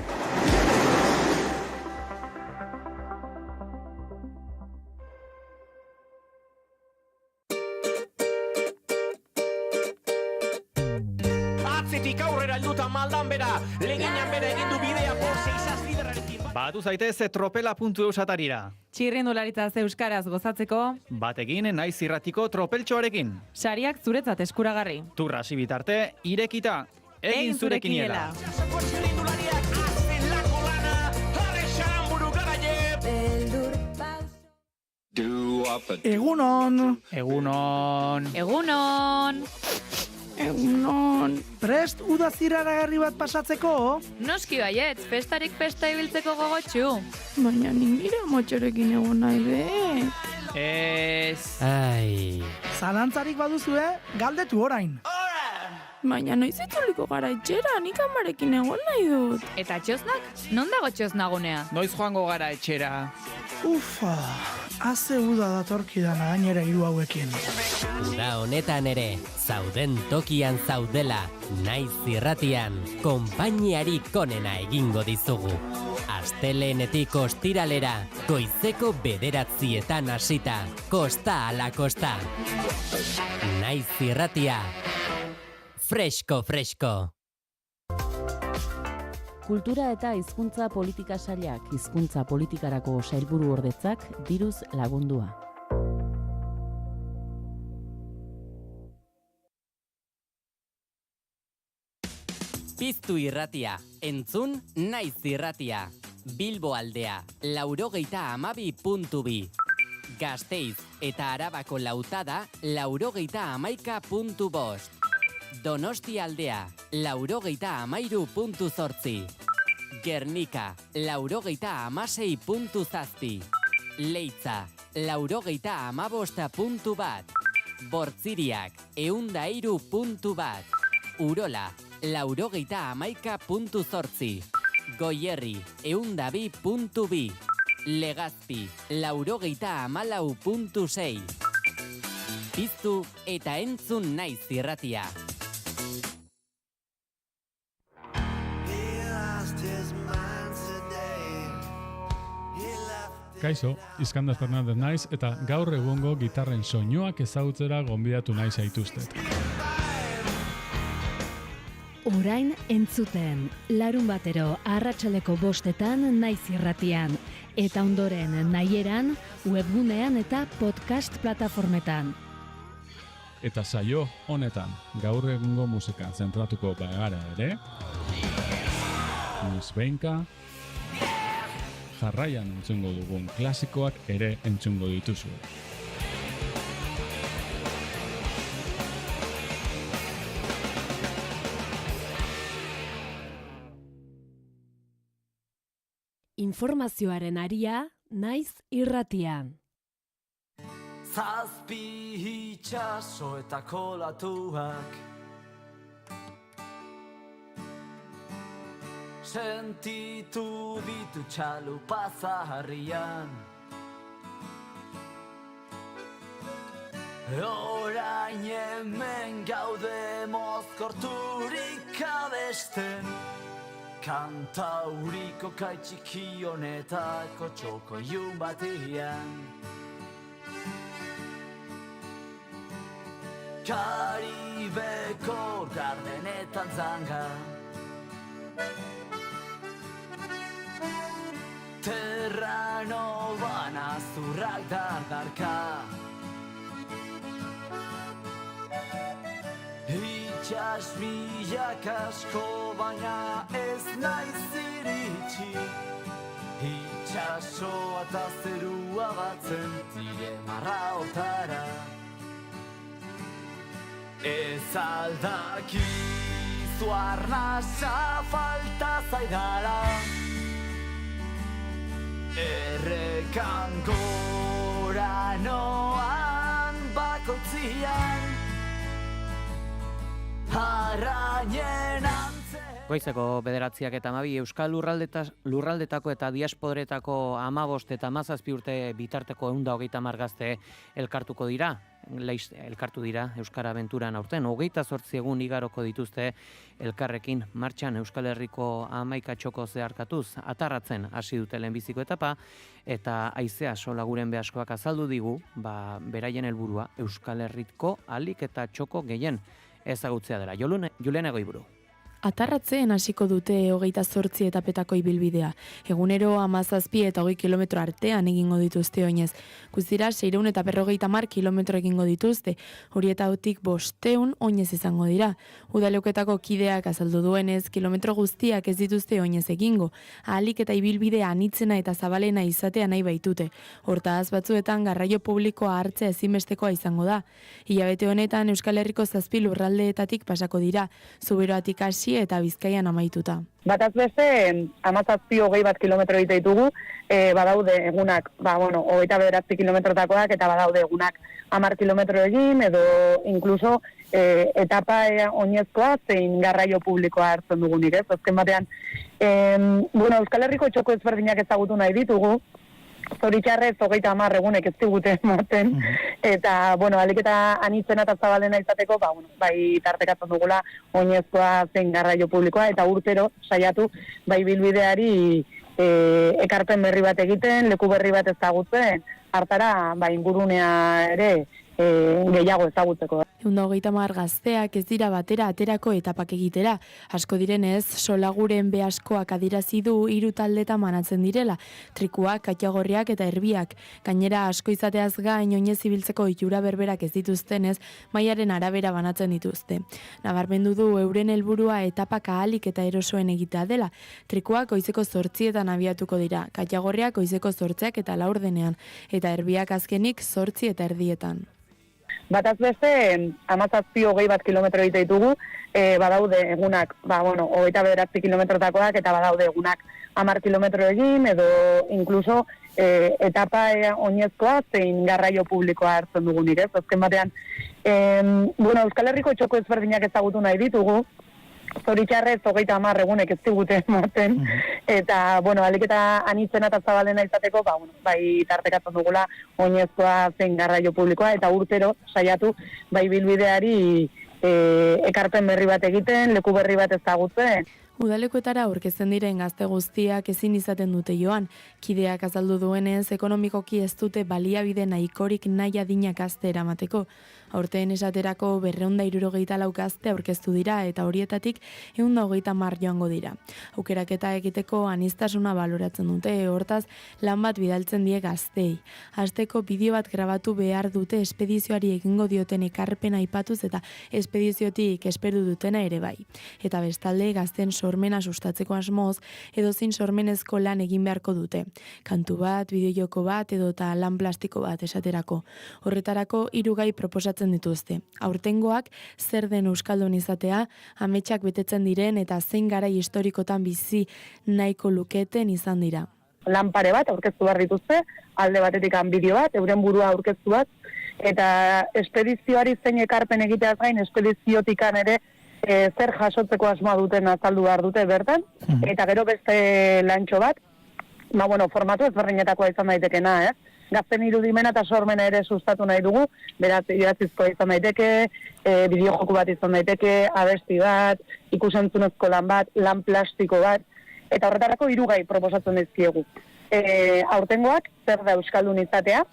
Speaker 23: Atzetik aurrera helduta maldan bera, leginan bera egin du bidea Porsche izaz liderarekin. Batu zaitez tropela.eus atarira.
Speaker 24: Txirrindularitza euskaraz gozatzeko.
Speaker 23: Batekin naiz irratiko tropeltxoarekin.
Speaker 24: Sariak zuretzat eskuragarri.
Speaker 23: Turra hasi bitarte, irekita. Egin zurekiniela.
Speaker 5: Egunon!
Speaker 24: Egunon!
Speaker 5: Prest uda ziraragarri bat pasatzeko?
Speaker 24: Noski baietz, festarik festa ibiltzeko gogotxu.
Speaker 6: Baina nire motxorekin egon nahi bet.
Speaker 23: Ez...
Speaker 18: Ai...
Speaker 5: Zalantzarik baduzue, galdetu orain.
Speaker 6: Baina noiz itzuliko gara etxera, nik amarekin egon nahi dut.
Speaker 24: Eta txosnak? Non dago txosnagunea?
Speaker 23: Noiz joango gara etxera.
Speaker 5: Ufa, haze uda datorkidana gainera hiru hauekin.
Speaker 18: Uda honetan ere, zauden tokian zaudela, naiz irratian, konpainiari konena egingo dizugu. Asteleenetik ostiralera, goizeko 9:00 hasita, kosta ala kosta. Naiz irratia, fresko.
Speaker 25: Kultura eta hizkuntza politika sailak, hizkuntza politikarako sailburu ordetzak diruz lagundua.
Speaker 18: Piztu irratia, entzun naiz irratia. Bilbo aldea, 92.2. Gasteiz eta Arabako lautada, 91.5. Donosti aldea, 93.8. Gernika, 96.7. Leitza, 95.1. Bortziriak, 103.1. Urola, 91.8. Goierri, 102.2. Legazpi, 94.6. Piztu eta entzun naiz irratia.
Speaker 26: Kaixo, Iskandar Fernandez naiz eta gaur egungo gitarren soinuak ezagutzera gonbidatu nahi zaituztet.
Speaker 2: Orain entzuten, larun batero arratsaldeko 5:00 naiz irratian, eta ondoren nahieran, webgunean eta podcast plataformetan.
Speaker 26: Eta saio honetan, gaur egungo musikan zentratuko bagara ere, noizbehinka, jarraian entzungo dugun klasikoak ere entzungo dituzu.
Speaker 2: Informazioaren aria, naiz irratian.
Speaker 27: Zazpi itxaso eta kolatuak sentitu ditu txalupa zaharrian. Orain hemen gaude mozkorturik abesten, kantauriko kaitxiki honetako txoko ilun batian. Karibeko gardenetan zanga, Terranoban azurrak dardarka, Mas milak asko baina ez naiz iritsi Itxasoa eta zerua batzen dire marraotara Ez aldakizu arnasa falta zaidala Errekan gora noan bakotzian Arrainen antze
Speaker 7: Goizeko 9:12 Euskal lurraldetako eta diasporetako 15 eta 17 urte bitarteko 130 gazte elkartu dira Euskara Abenturan aurten. 28 egun igaroko dituzte elkarrekin martxan Euskal Herriko 11 txoko zeharkatuz atarratzen hasi dute lehenbiziko etapa eta haizea solaguren behaskoak azaldu digu, beraien helburua Euskal Herriko ahalik eta txoko gehien ezagutzea dela. Julene Goiburu.
Speaker 6: Atarratzen hasiko dute 28 etapetako ibilbidea. Egunero 17 eta 20 kilometro artean egingo dituzte oinez. Guztira 650 kilometro egingo dituzte. Horietatik 500 oinez izango dira. Udaleketako kideak azaldu duenez, kilometro guztiak ez dituzte oinez egingo. Ahalik eta ibilbidea anitzena eta zabalena izatea nahi baitute. Hortaz batzuetan garraio publikoa hartzea ezinbestekoa izango da. Hilabete honetan Euskal Herriko 7 lurraldeetatik pasako dira. Zuberoatik hasi eta Bizkaian amaituta.
Speaker 3: Bataz beste, 17-20 kilometro egite ditugu, badaude egunak, 29 kilometrotakoak eta badaude egunak 10 kilometro egin, edo inkluso etapa oinezkoa zein garraio publikoa hartzen dugunik, ez? Azken batean, Euskal Herriko txoko ezberdinak ezagutu nahi ditugu, zoritxarrez 30 egunek ez digute ematen, eta, alik eta anitzena eta zabalena izateko, bai tartekatzen dugula oinezkoa zein garraio publikoa, eta urtero saiatu, bai bilbideari ekarpen berri bat egiten, leku berri bat ezagutzen, hartara, ingurunea ere gehiago ezagutzeko.
Speaker 6: 130 gazteak ez dira batera aterako etapak egitera. Asko direnez, solaguren behaskoak adirazi du 3 taldetan banatzen direla, trikuak, katxagorriak eta erbiak. Gainera asko izateaz gain oinez ibiltzeko itxura berberak ez dituztenez, mailaren arabera banatzen dituzte. Nabarmendu du euren helburua etapak ahalik eta erosoen egitea dela. Trikuak goizeko 8etan abiatuko dira, katxagorriak goizeko 8 eta 4 eta erbiak azkenik 8 eta erdietan.
Speaker 3: Bataz beste, 17-20 kilometro egite ditugu, badaude egunak, 29 kilometrotakoak eta badaude egunak 10 kilometro egin, edo inkluso etapa oinezkoa zein garraio publikoa hartzen dugunik, ez? Azken batean, Euskal Herriko txoko ezberdinak ezagutu nahi ditugu, zoritxarrez 30 egunek ez digute ematen, eta, alik eta anitzena eta zabalena izateko, bai tartekatzen dugula oinezkoa zein garraio publikoa, eta urtero saiatu, bai bilbideari ekarpen berri bat egiten, leku berri bat ezagutzen.
Speaker 6: Udalekuetara aurkezten diren gazte guztiak ezin izaten dute joan. Kideak azaldu duenez, ekonomikoki ez dute baliabide nahikorik nahi adinak gazte eramateko. Aurten esaterako 264 gazte aurkeztu dira eta horietatik 130 joango dira. Aukeraketa egiteko aniztasuna baloratzen dute, hortaz lan bat bidaltzen die gaztei. Hasteko bideo bat grabatu behar dute espedizioari egingo dioten ekarpena aipatuz eta espediziotik esperu dutena ere bai. Eta bestalde gazten sormena sustatzeko asmoz, edozein sormenezko lan egin beharko dute. Kantu bat, bideojoko bat edota lan plastiko bat esaterako. Horretarako 3 gai proposatzen dituzte. Aurtengoak zer den euskaldun izatea, ametsak betetzen diren eta zein garai historikotan bizi nahiko luketen izan dira.
Speaker 3: Lan pare bat aurkeztu behar dituzte, alde batetik bideo bat, euren burua aurkeztu bat, eta espedizioari zein ekarpen egiteaz gain, espediziotikan ere zer jasotzeko asmoa duten azaldu behar dute bertan, eta gero beste lantxo bat, formatu ezberdinetakoa izan daitekena, Gazten irudimena eta sormena ere sustatu nahi dugu, beraz idatzizkoa izan daiteke, bideojoku bat izan daiteke, abesti bat, ikusentzunezko lan bat, lan plastiko bat, eta horretarako 3 gai proposatzen dizkiegu. Aurtengoak zer da euskaldun izatea,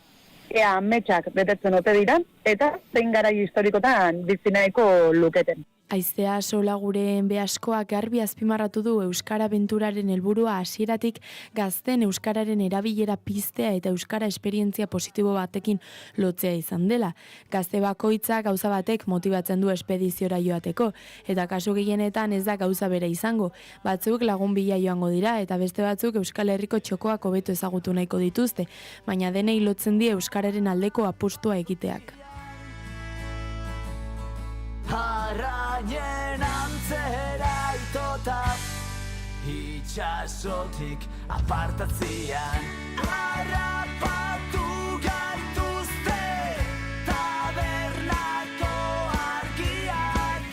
Speaker 3: ametsak betetzen ote dira, eta zein garai historikotan bizi nahiko luketen.
Speaker 6: Aizea sola guren behaskoak garbi azpimarratu du Euskara Benturaren helburua hasieratik gazten Euskararen erabilera piztea eta Euskara esperientzia positibo batekin lotzea izan dela. Gazte bakoitza gauza batek motibatzen du espediziora joateko, eta kasu gehienetan ez da gauza bera izango. Batzuk lagun bila joango dira, eta beste batzuk Euskal Herriko txokoak hobeto ezagutu nahiko dituzte, baina denei lotzen die Euskararen aldeko apustua egiteak.
Speaker 27: Arrainen antzera itota itxasotik apartatzian harrapatu gaituzte tabernako argiak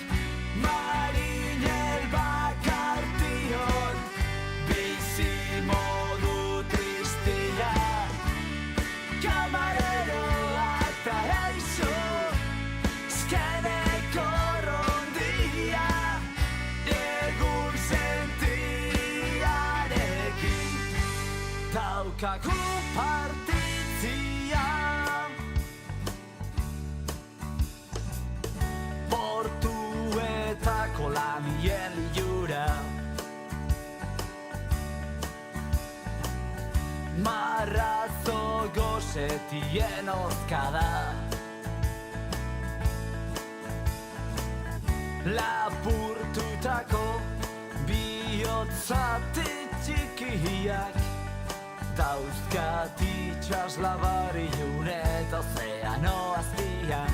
Speaker 27: marinel bakartion bizi modu tristia kamareroak taraizo daukagu partitzia portuetako lamien jura marrazo gozetien ozkada lapurtutako bihotzatik txikiak dauzkat itxaslabari juret ozeano azpian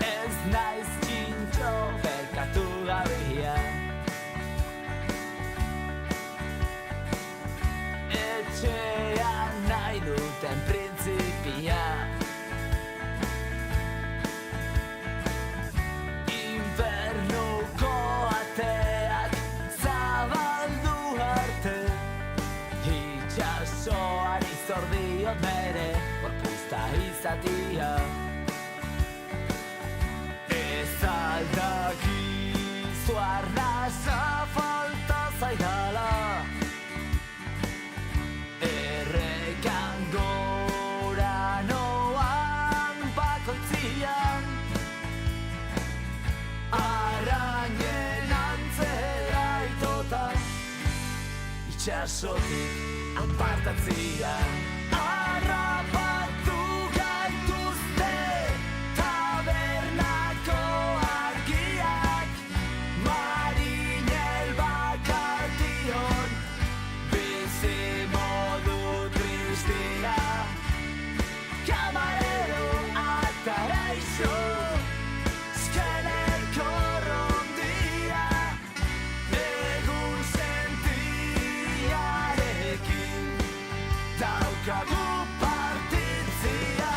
Speaker 27: ez naiz txintxo berkatu gabia etxean nahi duten printzipia infernuko ateak zabaldu arte itxasoari zordiot bere gorpuzta izatia ez aldakizu arnasa falta zaidala errekan gora noan bakoitzian arrainen antzera itota itxasotik apartatzia harrapatu gaituzte tabernako argiak marinel bakartion bizi modu tristia kamarero ataraizo daukagu partitzia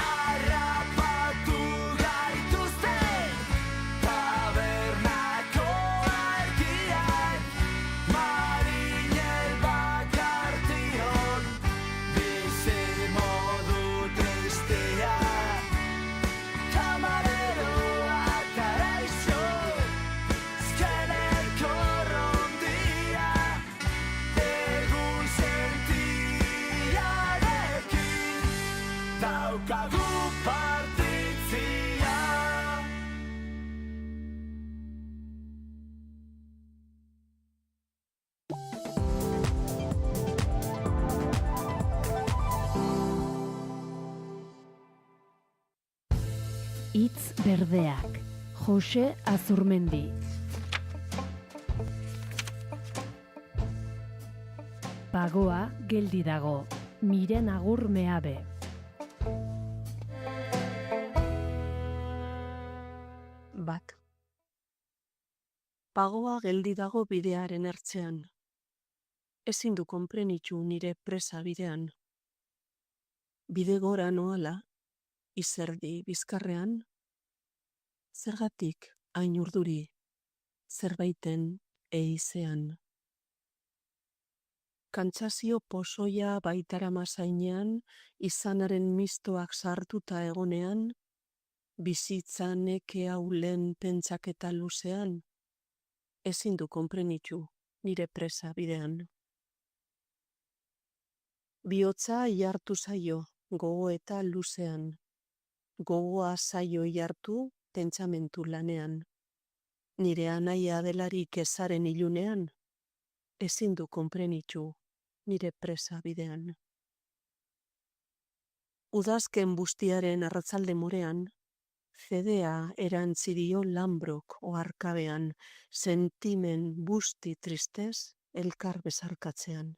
Speaker 27: harrapatu gaituzte tabernako argiak marinel bakartion bizi modu tristia kamarero ataraizo zkener korrondia egun daukagu partitzia.
Speaker 2: Hitz berdeak, Jose Azurmendi. Pagoa geldi dago, Miren Agur Meabe.
Speaker 8: Bat. Pagoa geldi dago bidearen ertzean. Ezin du konprenitu nire presa bidean. Bide gora noala, izerdi bizkarrean, zergatik hain urduri, zerbaiten eizean. Kantsazio pozoia baitara mazainean, izanaren mistoak sartuta egonean, bizitza neke haulen pentsaketa luzean, ezin du konprenitu nire presa bidean. Bihotza ihartu zaio gogoeta luzean, Gogoa saioi hartu pentsamentu lanean. Nire anaia delarik ezaren ilunean, ezin du konprenitu nire presa bidean. Udazken bustiaren arratzalde morean, fedea erantzidio Lambrok oharkabean, sentimen busti tristez elkar bezarkatzean.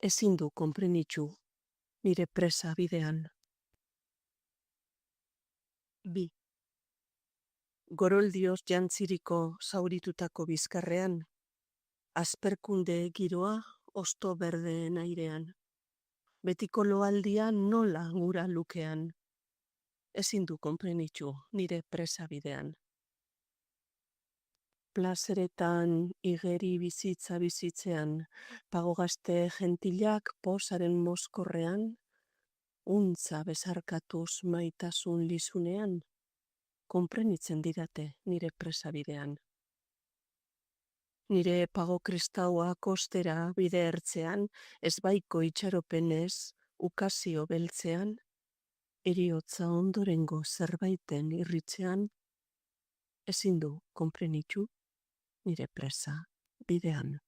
Speaker 8: Ezin du konprenitu nire presa bidean. 2. Goroldioz jantziriko zauritutako bizkarrean, asperkunde giroa osto berdeen airean. Betiko loaldia nola gura lukean. Ezin du konprenitu nire presa bidean. Plazeretan igeri bizitza bizitzean, pagogazte gentilak posaren mozkorrean, untza bezarkatuz maitasun lizunean, konprenitzen didate nire presa bidean. Nire pago kristaua kostera bide ertzean, ezbaiko itxaropenez, ukazio beltzean, eriotza ondorengo zerbaiten irritzean, ezin du konprenitu nire presa bidean.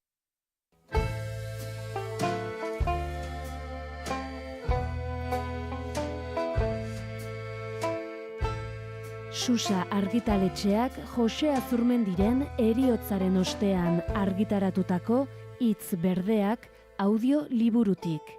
Speaker 2: Susa argitaletxeak Jose Azurmendiren heriotzaren ostean argitaratutako Hitz berdeak audio liburutik.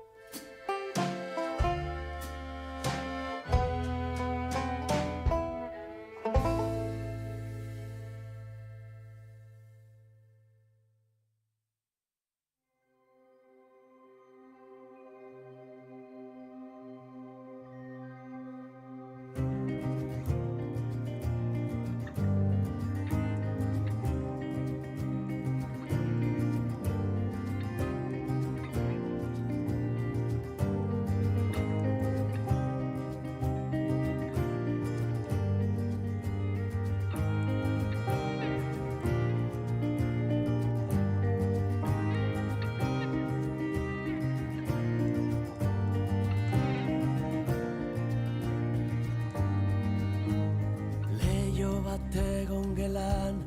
Speaker 27: Egon gelan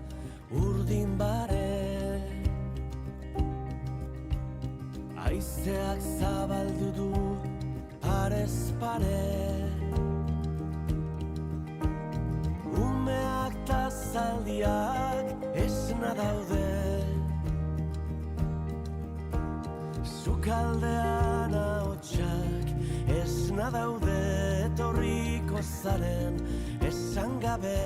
Speaker 27: urdin bare, haizeak zabaldu du parez pare, umeak ta zaldiak esna daude, sukaldean ahotsak esna daude, etorriko zaren esan gabe.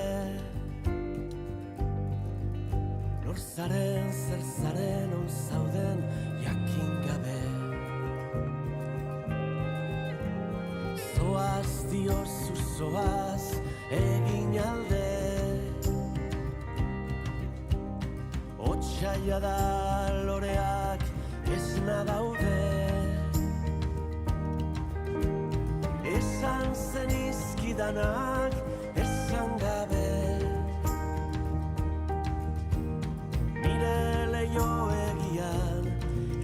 Speaker 27: Nor zaren, zer zaren, on zauden, jakin gabe. Zoaz diozu zoaz, egin alde. Otsaia da loreak esna daude. Esan zen izkidanak, esan gabe. Jo egian,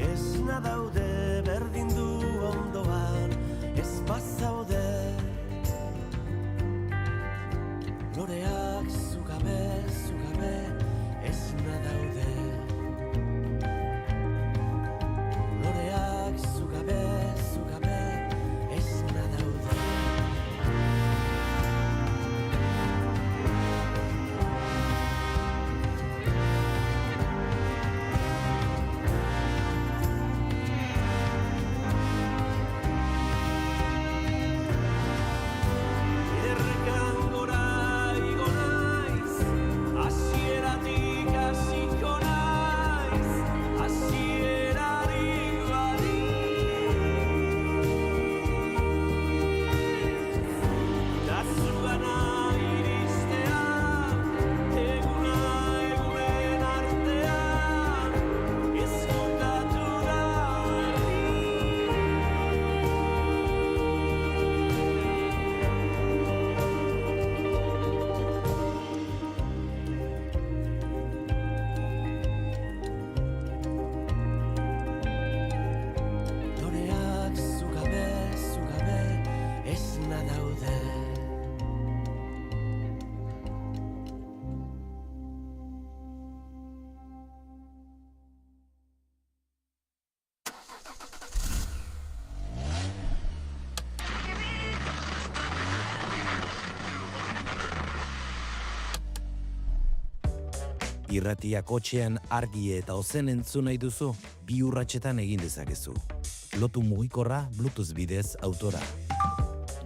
Speaker 27: esna daude, berdin du ondoan, ez bazaude. Loreak zugabe, zugabe, esna daude. Loreak zugabe, zugabe, esna daude. Igortzen
Speaker 22: Irratia kotxean argi eta ozen entzun nahi duzu, 2 urratsetan egin dezakezu. Lotu mugikorra Bluetooth bidez autora.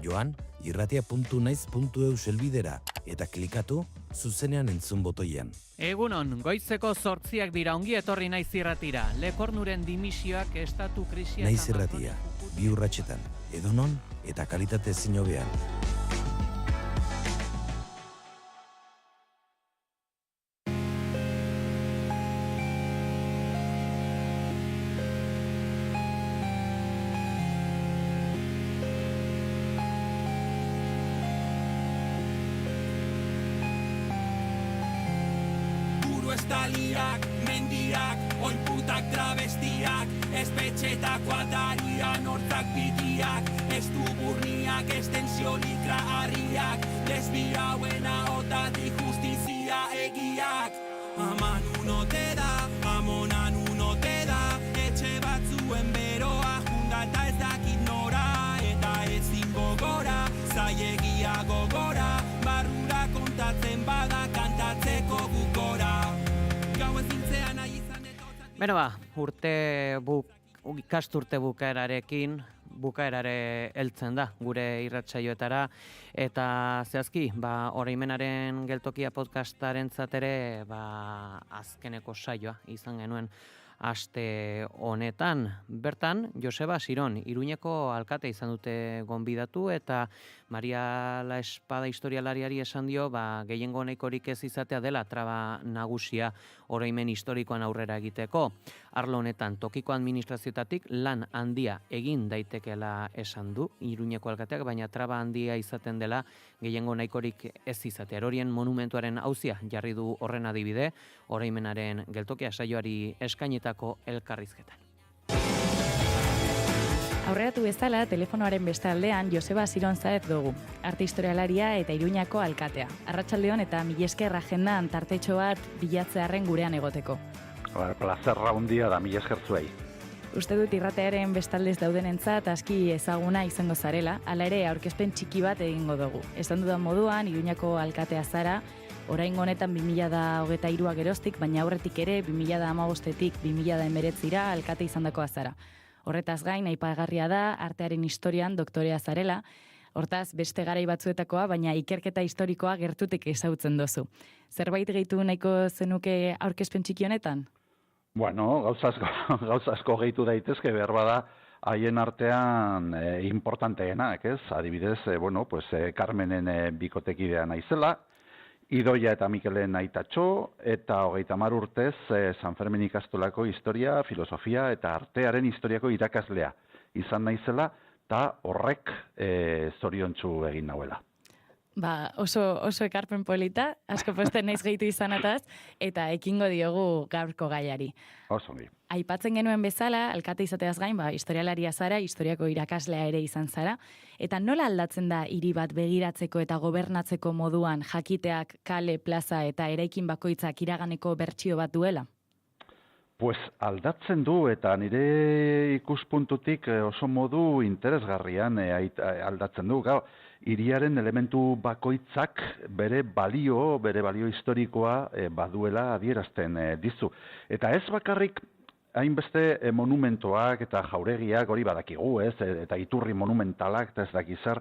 Speaker 22: Joan, irratia.naiz.eu selbidera eta klikatu zuzenean entzun botoian.
Speaker 7: Egunon, goizeko 8 dira, ongi etorri Naiz Irratira. Lekornuren dimisioak estatu krisia...
Speaker 22: Naiz Irratia, 2 urratsetan, edonon eta kalitate ezin hobean.
Speaker 27: Estaliak, mendiak, oinputak travestiak, espetxetako atarian hortzak bitiak, estuburniak, estensiolikra harriak, lesbia buena otatik justizia egiak. Aman unote da, amonan unote da, etxe batzuen beroa junda eta ez dakit nora, eta ezin gogora, zaiegia gogora, barrura kontatzen bada kantatzeko gukora.
Speaker 7: Beno ikasturte bukaerare heltzen da gure irratsaioetara, eta zehazki, Oroimenaren geltokia podcastarentzat ere, azkeneko saioa izan genuen aste honetan. Bertan, Joseba Siron, Iruñeko alkate izan dute gonbidatu, eta Maria La Espada historialariari esan dio, gehiengo nahikorik ez izatea dela traba nagusia oroimen historikoan aurrera egiteko. Arlo honetan, tokiko administrazioetatik lan handia egin daitekeela esan du Iruñeko alkateak, baina traba handia izaten dela gehiengo nahikorik ez izatea. Erorien monumentuaren auzia jarri du horren adibide, Oroimenaren geltokia saioari eskainetako elkarrizketan.
Speaker 9: Aurreratu bezala, telefonoaren beste aldean Joseba Siron Zaez dugu, arte historialaria eta Iruñako alkatea. Arratsaldeon eta mila esker agendan tartetxo bat bilatzearren gurean egoteko.
Speaker 11: Plazerra handia da, mila esker zuei.
Speaker 9: Uste dut irratearen bestaldez daudenentzat aski ezaguna izango zarela, hala ere aurkezpen txiki bat egingo dugu. Esan dudan moduan, Iruñako alkatea zara, oraingo honetan 2023 geroztik, baina aurretik ere 2015-tik 2019 alkate izandakoa zara. Horretaz gain, aipagarria da, artearen historian doktorea zarela, hortaz beste garai batzuetakoa, baina ikerketa historikoa gertutik ezagutzen dozu. Zerbait gehitu nahiko zenuke aurkezpen txiki honetan?
Speaker 11: Bueno, gauza asko gehitu daitezke, behar bada, haien artean importanteenak, ez? Adibidez, Carmenen bikotekidea naizela, Idoia eta Mikelen aitatxo, eta 30 urtez San Fermin ikastolako historia, filosofia eta artearen historiako irakaslea izan naizela, eta horrek zoriontsu egin nauela.
Speaker 9: Oso ekarpen polita, asko posten naiz gehitu izanataz, eta ekingo diogu gaurko gaiari.
Speaker 11: Osongi.
Speaker 9: Aipatzen genuen bezala, alkate izateaz gain, historialaria zara, historiako irakaslea ere izan zara, eta nola aldatzen da hiri bat begiratzeko eta gobernatzeko moduan jakiteak kale, plaza eta eraikin bakoitzak iraganeko bertsio bat duela?
Speaker 11: Pues aldatzen du, eta nire ikuspuntutik oso modu interesgarrian aldatzen du. Hiriaren elementu bakoitzak bere balio historikoa baduela adierazten dizu. Eta ez bakarrik hainbeste monumentoak eta jauregiak hori badakigu, ez? Eta iturri monumentalak eta ez dakizar,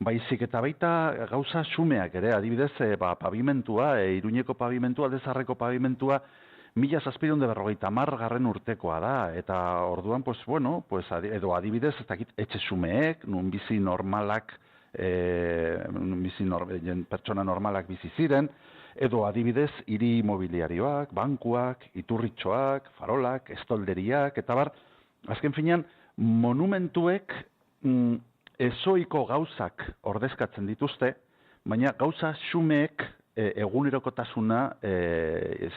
Speaker 11: baizik eta baita gauza xumeak ere, adibidez pavimentua, Iruñeko pavimentua, Aldezarreko pavimentua, 1750 urtekoa da, eta orduan, edo adibidez, ez dakit, etxe xumeek, nun bizi normalak, pertsona normalak bizi ziren, edo adibidez hiri imobiliarioak, bankuak, iturritxoak, farolak, estolderiak, eta azken finean, monumentuek ezoiko gauzak ordezkatzen dituzte, baina gauza xumeek egunerokotasuna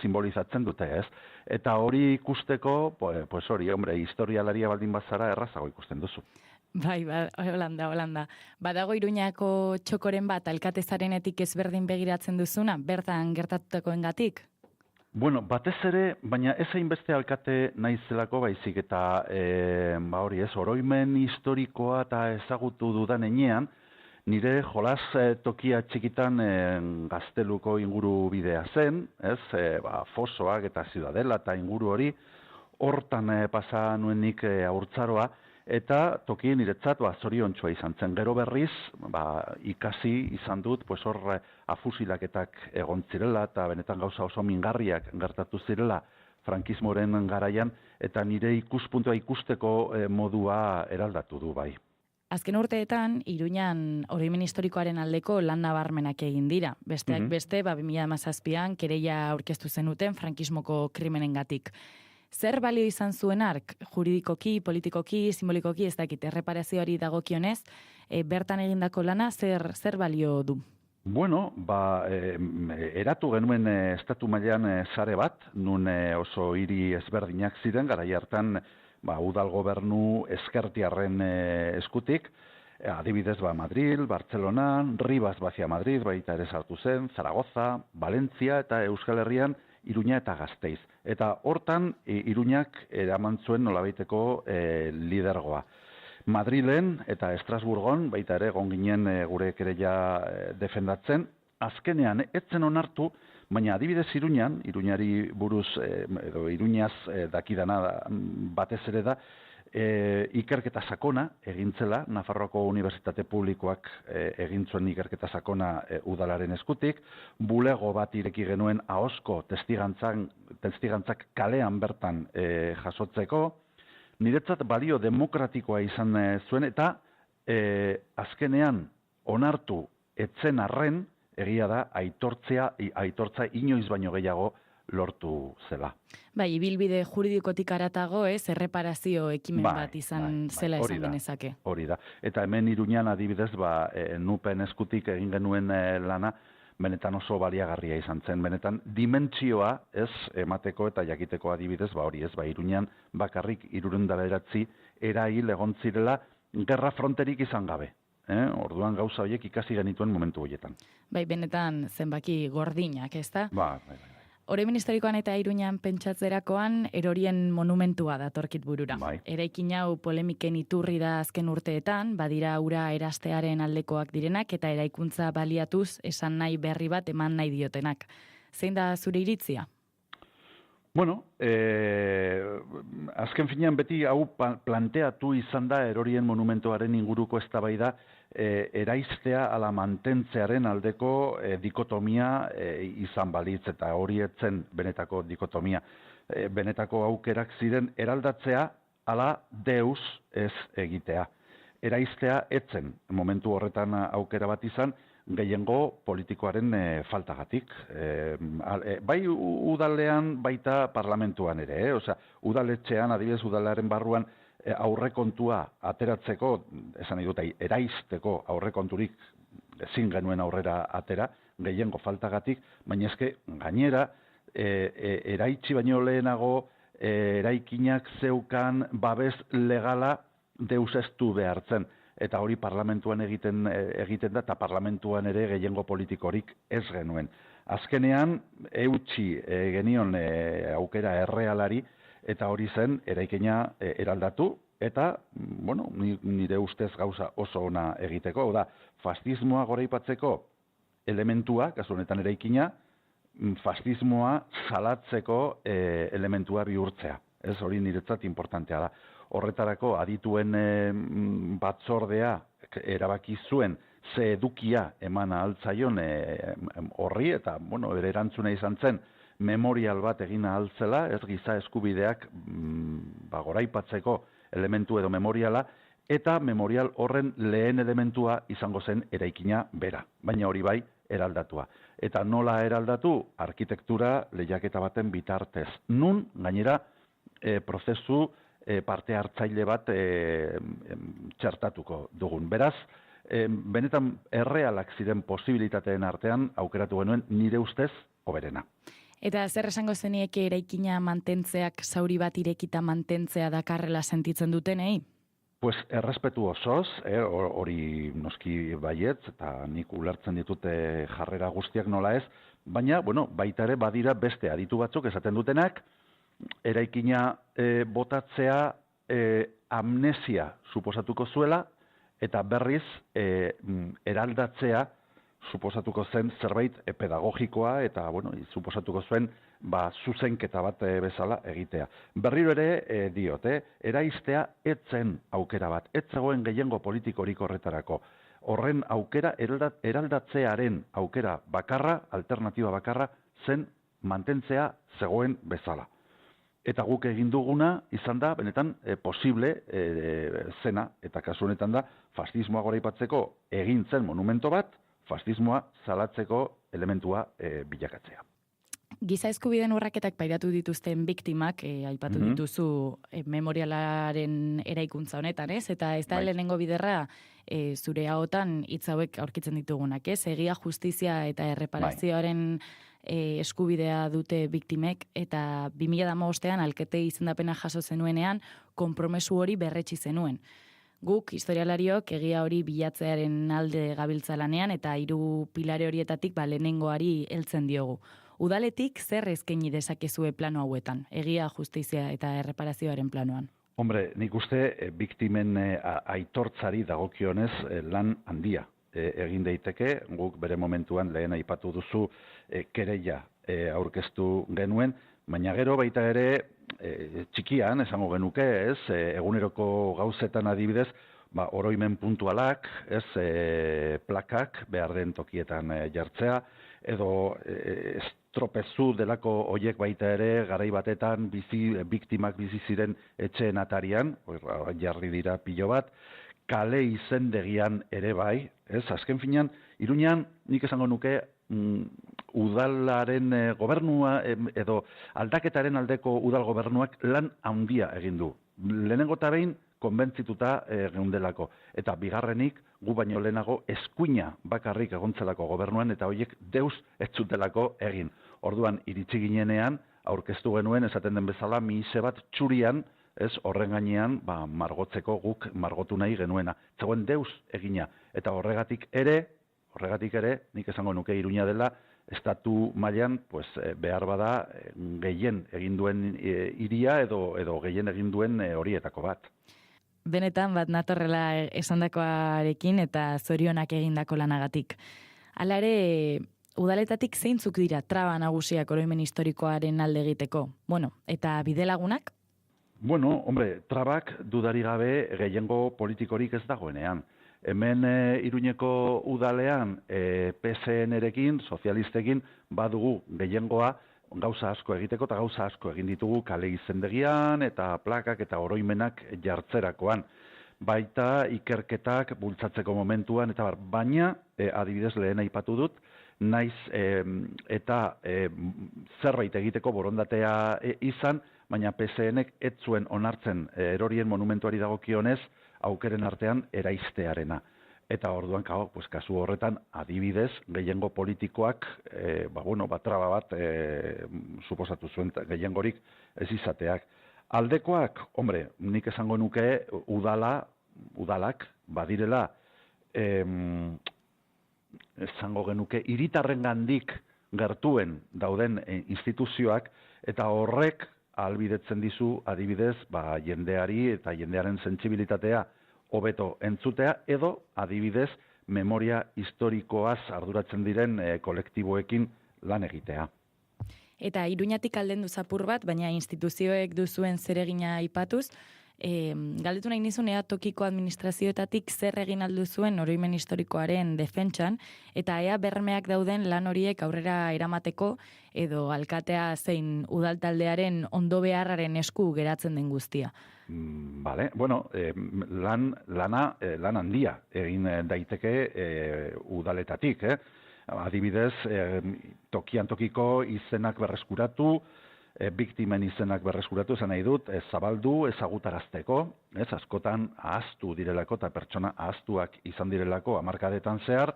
Speaker 11: simbolizatzen dute, ez? Eta hori ikusteko, historialaria baldin bazara errazago ikusten duzu.
Speaker 9: Bai, Holanda. Badago Iruñako txokoren bat alkatezarenetik ezberdin begiratzen duzuna, bertan gertatutakoengatik?
Speaker 11: Bueno, batez ere, baina ez hainbeste alkate naizelako baizik eta oroimen historikoa eta ezagutu dudan enean, Nire jolas tokia txikitan Gazteluko inguru bidea zen, Fosoak eta Ziudadela eta inguru hori, hortan pasa nuenik haurtzaroa, eta toki niretzat zoriontsua izan zen. Gero berriz, ikasi izan dut, hor afusilaketak egon zirela, eta benetan gauza oso mingarriak gertatu zirela frankismoren garaian, eta nire ikuspuntua ikusteko modua eraldatu du bai.
Speaker 9: Azken urteetan, Iruñan oroimen historikoaren aldeko lan nabarmenak egin dira. Besteak beste, 2017an kereia aurkeztu zenuten frankismoko krimenengatik. Zer balio izan zuen ark, juridikoki, politikoki, simbolikoki, ez dakit, erreparazioari dagokionez, bertan egindako lana zer balio du?
Speaker 11: Bueno, eratu genuen estatu mailan sare bat, nun oso hiri ezberdinak ziren, garai hartan udal gobernu ezkertiarren eskutik, adibidez Madril, Barcelona, Ribas Bazia Madrid, baita ere sartu zen, Zaragoza, Valentzia eta Euskal Herrian Iruña eta Gasteiz. Eta hortan Iruñak eraman zuen nolabaiteko lidergoa. Madrilen eta Estrasburgon, baita ere egon ginen gure kereia defendatzen, azkenean etzen onartu, baina adibidez Iruñari buruz, edo Iruñaz dakidana batez ere da, ikerketa sakona egintzela, Nafarroako Unibertsitate Publikoak egin zuen ikerketa sakona udalaren eskutik, bulego bat ireki genuen ahozko testigantzak kalean bertan jasotzeko, niretzat balio demokratikoa izan zuen, eta azkenean onartu etzen arren, egia da, aitortza inoiz baino gehiago lortu zela.
Speaker 9: Bai, ibilbide juridikotik aratago, erreparazio ekimen bat izan zela esan genezake.
Speaker 11: Hori da. Eta hemen Iruñan adibidez, nupen eskutik egin genuen lana, benetan oso baliagarria izan zen. Benetan dimentsioa emateko eta jakiteko adibidez, hori Iruñan bakarrik 309 erail egon zirela gerra fronterik izan gabe. Orduan gauza horiek ikasi genituen momentu horietan.
Speaker 9: Bai, benetan zenbaki gordinak, ezta?
Speaker 11: Bai.
Speaker 9: Oroimen historikoan eta Iruñan pentsatzerakoan erorien monumentua datorkit burura.
Speaker 11: Bai.
Speaker 9: Eraikin hau polemiken iturri da azken urteetan, badira ura erastearen aldekoak direnak eta eraikuntza baliatuz esan nahi berri bat eman nahi diotenak. Zein da zure iritzia?
Speaker 11: Bueno, azken finean beti hau planteatu izan da erorien monumentuaren inguruko eztabaida eraistea ala mantentzearen aldeko dikotomia izan balitz, eta hori etzen benetako dikotomia. Benetako aukerak ziren eraldatzea ala deus ez egitea. Eraistea etzen momentu horretan aukera bat izan, gehiengo politikoaren faltagatik. Bai udalean, baita parlamentuan ere. Udaletxean, adibidez udalaren barruan, aurrekontua ateratzeko, esan nahi dut, eraisteko aurrekonturik ezin genuen aurrera atera, gehiengo faltagatik, baina eske gainera, eraitsi baino lehenago, eraikinak zeukan babes legala deuseztu behartzen. Eta hori parlamentuan egiten da, eta parlamentuan ere gehiengo politikorik ez genuen. Azkenean, eutxi genion aukera errealari, eta hori zen, eraikina eraldatu, eta, nire ustez gauza oso ona egiteko. Da, fascismoa goraipatzeko elementua, kasu honetan eraikina, fascismoa salatzeko elementua bihurtzea. Ez hori niretzat importantea da. Horretarako adituen batzordea erabaki zuen ze edukia eman altzaion horri, eta bere erantzuna izan zen memorial bat egin altzela, ez giza eskubideak goraipatzeko elementu edo memoriala, eta memorial horren lehen elementua izango zen eraikina bera, baina hori bai eraldatua. Eta nola eraldatu? Arkitektura lehiaketa baten bitartez. Nun, gainera, prozesu parte hartzaile bat txertatuko dugun. Beraz, benetan errealak ziren posibilitateen artean aukeratu genuen nire ustez hoberena.
Speaker 9: Eta zer esango zenieke eraikina mantentzeak zauri bat irekita mantentzea dakarrela sentitzen dutenei?
Speaker 11: Pues errespetu osoz, hori noski baietz, eta nik ulertzen ditute jarrera guztiak nola ez, baina, baita ere badira beste aditu batzuk esaten dutenak, eraikina botatzea amnesia suposatuko zuela, eta berriz eraldatzea suposatuko zen zerbait pedagogikoa eta suposatuko zuen zuzenketa bat bezala egitea. Berriro ere diot, eraistea etzen aukera bat, ez zegoen gehiengo politikorik horretarako. Horren aukera, eraldatzearen aukera bakarra, alternatiba bakarra, zen mantentzea zegoen bezala. Eta guk egin duguna izan da, benetan, posible zena, eta kasu honetan da, fascismoa goraipatzeko egin zen monumento bat, fascismoa salatzeko elementua bilakatzea.
Speaker 9: Giza eskubideen urraketak pairatu dituzten biktimak, aipatu dituzu memorialaren eraikuntza honetan, ez? Eta ez da lehenengo biderra zure ahotan hitz hauek aurkitzen ditugunak, ez? Egia, justizia eta erreparazioaren eskubidea dute biktimek, eta 2015ean alkate izendapena jaso zenuenean konpromesu hori berretsi zenuen. Guk, historialariok, egia hori bilatzearen alde gabiltza lanean, eta 3 pilare horietatik lehenengoari heltzen diogu. Udaletik zer eskaini dezakezue plano hauetan, egia, justizia eta erreparazioaren planoan?
Speaker 11: Hombre, nik uste biktimen aitortzari dagokionez lan handia egin daiteke, guk bere momentuan lehen aipatu duzu kereia aurkeztu genuen, baina gero baita ere txikian, esango genuke, ez, eguneroko gauzetan adibidez, oroimen puntualak, ez, plakak behar den tokietan jartzea, edo estropezu delako hoiek baita ere garai batetan biktimak bizi ziren etxeen atarian, jarri dira pilo bat, kale izendegian ere bai, ez, azken finean, Iruñean nik esango nuke udalaren gobernua edo aldaketaren aldeko udal gobernuak lan handia egin du. Lehenengo eta behin konbentzituta geundelako. Eta bigarrenik, gu baino lehenago eskuina bakarrik egontzelako gobernuan eta horiek deus ez zutelako egin. Orduan, iritsi ginenean, aurkeztu genuen, esaten den bezala, mihise bat txurian, ez horren gainean, margotzeko guk margotu nahi genuena. Zegoen deus egina. Eta horregatik ere, nik esango nuke Iruña dela, estatu mailan behar bada gehien egin duen hiria edo gehien egin duen horietako bat.
Speaker 9: Benetan bat natorrela esandakoarekin eta zorionak egindako lanagatik. Hala ere, udaletatik zeintzuk dira traba nagusiak oroimen historikoaren alde egiteko? Eta bidelagunak?
Speaker 11: Hombre, trabak dudari gabe gehiengo politikorik ez dagoenean. Hemen Iruñeko udalean PSN-erekin, sozialistekin, badugu gehiengoa gauza asko egiteko eta gauza asko egin ditugu kale izendegian eta plakak eta oroimenak jartzerakoan. Baita ikerketak bultzatzeko momentuan, eta baina, adibidez lehen aipatu dut, naiz eta zerbait egiteko borondatea izan, baina PSN-ek ez zuen onartzen erorien monumentuari dagokionez aukeren artean eraistearena. Eta orduan, kasu horretan, adibidez, gehiengo politikoak, traba bat suposatu zuen gehiengorik ez izateak. Aldekoak, hombre, nik esango nuke udalak, badirela, esango genuke, hiritarrengandik gertuen dauden instituzioak, eta horrek ahalbidetzen dizu, adibidez, jendeari eta jendearen sentsibilitatea hobeto entzutea, edo, adibidez, memoria historikoaz arduratzen diren kolektiboekin lan egitea.
Speaker 9: Eta Iruñatik aldendu zapur bat, baina instituzioek duzuen zeregina aipatuz, galdetu nahi nizun ea tokiko administrazioetatik zer egin aldu zuen oroimen historikoaren defentsan, eta ea bermeak dauden lan horiek aurrera eramateko, edo alkatea zein udaltaldearen ondo beharraren esku geratzen den guztia.
Speaker 11: Lan handia egin daiteke udaletatik, Adibidez, tokian tokiko izenak berreskuratu, biktimen izenak berreskuratu, esan nahi dut, zabaldu, ezagutarazteko, askotan ahaztu direlako eta pertsona ahaztuak izan direlako hamarkadetan zehar,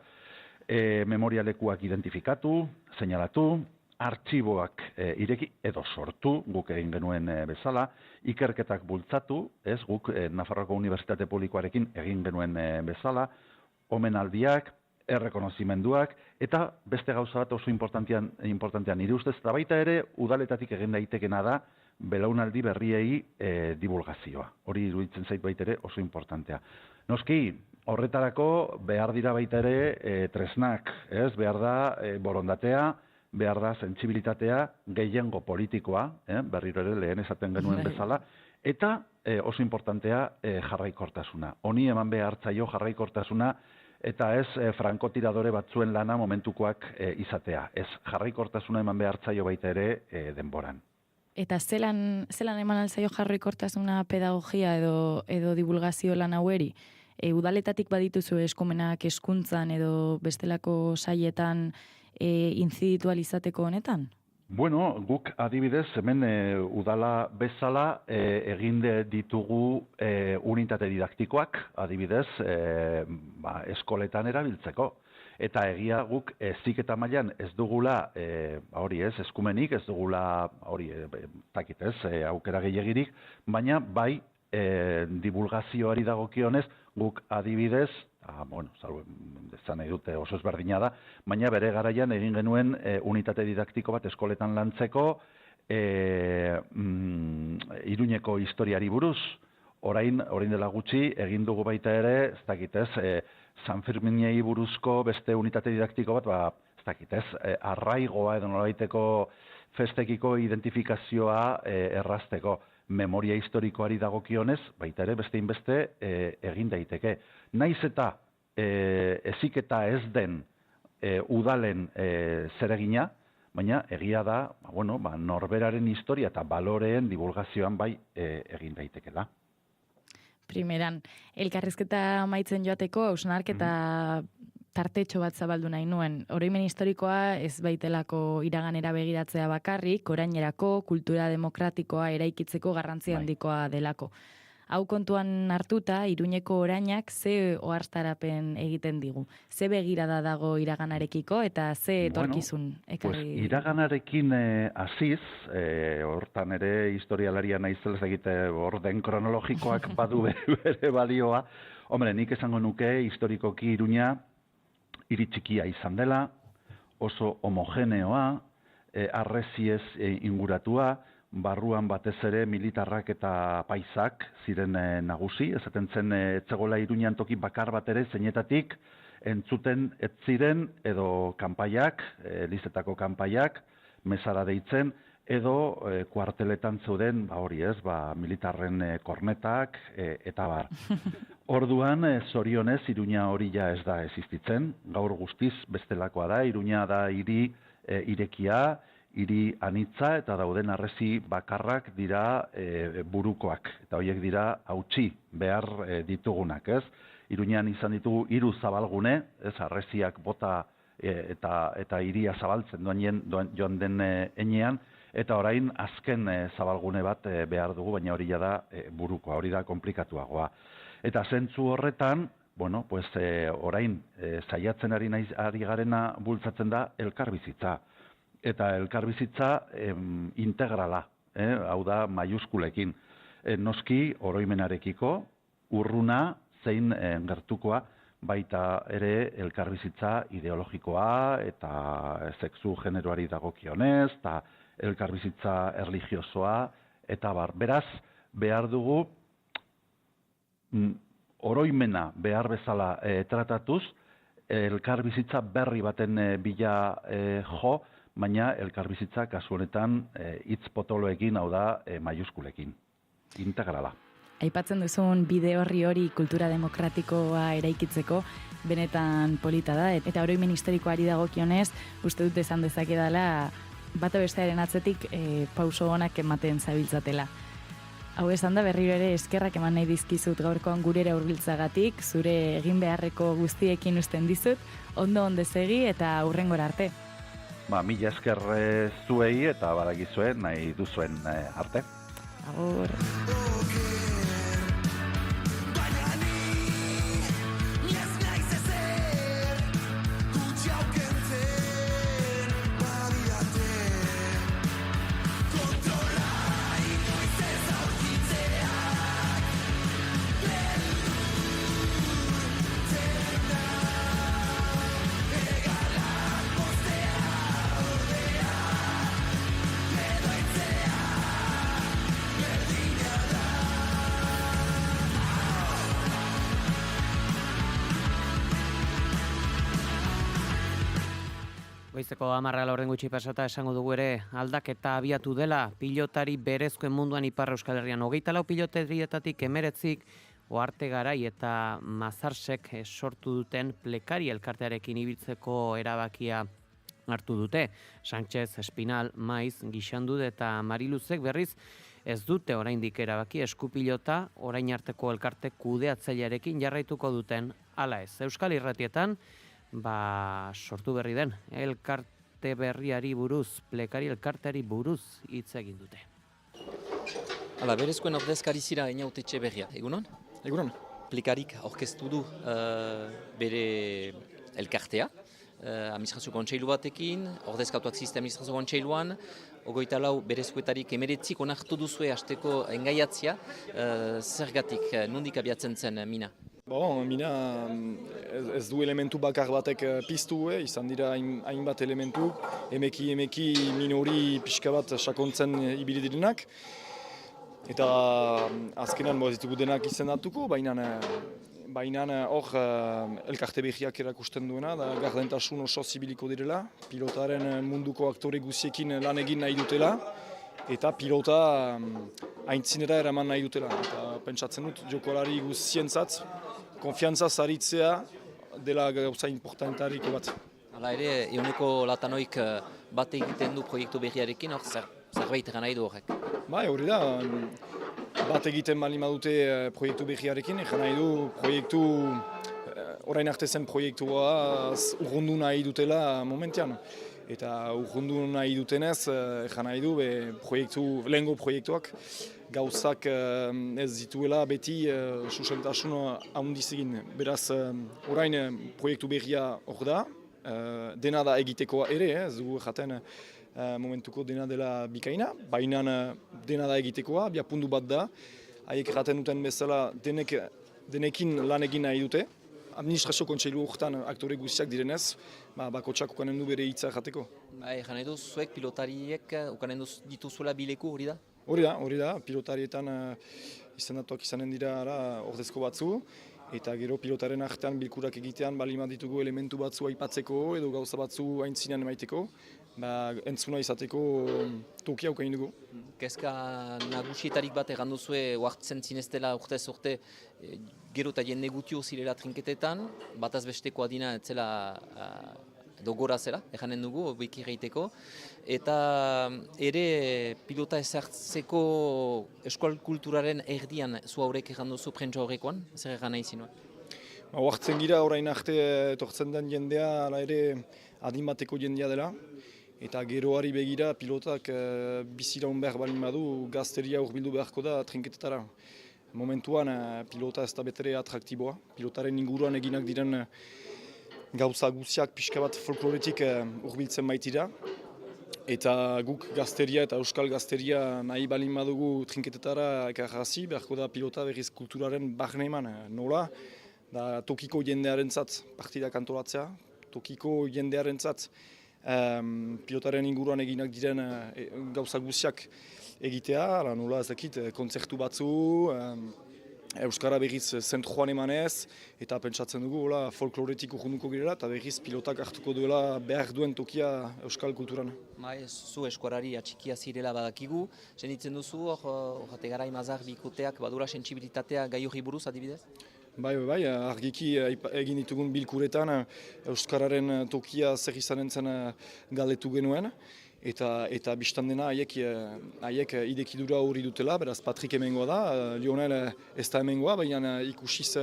Speaker 11: memorialekuak identifikatu, seinalatu, artxiboak ireki edo sortu, guk egin genuen bezala, ikerketak bultzatu, guk Nafarroako Unibertsitate Publikoarekin egin genuen bezala, omenaldiak, errekonozimenduak, eta beste gauza bat oso importantean nire ustez, eta baita ere udaletatik egin daitekena da belaunaldi berriei divulgazioa. Hori iruditzen zait baita ere oso importantea. Noski, horretarako behar dira baita ere tresnak, ez? Behar da borondatea, behar da sentsibilitatea, gehiengo politikoa, berriro ere lehen esaten genuen bezala, eta oso importantea jarraikortasuna. Honi eman behar zaio jarraikortasuna, eta ez frankotiradore batzuen lana momentukoak izatea. Ez jarraikortasuna eman behar zaio baita ere denboran.
Speaker 9: Eta zelan eman alzaio jarraikortasuna pedagogia edo divulgazio lan haueri? Udaletatik badituzu eskumenak hezkuntzan edo bestelako saietan inzidualizateko honetan?
Speaker 11: Bueno, guk adibidez, hemen udala bezala egin ditugu unitate didaktikoak, adibidez, eskoletan erabiltzeko. Eta egia guk heziketa mailan ez dugula, eskumenik, ez dugula, aukera gehiagirik, baina bai divulgazioari dagokionez, guk adibidez, esan nahi dute oso ezberdina da, baina bere garaian egin genuen unitate didaktiko bat eskoletan lantzeko Iruñeko historiari buruz. Orain dela gutxi egin dugu baita ere, ez dakit ez, San Ferminei buruzko beste unitate didaktiko bat, ez dakit ez, arraigoa edo nolabaiteko festekiko identifikazioa errazteko. Memoria historikoari dagokionez, baita ere beste inbeste egin daiteke. Naiz eta heziketa ez den udalen zeregina, baina egia da, norberaren historia eta baloreen divulgazioan bai egin daitekela.
Speaker 9: Primeran, elkarrizketa amaitzen joateko, hausnarketa tartetxo bat zabaldu nahi nuen. Oroimen historikoa ez baitelako iraganera begiratzea bakarrik, orainerako, kultura demokratikoa eraikitzeko garrantzi handikoa delako. Hau kontuan hartuta, Iruñeko orainak ze ohartarapen egiten digu? Ze begirada dago iraganarekiko eta ze etorkizun ekarri?
Speaker 11: Iraganarekin hasiz, hortan ere historialaria naizela egite orden kronologikoak badu bere balioa. Hombre, nik esango nuke historikoki Iruña hiri txikia izan dela, oso homogeneoa, harresiez inguratua, barruan batez ere militarrak eta paisak ziren nagusi, esaten zen etzegoela Iruñan toki bakar bat ere zeinetatik entzuten ez ziren edo kanpaiak, lizetako kanpaiak, mesara deitzen, edo kuarteletan zeuden, militarren kornetak eta bar. Orduan, zorionez, Iruña hori ja ez da existitzen, gaur guztiz bestelakoa da, Iruña da hiri irekia, hiri anitza eta dauden harresi bakarrak dira burukoak, eta horiek dira hautsi behar ditugunak, ez? Iruñan izan ditugu 3 zabalgune, ez, harresiak bota eta hiria zabaltzen joan den enean, eta orain azken zabalgune bat behar dugu, baina hori da burukoa, hori da komplikatuagoa. Eta zentzu horretan, orain saiatzen ari garena bultzatzen da elkarbizitza. Eta elkarbizitza integrala, hau da maiuskulekin. Noski oroimenarekiko, urruna, zein gertukoa, baita ere elkarbizitza ideologikoa eta sexu generoari dagokionez, eta elkarbizitza erlijiosoa, eta beraz, behar dugu oroimena behar bezala tratatuz, elkarbizitza berri baten bila jo, baina elkarbizitza kasu honetan hitz potoloekin, hau da maiuskulekin, integrala.
Speaker 9: Aipatzen duzun bide hori kultura demokratikoa eraikitzeko benetan polita da, eta oroimen historikoari dagokionez, uste dut esan dezakedala bate bestearen atzetik pauso onak ematen zabiltzatela. Hau esan da berriro ere eskerrak eman nahi dizkizut gaurkoan gurera hurbiltzagatik, zure egin beharreko guztiekin uzten dizut, ondo segi eta hurrengora arte.
Speaker 11: Mila esker zuei eta badakizue nahi duzuen arte.
Speaker 9: Agur.
Speaker 7: Goizeko 10 gutxi pasata esango dugu ere aldaketa abiatu dela pilotari berezkoen munduan Ipar Euskal Herrian. 24 piloterietatik 19 Oarte Garai eta Mazarsek sortu duten Plekari elkartearekin ibiltzeko erabakia hartu dute. Sánchez, Espinal, Maiz, Gixandude eta Mariluzek berriz ez dute oraindik erabaki eskupilota orain arteko elkarte kudeatzailearekin jarraituko duten ala ez. Euskal Irratietan sortu berri den elkarte berriari buruz, Plekari elkarteari buruz hitz egin dute.
Speaker 12: Hala, berezkoen ordezkari zira Inautetxe berria, egunon?
Speaker 13: Egunon.
Speaker 12: Plekarik aurkeztu du bere elkartea, administrazio kontseilu batekin, ordezkatuak zizte administrazio kontseiluan, 24 berezkoetarik 19 onartu duzue hasteko engaiatzia, zergatik, nondik abiatzen zen Mina?
Speaker 13: Mina ez du elementu bakar batek piztu, izan dira hainbat elementu, emeki minori pixka bat sakontzen ibili direnak. Eta azkenan ez ditugu denak izendatuko, baina hor elkarte behiak erakusten duena, da gardentasun oso zibiliko direla, pilotaren munduko aktore guziekin lan egin nahi dutela, eta pilota aintzinera eraman nahi dutela. Eta pentsatzen dut jokolari guzientzat, konfiantzaz aritzea dela gauza importantariko bat.
Speaker 12: Hala ere, Euneko Latanoik bat egiten du proiektu berriarekin, hor zerbait egan nahi du horrek?
Speaker 13: Hori da, bat egiten bali madute proiektu berriarekin, egan nahi du proiektu, orain arte zen proiektua urrundu nahi dutela momentean. Eta urrundu nahi dutenez, egan nahi du lehengo proiektuak gauzak ez dituela beti susentasun handiz egin. Beraz, orain proiektu berria hor da, dena da egitekoa ere, ez dugu jaten momentuko dena dela bikaina, baina dena da egitekoa, biapundu bat da, haiek jaten duten bezala denekin lan egin nahi dute, administrazio kontseilu horretan aktore guztiak direnez, bakotxak ukanen du bere hitza jateko.
Speaker 12: Egan nahi du, zuek pilotariek ukanen dituzuela bileku hori da?
Speaker 13: Hori da, pilotarietan izendatuak izanen dira ordezko batzu, eta gero pilotaren artean bilkurak egitean balimat ditugu elementu batzu aipatzeko edo gauza batzu aintzinean emaiteko, entzuna izateko tokia ukain dugu.
Speaker 12: Kezka nagusietarik bat egan duzue oartzen zineztela urtez urte gero eta jende gutio zirela trinketetan, bataz bestekoa dina etzela dogora zela, eganen dugu, biki geiteko, eta ere pilota ezartzeko eskual kulturaren erdian zu haurek egan duzu prentsa horrekoan, zer egan nahi zinuen?
Speaker 13: Oartzen gira orain arte etortzen den jendea, ala ere adin bateko jendea dela, eta geroari begira pilotak biziraun behar balin badu gazteria hurbildu beharko da trinketetara. Momentuan pilota ez da betere atraktiboa, pilotaren inguruan eginak diren gauza guziak pixka bat folkloretik hurbiltzen baitira. Eta guk gazteria eta euskal gazteria nahi balin badugu trinketetara ekarrazi, beharko da pilota berriz kulturaren barne eman. Nola, da tokiko jendearentzat partidak antolatzea, tokiko jendearentzat pilotaren inguruan eginak diren gauza guziak egitea, nola ez dakit, kontzertu batzu, euskara berriz zentroan emanez, eta pentsatzen dugu folkloretik urrunduko girela, eta berriz pilotak hartuko duela behar duen tokia euskal kulturan.
Speaker 12: Zu eskuarari atxikia zirela badakigu, senditzen duzu, horrate gara imazar bikoteak badura sentsibilitatea gai hori buruz adibidez?
Speaker 13: Bai, argiki egin ditugun bilkuretan euskararen tokia zer izanen zen galdetu genuen, eta biztan dena haiek idekidura hori dutela, beraz Patrik hemengoa da, Lionel ez da hemengoa, baina ikusiz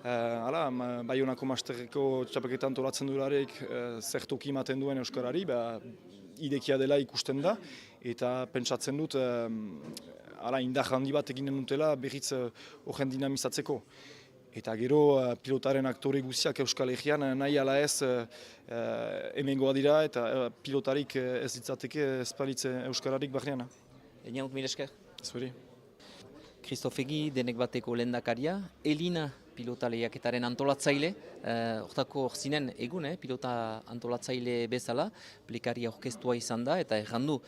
Speaker 13: Baionako masterreko txapeketan tolatzen duelarik zer toki ematen duen euskarari, idekia dela ikusten da, eta pentsatzen dut indar handi bat eginen dutela berriz horren dinamizatzeko. Eta gero pilotaren aktore guziak Euskal Herrian nahi ala ez hemengoa dira eta pilotarik ez ditzateke ezpalitze euskararik barnean.
Speaker 12: Einaut mil esker.
Speaker 13: Zuri.
Speaker 12: Kristofegi denek bateko lehendakaria, Elina pilota lehiaketaren antolatzaile, hortako zinen egun, pilota antolatzaile bezala, Plekari aurkeztua izan da eta errandu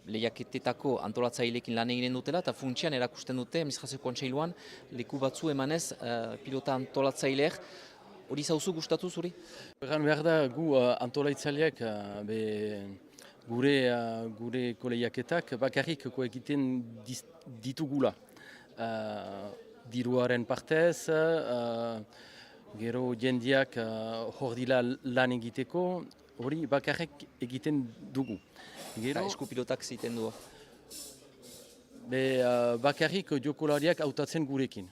Speaker 12: lehiaketetako antolatzailekin lan eginen dutela eta funtsian erakusten dute administrazio kontseiluan leku batzu emanez pilota antolatzaileek Hori zauzu gustatu zuri?
Speaker 1: Egan behar da gu antolaitzaileak gure koleiaketak bakarrik egiten ditugula. Diruaren partez, gero jendiak hor dila lan egiteko, hori bakarrik egiten dugu.
Speaker 12: Eskupilotak ziten du.
Speaker 1: Bakarrik jokolariak hautatzen gurekin.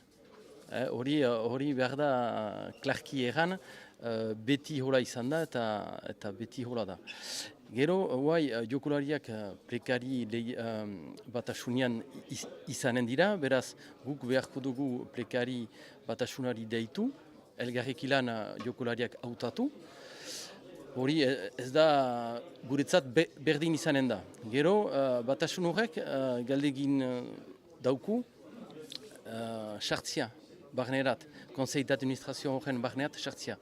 Speaker 1: Hori behar da klarki egan, beti hola izan da eta beti hola da. Gero, jokolariak prekari batasunian izanen dira, beraz guk beharko dugu prekari batasunari deitu, elgarrekilan jokolariak hautatu. Hori ez da guretzat berdin izanen da. Gero, batasun horrek galdegin dauku sartzia. Barnerat, Conseil d'administrazio horren barneat sartzia.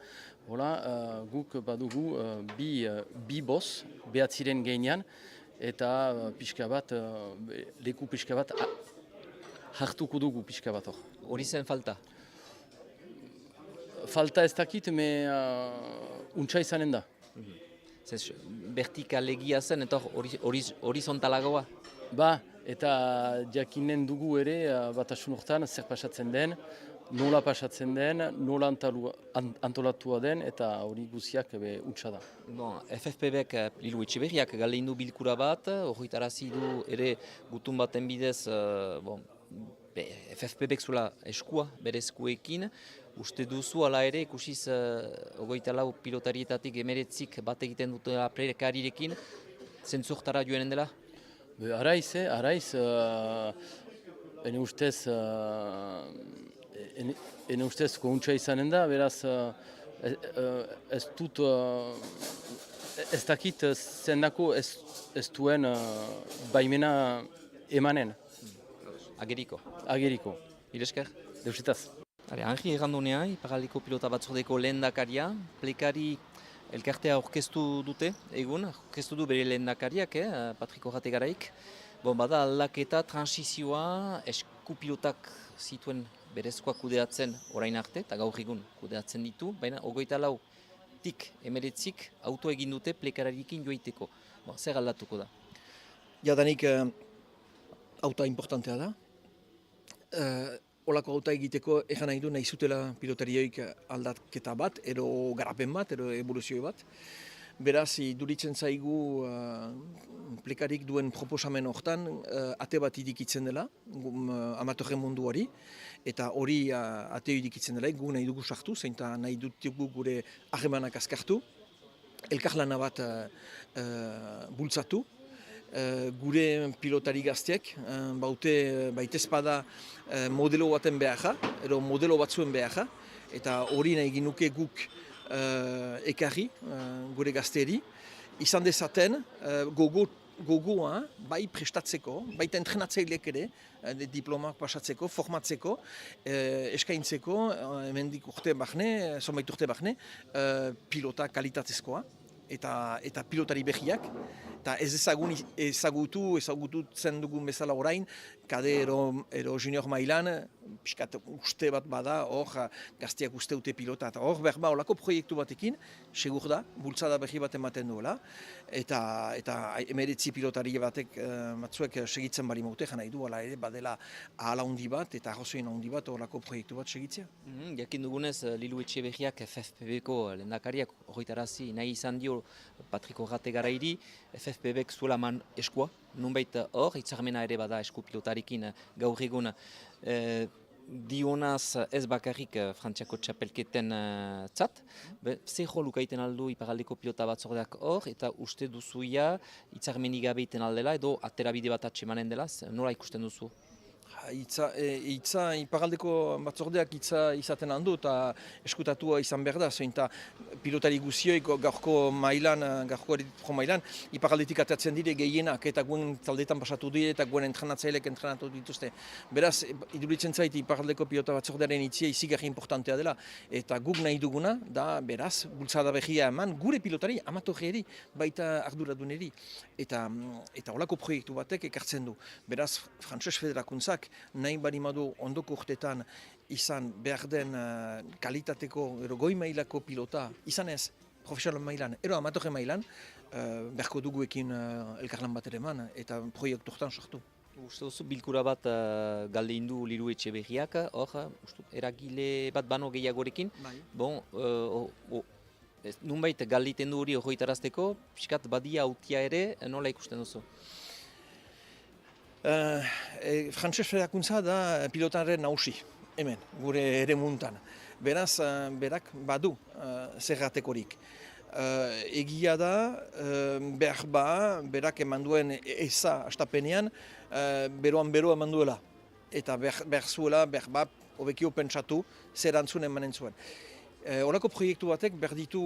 Speaker 1: Hola, guk badugu bi boz, behatziren gehienean, eta pixka bat, leku pixka bat hartuko dugu pixka bat hor.
Speaker 12: Hori zen falta?
Speaker 1: Falta ez dakit, untsa izanen da.
Speaker 12: Vertikalegia zen, eta horizontalagoa?
Speaker 1: Eta jakinen dugu ere batasun hortan zer pasatzen den, nola pasatzen den, nola antolatua den, eta hori guziak untsa da.
Speaker 12: FFPBek Lilu Etxeberriak galeindu bilkura bat, horretarazi du ere gutun baten bidez, FFPBek zuela eskua, bere eskuekin, uste duzu ala ere, ikusiz 24 pilotarietatik 19 bat egiten dutela prekarirekin, zentzurtara joanen dela?
Speaker 1: Araiz, ene ustez kontxa izanen da, beraz ez dakit zendako ez duen baimena emanen.
Speaker 12: Ageriko?
Speaker 1: Ageriko.
Speaker 12: Iresker?
Speaker 1: Deusetaz.
Speaker 12: Angri errandunea, Iparraldeko pilota batzordeko lehendakaria, plekari elkartea aurkeztu dute, egun, aurkeztu du bere lehendakariak, Patriko Rategaraik. Bada aldaketa, transizioa, eskupilotak zituen berezkoak kudeatzen orain arte, eta gaur egun kudeatzen ditu, baina 24tik 19 auto egin dute plekararikin joiteko. Zer aldatuko da?
Speaker 14: Jadanik auta importantea da. Olako auta egiteko egan nahi du nahi zutela pilotarioik aldaketa bat, ero garapen bat, ero evoluzioi bat. Beraz, iduritzen zaigu plekarik duen proposamen hortan ate bat idikitzen dela, amatorren munduari, eta hori ate idikitzen dela, gu nahi dugu sartu, zeinta nahi dutugu gure harremanak azkartu, elkarlana bat bultzatu, gure pilotari gazteak, baitezpada modelo baten beharra, edo modelo batzuen beharra, eta hori nahi ginuke guk ekarri gure gazteeri, izan dezaten gogoa bai prestatzeko, baita entrenatzaileek ere, diplomak pasatzeko, formatzeko, eskaintzeko, hemendik urte bahne, zonbait urte bahne, pilota kalitatezkoa eta pilotari behiak, eta ez ezagutzen dugun bezala orain, kade ero junior mailan, piskat uste bat bada, hor gazteak uste dute pilota, eta hor berba olako proiektu batekin, segur da, bultzada behi bat ematen duela, eta 19 pilotari batek batzuek segitzen bari maute, jana idu, ala ere, badela ahala handi bat, eta arrozoin handi bat, olako proiektu bat segitzea.
Speaker 12: Jakin dugunez, Lilu Etxeberriak FFPBko lehendakariak horretarazi nahi izan dio Patriko Rategarairi, FFPBek zuela man eskua, nunbait hor, hitzarmena ere bada esku pilotarikin gaur egun dionaz ez bakarrik Frantziako txapelketen tzat. Zer jo lukaiten aldu Iparraldeko pilota batzordeak hor, eta uste duzuia hitzarmenik gabe iten aldela, edo aterabide bat atxemanen dela, nola ikusten duzu?
Speaker 14: Iparraldeko batzordeak izaten handu eta eskutatua izan behar da, zointa pilotari guzioik gaurko mailan, Iparraldetik atatzen dire gehienak eta guen taldetan pasatu dire eta guen entrenatzailek entrenatu dituzte. Beraz, iduritzen zait Iparraldeko pilota batzordearen itzia izigarri importantea dela, eta guk nahi duguna, da beraz, bultzada behia eman gure pilotari, amatorri baita arduraduneri, eta holako proiektu batek ekartzen du. Beraz, Frantses Federakuntzak nahi barimadu ondoko urtetan izan behar den kalitateko, goi mailako pilota, izan ez profesional mailan, amatorre mailan, beharko duguekin elkarlan bat ere eman eta proiektu hortan sortu.
Speaker 12: Uste duzu bilkura bat galde indu Liru Etxeberriak, eragile bat bano gehiagorekin. Bon, nunbait galditen du hori horretarazteko, pixkat badia autia ere, nola ikusten duzu?
Speaker 14: Frantses Federakuntza da pilotaren nausi, hemen, gure ere muntan. Beraz, berak badu zerratekorik. Egia da, berak eman duen eza astapenean, beroan eman duela. Eta behar zuela, hobekio pentsatu, zer antzun emanen zuen. Horako proiektu batek behar ditu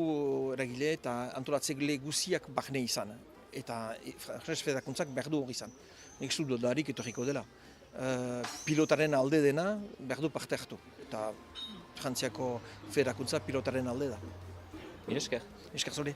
Speaker 14: eragile eta antolatzegle guziak bahne izan. Eta Frantses Federakuntzak behar du hori izan. Nik zu dodarik etorriko dela. Pilotaren alde dena behar du parte hartu. Eta Frantziako Federakuntza pilotaren alde da.
Speaker 12: Esker.
Speaker 14: Esker zure.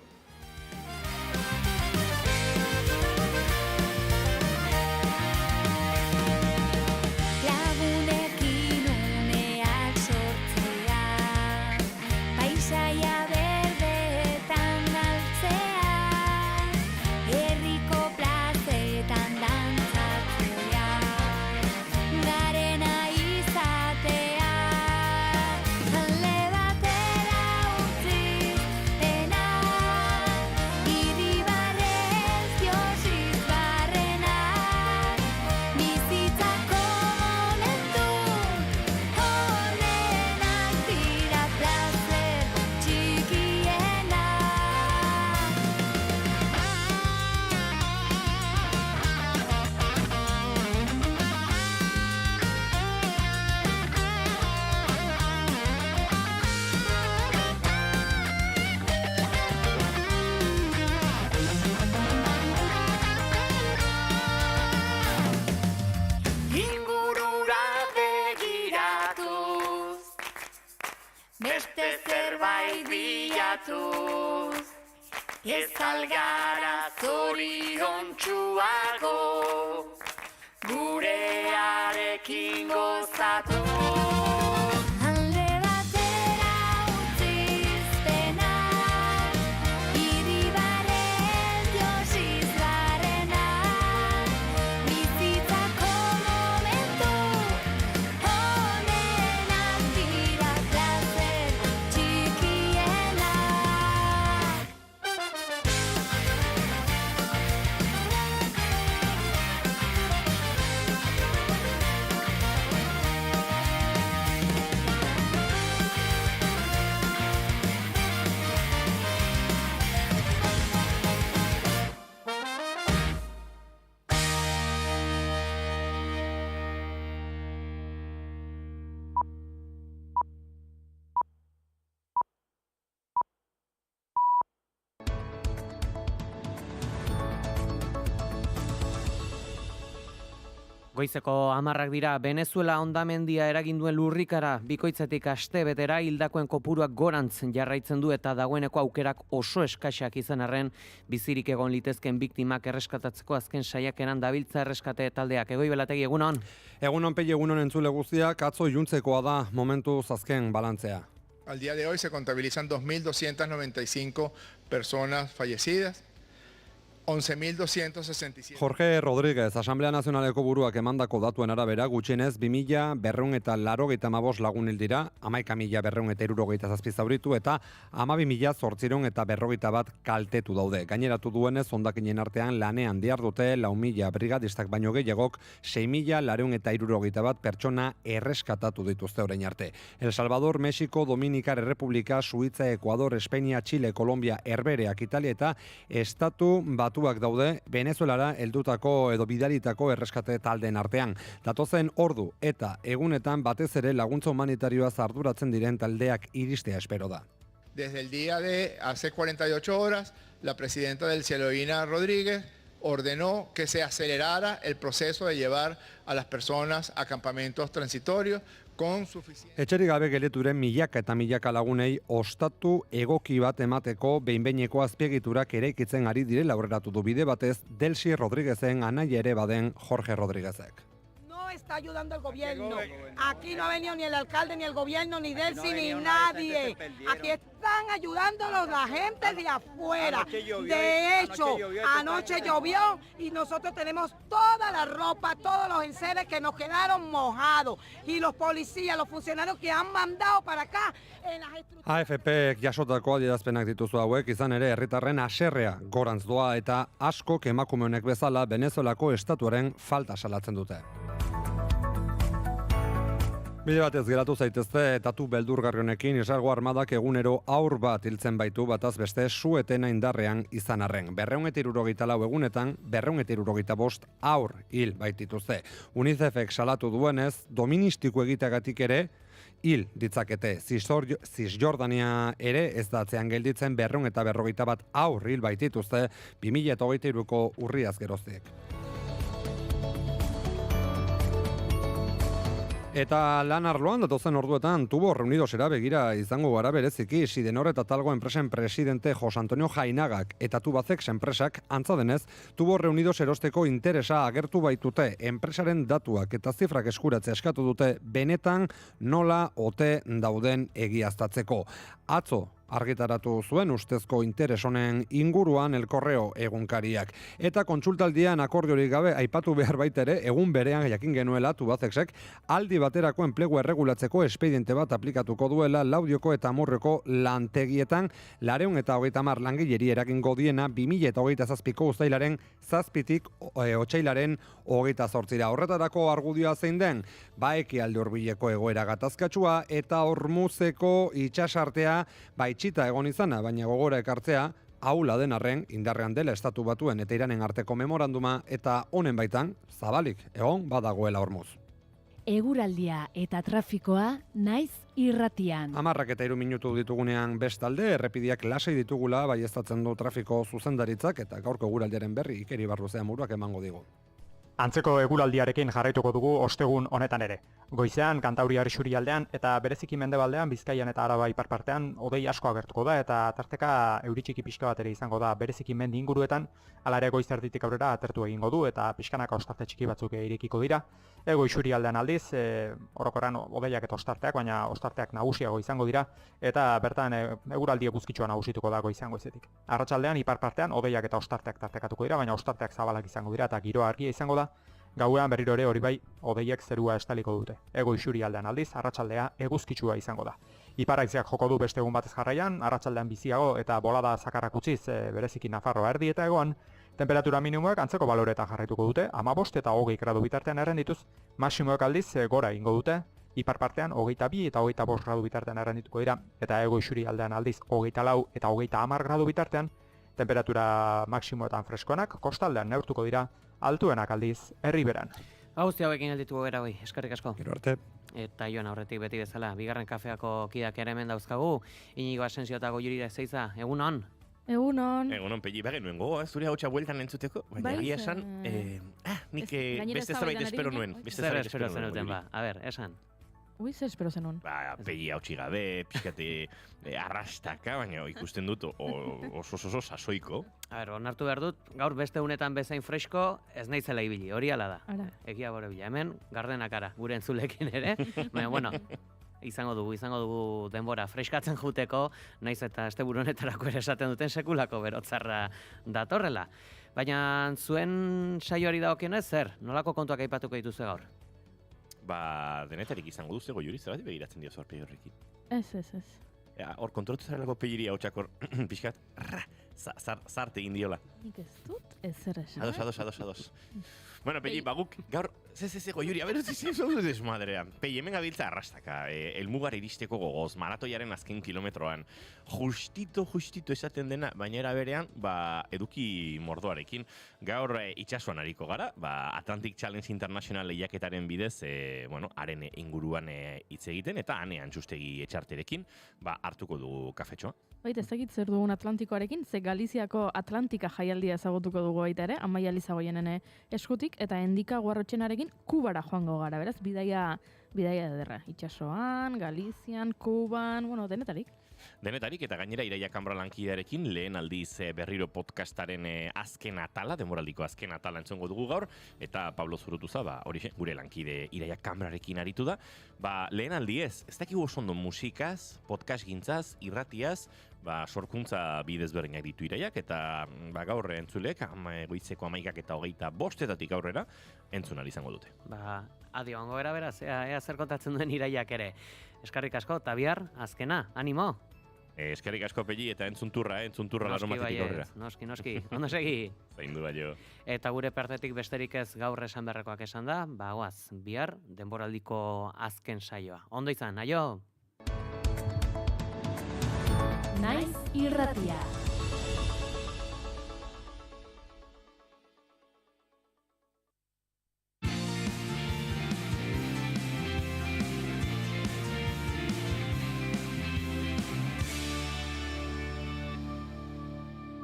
Speaker 27: Ez algara zoriontsuago, gurearekin gozatu.
Speaker 7: Goizeko 10 dira, Venezuela hondamendia eragin duen lurrikara bikoitzetik aste betera hildakoen kopuruak gorantz jarraitzen du eta dagoeneko aukerak oso eskaxak izan arren bizirik egon litezken biktimak erreskatatzeko azken saiakeran dabiltza erreskate taldeak. Egoi Belategi, egunon?
Speaker 10: Egunon Pei, egunon entzule guztiak, atzo iluntzekoa da momentuz azken balantzea.
Speaker 15: Al día de hoy se contabilizan 2.295 personas fallecidas. 11.267.
Speaker 10: Jorge Rodríguez, Asamblea Nazionaleko buruak emandako datuen arabera, gutxienez 2.275 lagun hil dira, 11.267 zauritu eta 12.841 kaltetu daude. Gaineratu duenez, hondakinen artean lanean dihardute 4.000 brigadistak baino gehiagok 6.271 pertsona erreskatatu dituzte orain arte. El Salvador, Mexiko, Dominikar Errepublika, Suitza, Ekuador, Espainia, Chile, Kolombia, Herbereak, Italia eta Estatu Batuak daude Venezuelara heldutako edo bidalitako erreskate taldeen artean. Datozen ordu eta egunetan batez ere laguntza humanitarioa arduratzen diren taldeak iristea espero da.
Speaker 15: Desde el día de hace 48 horas, la presidenta del Cielo Rodríguez ordenó que se acelerara el proceso de llevar a las personas a campamentos transitorios con suficiente...
Speaker 10: Etxerik gabe geleturen milaka eta milaka lagunei ostatu egoki bat emateko behinbeineko azpiegiturak eraikitzen ari direla aurreratu du bide batez Delsi Rodríguezen anaia ere baden Jorge Rodríguezek.
Speaker 16: No
Speaker 4: no está ayudando el gobierno. Aquí no ha venido ni el alcalde, ni el gobierno, ni Delcy, ni nadie. Aquí están ayudándonos la gente de afuera. De hecho, anoche llovió y nosotros tenemos toda la ropa, todos los enseres que nos quedaron mojados. Y los policías, los funcionarios que han mandado para acá en las
Speaker 10: AFP jasotako adierazpenak dituzu hauek, izan ere herritarren haserrea gorantz doa eta askok emakume honek bezala Venezuelako estatuaren falta salatzen dute. Bide batez geratu zaitezte etatu beldurgarri honekin Israelgo armadak egunero haur bat hiltzen baitu bataz beste su-etena indarrean izan arren. 274 egunetan 275 haur hil baitituzte. UNICEFek salatu duenez, doministiko egiteagatik ere hil ditzakete. Cisjordania ere ez da atzean gelditzen 251 haur hil baitituzte 2023ko urriaz geroztiek. Eta lan arloan datozen orduetan Tubos Reunidosera begira izango gara bereziki Sidenor eta Talgo enpresen presidente Jose Antonio Jainagak eta Tubacex enpresak antza denez Tubos Reunidos erosteko interesa agertu baitute enpresaren datuak eta zifrak eskuratzea eskatu dute benetan nola ote dauden egiaztatzeko. Atzo argitaratu zuen ustezko interes honen inguruan El Correo egunkariak. Eta kontsultaldian akordiorik gabe aipatu behar baita ere egun berean jakin genuela Tubacexek aldi baterako enplegua erregulatzeko espediente bat aplikatuko duela Laudioko eta Amurreko lantegietan 230 langileri eragingo diena 2027ko uztailaren 7tik otsailaren 28ra. Horretarako argudioa zein den? Ekialde Hurbileko egoera gatazkatsua eta Hormuzeko itsasartea itxita egon izana, baina gogora ekartzea ahula den arren indarrean dela Estatu Batuen eta Iranen arteko memoranduma eta honen baitan zabalik egon badagoela Hormuz.
Speaker 2: Eguraldia eta trafikoa naiz irratian.
Speaker 10: 10 minutu ditugunean bestalde, errepideak lasai ditugula baieztatzen du trafiko zuzendaritzak eta gaurko eguraldiaren berri Ikeri Barruzea Muruak emango digu.
Speaker 16: Antzeko eguraldiarekin jarraituko dugu ostegun honetan ere. Goizean Kantauriar isurialdean eta bereziki mendebaldean Bizkaian eta Araba iparpartean hodei asko agertuko da eta tarteka euri txiki pixka bat ere izango da bereziki mendi inguruetan, hala ere goiz erditik aurrera atertu egingo du eta pixkanaka ostarte txiki batzuk irekiko dira. Ego isurialdean aldiz, orokorrean hodeiak eta ostarteak, baina ostarteak nagusiago izango dira eta bertan eguraldi eguzkitsua nagusituko da goizean goizetik. Arratsaldean iparpartean hodeiak eta ostarteak tartekatuko dira, baina ostarteak zabalak izango dira eta giroa argia izango da. Gauean berriro ere hori bai, hodeiek zerua estaliko dute. Ego isurialdean aldiz, arratsaldea eguzkitsua izango da. Iparraizeak joko du beste egun batez jarraian, arratsaldean biziago eta bolada zakarrak utziz bereziki Nafarroa erdi eta egoan, temperatura minimoak antzeko baloretan jarraituko dute, 15 eta 20 gradu bitartean errendituz, maximoak aldiz gora ingo dute, iparpartean 22 eta 25 gradu bitartean errendituko dira, eta ego isurialdean aldiz 24 eta 30 gradu bitartean, temperatura maximoetan freskoenak, kostaldean neurtuko dira, altuenak aldiz herriberan.
Speaker 7: Guzti hauekin aldituko gara hoi, eskerrik asko.
Speaker 10: Gero arte.
Speaker 7: Eta joan aurretik beti bezala, bigarren kafeako kidak ere hemen dauzkagu, Inigo Asensio eta Goierira Ezeiza, egun on?
Speaker 17: Egunon.
Speaker 19: Egunon, Pelli, bagen nuen gogoa, zure hautsa bueltan entzuteko, baina egia esan, nik beste zerbait espero nuen.
Speaker 7: Zer espero zenuten ba, a ber, esan.
Speaker 17: Ui, zer espero zenun?
Speaker 19: Pelli hautsi gabe, pixkate arrastaka, baina ikusten dut oso sasoiko.
Speaker 7: A ber, onartu behar dut, gaur beste unetan bezain fresko, ez naizela ibili, hori ala da. Egia bore bila, hemen, gardenakara, gure entzulekin ere, baina, bueno, izango dugu denbora freskatzen juteko, naiz eta asteburu honetarako ere esaten duten sekulako berotzarra datorrela. Baina zuen saioari dagokionez zer, nolako kontuak aipatuko dituzue gaur?
Speaker 19: Denetarik izango duze Goiuri, zergatik begiratzen dio zorpegi horrekin.
Speaker 17: Ez.
Speaker 19: Hor kontrolatu zarelako Pelliria hautsak pixkat, zarte egin diola.
Speaker 17: Nik ez dut, ez zer esan.
Speaker 19: Ados. Bueno, Pelli, baguk, gaur, Goiuri, aberuz madrean. Pelli, hemen gabiltza arrastaka, elmugar iristeko gogoz, maratoiaren azken kilometroan. Justito esaten dena, baina era berean, eduki mordoarekin. Gaur itxasuan ariko gara, Atlantic Challenge International lehiaketaren bidez, haren inguruan hitz egiten, eta hanean txustegi etxarterekin, hartuko dugu kafetxoa.
Speaker 17: Baita, ez dakit zer dugun Atlantikoarekin, ze Galiziako Atlantika jaialdia ezagutuko dugu baita ere, Amaia Lizagoienen eskutik, eta Endika Guarrotxenarekin Kubara joango gara, beraz, bidaia ederra. Itxasoan, Galizian, Kuban, denetarik.
Speaker 19: Denetarik eta gainera Iraia Kambra lankidearekin lehen aldiz berriro podcastaren azken atala, demoraldiko azken atala entzongo dugu gaur, eta Pablo Zurutuza, horixe, gure lankide Iraia Kambrarekin aritu da. Lehen aldiez, ez dakigu oso ondo musikaz, podcast gintzaz, irratiaz, sorkuntza bidez berdinak ditu Iraiak, eta gaur entzulek, goizeko 11:25 aurrera, entzun ahal izango dute.
Speaker 7: Adio, ongo era beraz, ea zer kontatzen duen Iraiak ere. Eskarrik asko, eta bihar, azkena, animo!
Speaker 19: Eskerrik asko Pelli eta entzunturra larunbatetik aurrera.
Speaker 7: Noski, ondo segi.
Speaker 19: Zaindu baino.
Speaker 7: Eta gure partetik besterik ez gaur esan beharrekoak esan da, goaz, bihar denboraldiko azken saioa. Ondo izan, aio!
Speaker 2: Naiz irratia.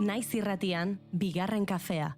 Speaker 5: Naiz irratian, bigarren kafea.